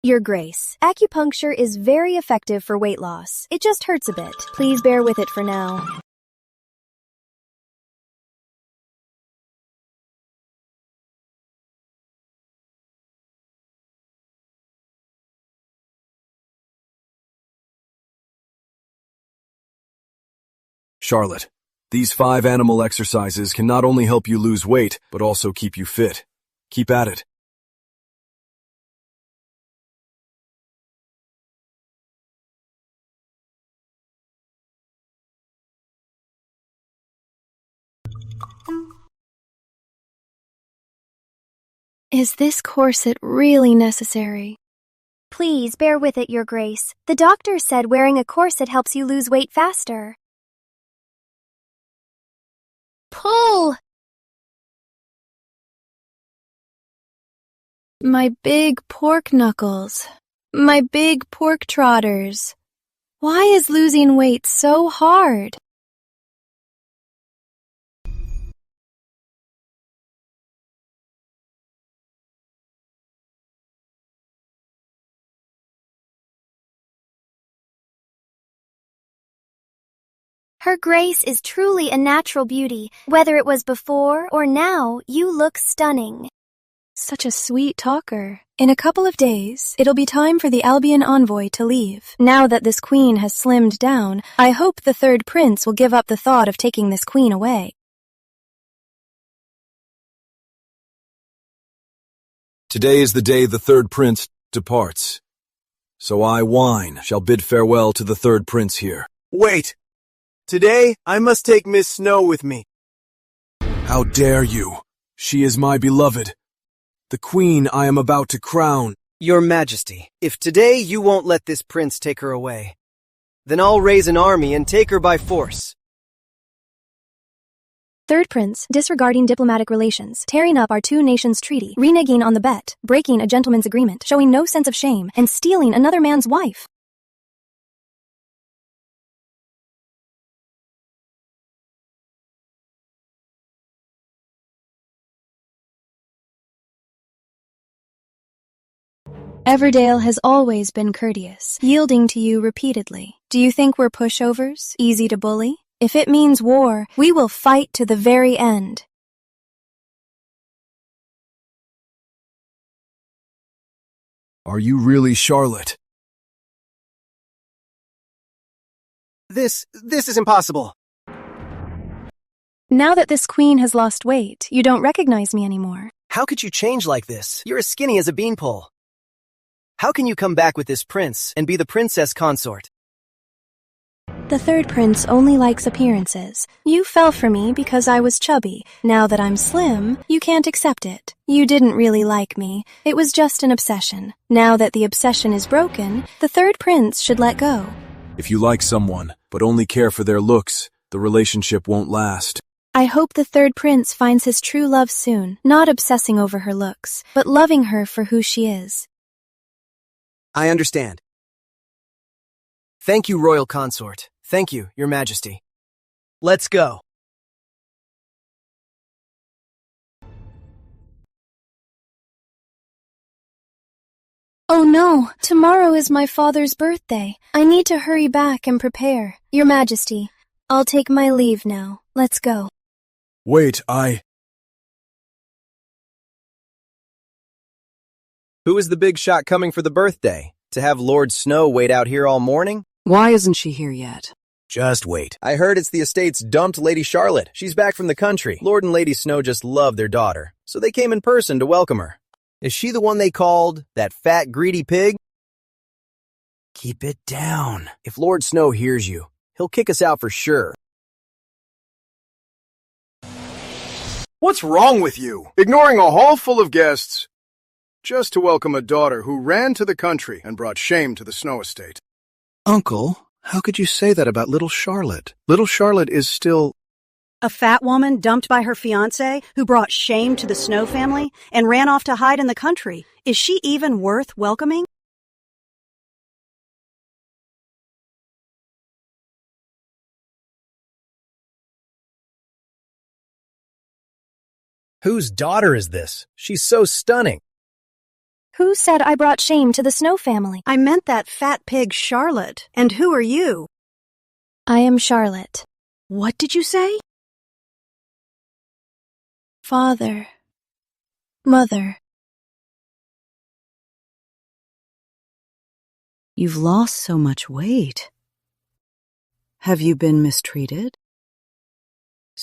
Your Grace, acupuncture is very effective for weight loss. It just hurts a bit. Please bear with it for now. Charlotte, these 5 animal exercises can not only help you lose weight, but also keep you fit. Keep at it. Is this corset really necessary? Please bear with it, Your Grace. The doctor said wearing a corset helps you lose weight faster. Pull! My big pork knuckles. My big pork trotters. Why is losing weight so hard? Her Grace is truly a natural beauty. Whether it was before or now, you look stunning. Such a sweet talker. In a couple of days, it'll be time for the Albion envoy to leave. Now that this queen has slimmed down, I hope the third prince will give up the thought of taking this queen away. Today is the day the third prince departs. So I, Wine, shall bid farewell to the third prince here. Wait! Today, I must take Miss Snow with me. How dare you? She is my beloved. The queen I am about to crown. Your Majesty, if today you won't let this prince take her away, then I'll raise an army and take her by force. Third prince, disregarding diplomatic relations, tearing up our two nations' treaty, reneging on the bet, breaking a gentleman's agreement, showing no sense of shame, and stealing another man's wife. Everdale has always been courteous, yielding to you repeatedly. Do you think we're pushovers, easy to bully? If it means war, we will fight to the very end. Are you really Charlotte? This is impossible. Now that this queen has lost weight, you don't recognize me anymore. How could you change like this? You're as skinny as a beanpole. How can you come back with this prince and be the princess consort? The third prince only likes appearances. You fell for me because I was chubby. Now that I'm slim, you can't accept it. You didn't really like me. It was just an obsession. Now that the obsession is broken, the third prince should let go. If you like someone, but only care for their looks, the relationship won't last. I hope the third prince finds his true love soon, not obsessing over her looks, but loving her for who she is. I understand. Thank you, Royal Consort. Thank you, Your Majesty. Let's go. Oh no, tomorrow is my father's birthday. I need to hurry back and prepare. Your Majesty, I'll take my leave now. Let's go. Wait, Who is the big shot coming for the birthday? To have Lord Snow wait out here all morning? Why isn't she here yet? Just wait. I heard it's the estate's dumped Lady Charlotte. She's back from the country. Lord and Lady Snow just love their daughter, so they came in person to welcome her. Is she the one they called that fat, greedy pig? Keep it down. If Lord Snow hears you, he'll kick us out for sure. What's wrong with you? Ignoring a hall full of guests just to welcome a daughter who ran to the country and brought shame to the Snow estate. Uncle, how could you say that about little Charlotte? Little Charlotte is still... A fat woman dumped by her fiancé who brought shame to the Snow family and ran off to hide in the country. Is she even worth welcoming? Whose daughter is this? She's so stunning. Who said I brought shame to the Snow family? I meant that fat pig Charlotte. And who are you? I am Charlotte. What did you say? Father. Mother. You've lost so much weight. Have you been mistreated?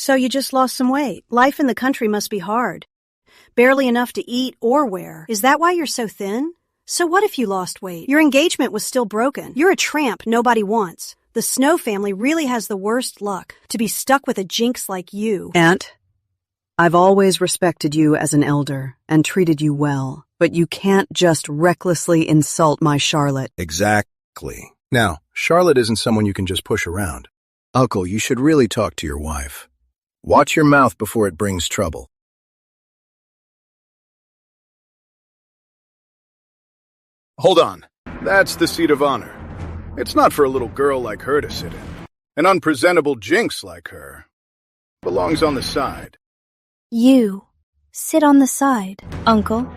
So you just lost some weight. Life in the country must be hard. Barely enough to eat or wear. Is that why you're so thin? So what if you lost weight? Your engagement was still broken. You're a tramp nobody wants. The Snow family really has the worst luck, to be stuck with a jinx like you. Aunt, I've always respected you as an elder and treated you well, but you can't just recklessly insult my Charlotte. Exactly. Now, Charlotte isn't someone you can just push around. Uncle, you should really talk to your wife. Watch your mouth before it brings trouble. Hold on. That's the seat of honor. It's not for a little girl like her to sit in. An unpresentable jinx like her belongs on the side. You sit on the side, Uncle.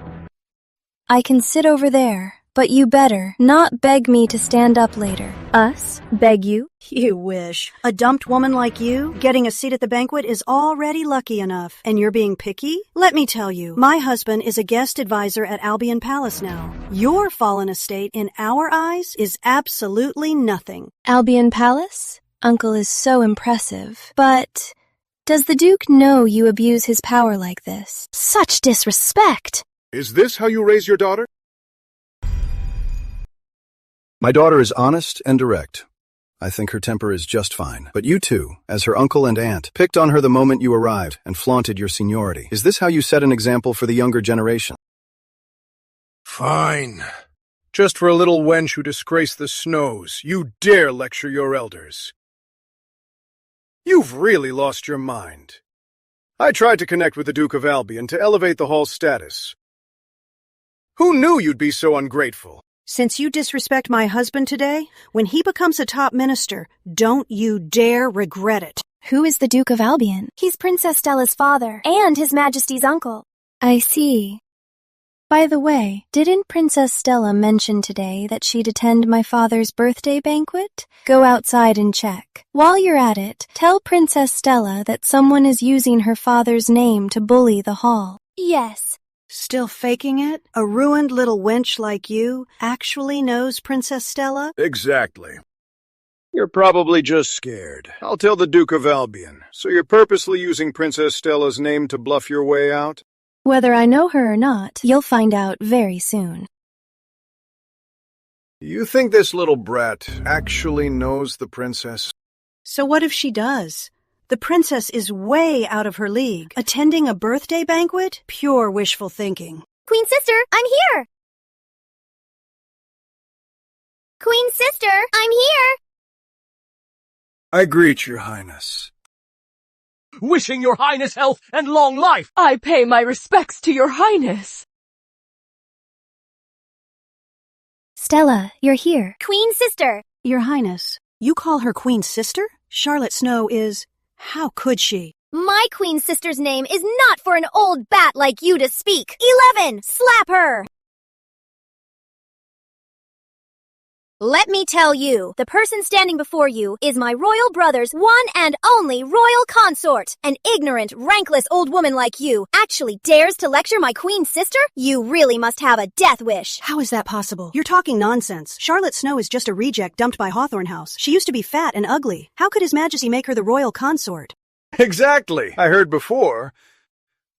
I can sit over there, but you better not beg me to stand up later. Us beg you? You wish. A dumped woman like you, getting a seat at the banquet is already lucky enough. And you're being picky? Let me tell you, my husband is a guest advisor at Albion Palace now. Your fallen estate, in our eyes, is absolutely nothing. Albion Palace? Uncle is so impressive. But does the Duke know you abuse his power like this? Such disrespect! Is this how you raise your daughter? My daughter is honest and direct. I think her temper is just fine. But you two, as her uncle and aunt, picked on her the moment you arrived and flaunted your seniority. Is this how you set an example for the younger generation? Fine. Just for a little wench who disgraced the Snows, you dare lecture your elders. You've really lost your mind. I tried to connect with the Duke of Albion to elevate the hall's status. Who knew you'd be so ungrateful? Since you disrespect my husband today, when he becomes a top minister, don't you dare regret it. Who is the Duke of Albion? He's Princess Stella's father and His Majesty's uncle. I see. By the way, didn't Princess Stella mention today that she'd attend my father's birthday banquet? Go outside and check. While you're at it, tell Princess Stella that someone is using her father's name to bully the hall. Yes. Still faking it? A ruined little wench like you actually knows Princess Stella? Exactly. You're probably just scared. I'll tell the Duke of Albion. So you're purposely using Princess Stella's name to bluff your way out? Whether I know her or not, you'll find out very soon. You think this little brat actually knows the princess? So what if she does? The princess is way out of her league. Attending a birthday banquet? Pure wishful thinking. Queen Sister, I'm here! Queen Sister, I'm here! I greet your highness. Wishing your highness health and long life! I pay my respects to your highness. Stella, you're here. Queen Sister! Your highness, you call her Queen Sister? Charlotte Snow is... How could she? My Queen Sister's name is not for an old bat like you to speak. 11! Slap her! Let me tell you, the person standing before you is my royal brother's one and only royal consort. An ignorant, rankless old woman like you actually dares to lecture my Queen Sister? You really must have a death wish. How is that possible? You're talking nonsense. Charlotte Snow is just a reject dumped by Hawthorne House. She used to be fat and ugly. How could His Majesty make her the royal consort? Exactly. I heard before.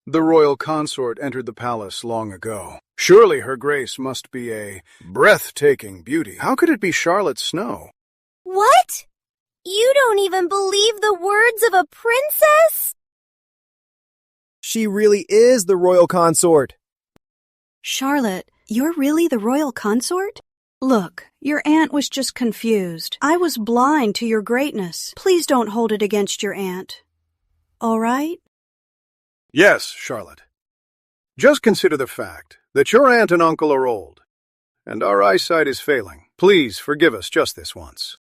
The royal consort entered the palace long ago. Surely her grace must be a breathtaking beauty. How could it be Charlotte Snow? What? You don't even believe the words of a princess? She really is the royal consort. Charlotte, you're really the royal consort? Look, your aunt was just confused. I was blind to your greatness. Please don't hold it against your aunt. All right? Yes, Charlotte. Just consider the fact that your aunt and uncle are old, and our eyesight is failing. Please forgive us just this once.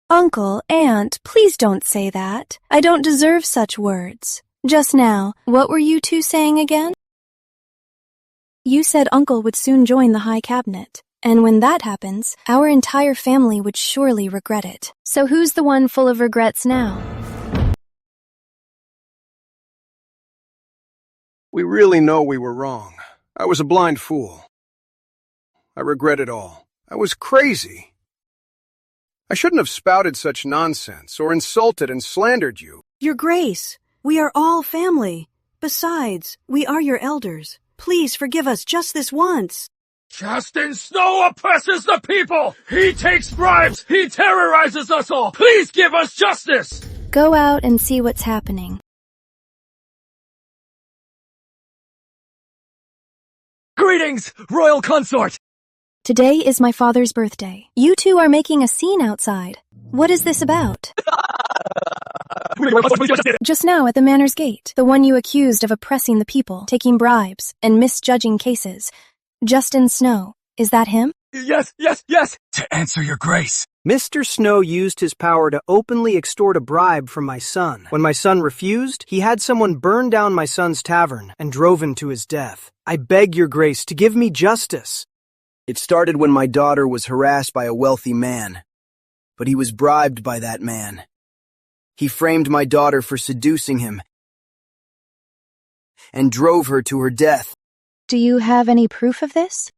Uncle, Aunt, please don't say that. I don't deserve such words. Just now, what were you two saying again? You said Uncle would soon join the High Cabinet, and when that happens, our entire family would surely regret it. So who's the one full of regrets now? We really know we were wrong. I was a blind fool. I regret it all. I was crazy. I shouldn't have spouted such nonsense or insulted and slandered you. Your Grace, we are all family. Besides, we are your elders. Please forgive us just this once. Justin Snow oppresses the people! He takes bribes! He terrorizes us all! Please give us justice! Go out and see what's happening. Greetings, royal consort! Today is my father's birthday. You two are making a scene outside. What is this about? Just now at the manor's gate, the one you accused of oppressing the people, taking bribes, and misjudging cases. Justin Snow, is that him? Yes! To answer your grace. Mr. Snow used his power to openly extort a bribe from my son. When my son refused, he had someone burn down my son's tavern and drove him to his death. I beg your grace to give me justice. It started when my daughter was harassed by a wealthy man, but he was bribed by that man. He framed my daughter for seducing him and drove her to her death. Do you have any proof of this?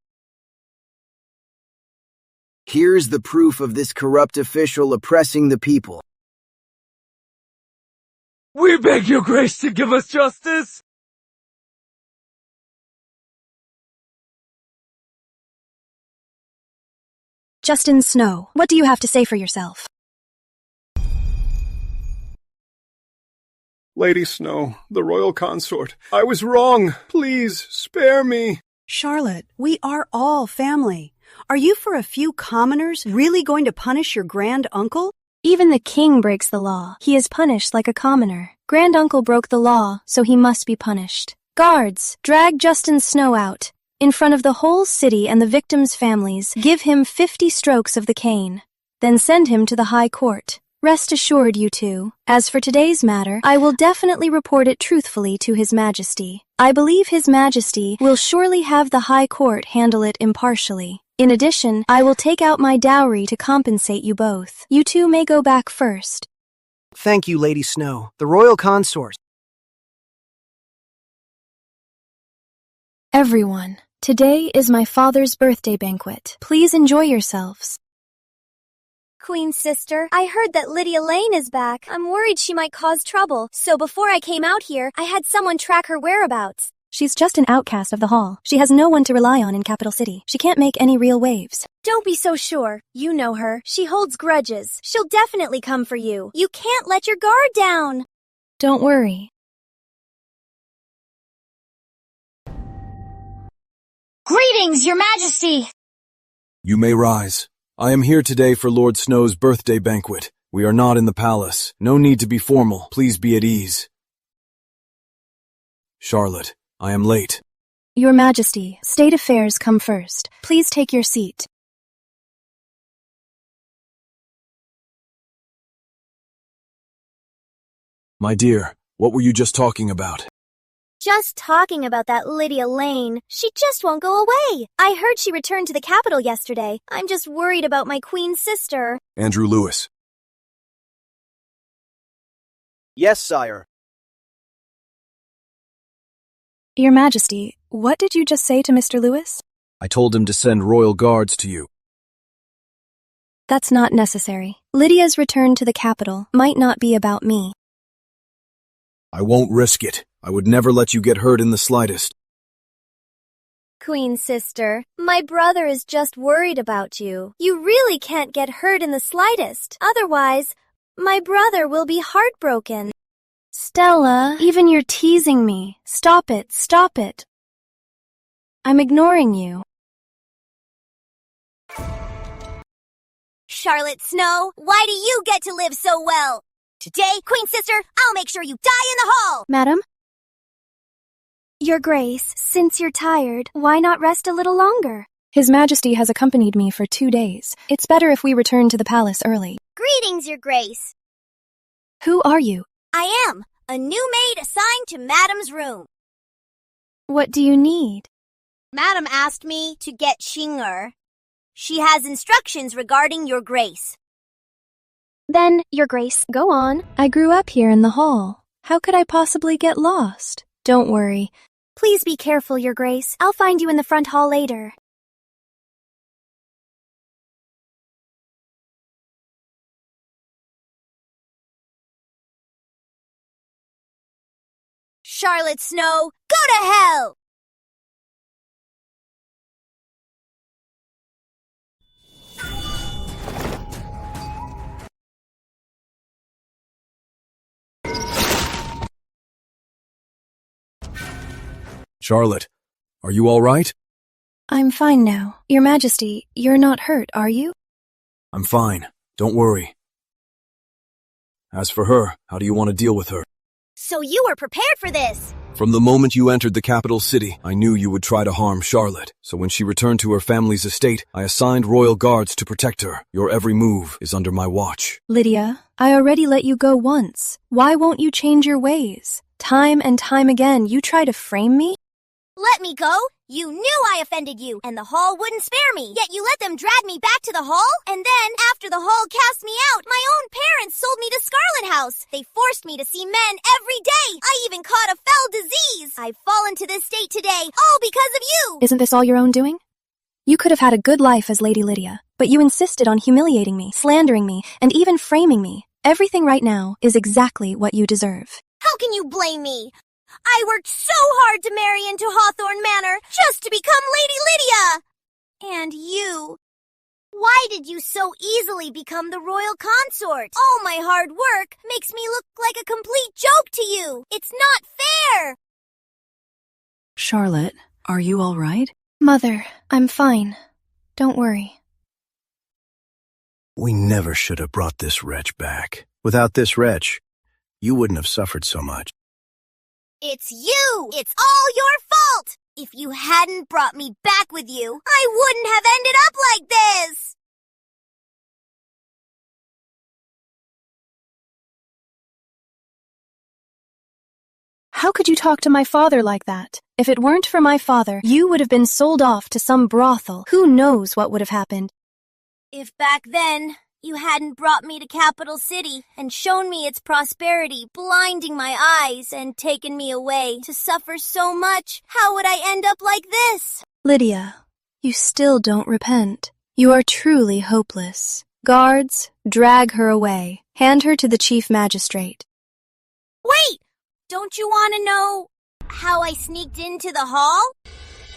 Here's the proof of this corrupt official oppressing the people. We beg your grace to give us justice! Justin Snow, what do you have to say for yourself? Lady Snow, the royal consort, I was wrong. Please, spare me. Charlotte, we are all family. Are you for a few commoners really going to punish your grand uncle? Even the king breaks the law. He is punished like a commoner. Grand uncle broke the law, so he must be punished. Guards, drag Justin Snow out. In front of the whole city and the victims' families, give him 50 strokes of the cane. Then send him to the high court. Rest assured, you two. As for today's matter, I will definitely report it truthfully to His Majesty. I believe His Majesty will surely have the high court handle it impartially. In addition, I will take out my dowry to compensate you both. You two may go back first. Thank you, Lady Snow, the royal consort. Everyone, today is my father's birthday banquet. Please enjoy yourselves. Queen sister, I heard that Lydia Lane is back. I'm worried she might cause trouble, so before I came out here, I had someone track her whereabouts. She's just an outcast of the hall. She has no one to rely on in Capital City. She can't make any real waves. Don't be so sure. You know her. She holds grudges. She'll definitely come for you. You can't let your guard down. Don't worry. Greetings, Your Majesty! You may rise. I am here today for Lord Snow's birthday banquet. We are not in the palace. No need to be formal. Please be at ease. Charlotte, I am late. Your Majesty, state affairs come first. Please take your seat. My dear, what were you just talking about? Just talking about that Lydia Lane. She just won't go away. I heard she returned to the capital yesterday. I'm just worried about my queen sister. Andrew Lewis. Yes, sire. Your Majesty, what did you just say to Mr. Lewis? I told him to send royal guards to you. That's not necessary. Lydia's return to the capital might not be about me. I won't risk it. I would never let you get hurt in the slightest. Queen sister, my brother is just worried about you. You really can't get hurt in the slightest. Otherwise, my brother will be heartbroken. Stella, even you're teasing me. Stop it, stop it. I'm ignoring you. Charlotte Snow, why do you get to live so well? Today, Queen sister, I'll make sure you die in the hall! Madam? Your Grace, since you're tired, why not rest a little longer? His Majesty has accompanied me for 2 days. It's better if we return to the palace early. Greetings, Your Grace. Who are you? I am a new maid assigned to Madam's room. What do you need? Madam asked me to get Shinger. She has instructions regarding Your Grace. Then, Your Grace, go on. I grew up here in the hall. How could I possibly get lost? Don't worry. Please be careful, Your Grace. I'll find you in the front hall later. Charlotte Snow, go to hell! Charlotte, are you all right? I'm fine now. Your Majesty, you're not hurt, are you? I'm fine. Don't worry. As for her, how do you want to deal with her? So you were prepared for this! From the moment you entered the capital city, I knew you would try to harm Charlotte. So when she returned to her family's estate, I assigned royal guards to protect her. Your every move is under my watch. Lydia, I already let you go once. Why won't you change your ways? Time and time again, you try to frame me? Let me go! You knew I offended you, and the hall wouldn't spare me. Yet you let them drag me back to the hall? And then, after the hall cast me out, my own parents sold me to Scarlet House. They forced me to see men every day. I even caught a fell disease. I've fallen to this state today, all because of you. Isn't this all your own doing? You could have had a good life as Lady Lydia, but you insisted on humiliating me, slandering me, and even framing me. Everything right now is exactly what you deserve. How can you blame me? I worked so hard to marry into Hawthorne Manor just to become Lady Lydia! And you. Why did you so easily become the royal consort? All my hard work makes me look like a complete joke to you. It's not fair! Charlotte, are you all right? Mother, I'm fine. Don't worry. We never should have brought this wretch back. Without this wretch, you wouldn't have suffered so much. It's you! It's all your fault! If you hadn't brought me back with you, I wouldn't have ended up like this! How could you talk to my father like that? If it weren't for my father, you would have been sold off to some brothel. Who knows what would have happened? If back then you hadn't brought me to Capital City and shown me its prosperity, blinding my eyes and taken me away to suffer so much, how would I end up like this? Lydia, you still don't repent. You are truly hopeless. Guards, drag her away. Hand her to the chief magistrate. Wait! Don't you want to know how I sneaked into the hall?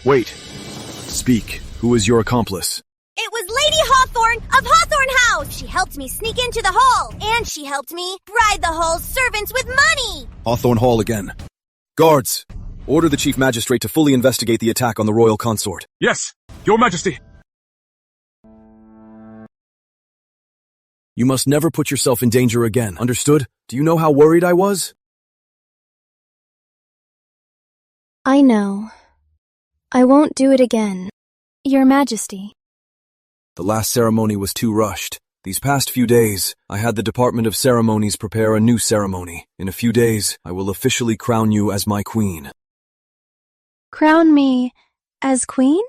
Wait. Speak. Who is your accomplice? It was Lady Hawthorne of Hawthorne House! She helped me sneak into the hall, and she helped me bribe the hall's servants with money! Hawthorne Hall again. Guards, order the chief magistrate to fully investigate the attack on the royal consort. Yes, Your Majesty. You must never put yourself in danger again, understood? Do you know how worried I was? I know. I won't do it again. Your Majesty. The last ceremony was too rushed. These past few days, I had the Department of Ceremonies prepare a new ceremony. In a few days, I will officially crown you as my queen. Crown me as queen?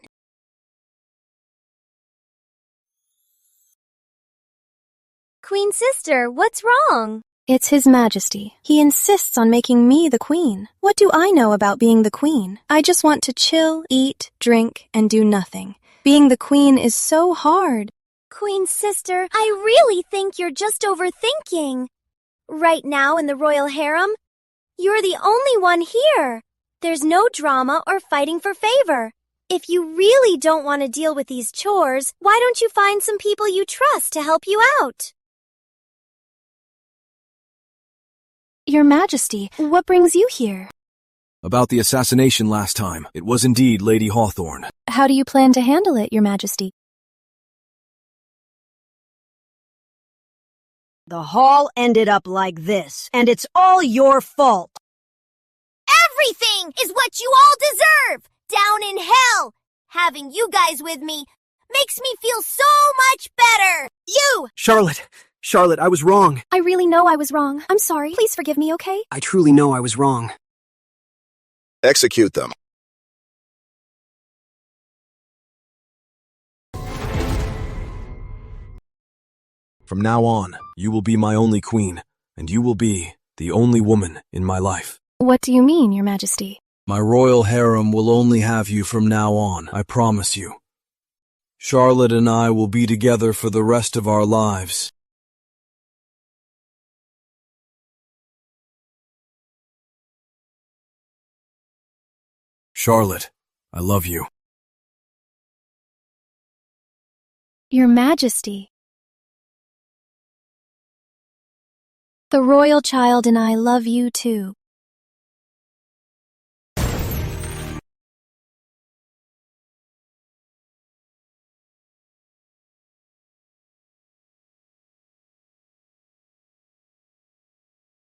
Queen Sister, what's wrong? It's His Majesty. He insists on making me the queen. What do I know about being the queen? I just want to chill, eat, drink, and do nothing. Being the queen is so hard. Queen Sister, I really think you're just overthinking. Right now in the royal harem, you're the only one here. There's no drama or fighting for favor. If you really don't want to deal with these chores, why don't you find some people you trust to help you out? Your Majesty, what brings you here? About the assassination last time. It was indeed Lady Hawthorne. How do you plan to handle it, Your Majesty? The hall ended up like this, and it's all your fault. Everything is what you all deserve! Down in hell! Having you guys with me makes me feel so much better! You! Charlotte, I was wrong. I really know I was wrong. I'm sorry. Please forgive me, okay? I truly know I was wrong. Execute them. From now on, you will be my only queen, and you will be the only woman in my life. What do you mean, Your Majesty? My royal harem will only have you from now on, I promise you. Charlotte and I will be together for the rest of our lives. Charlotte, I love you. Your Majesty. The royal child and I love you too.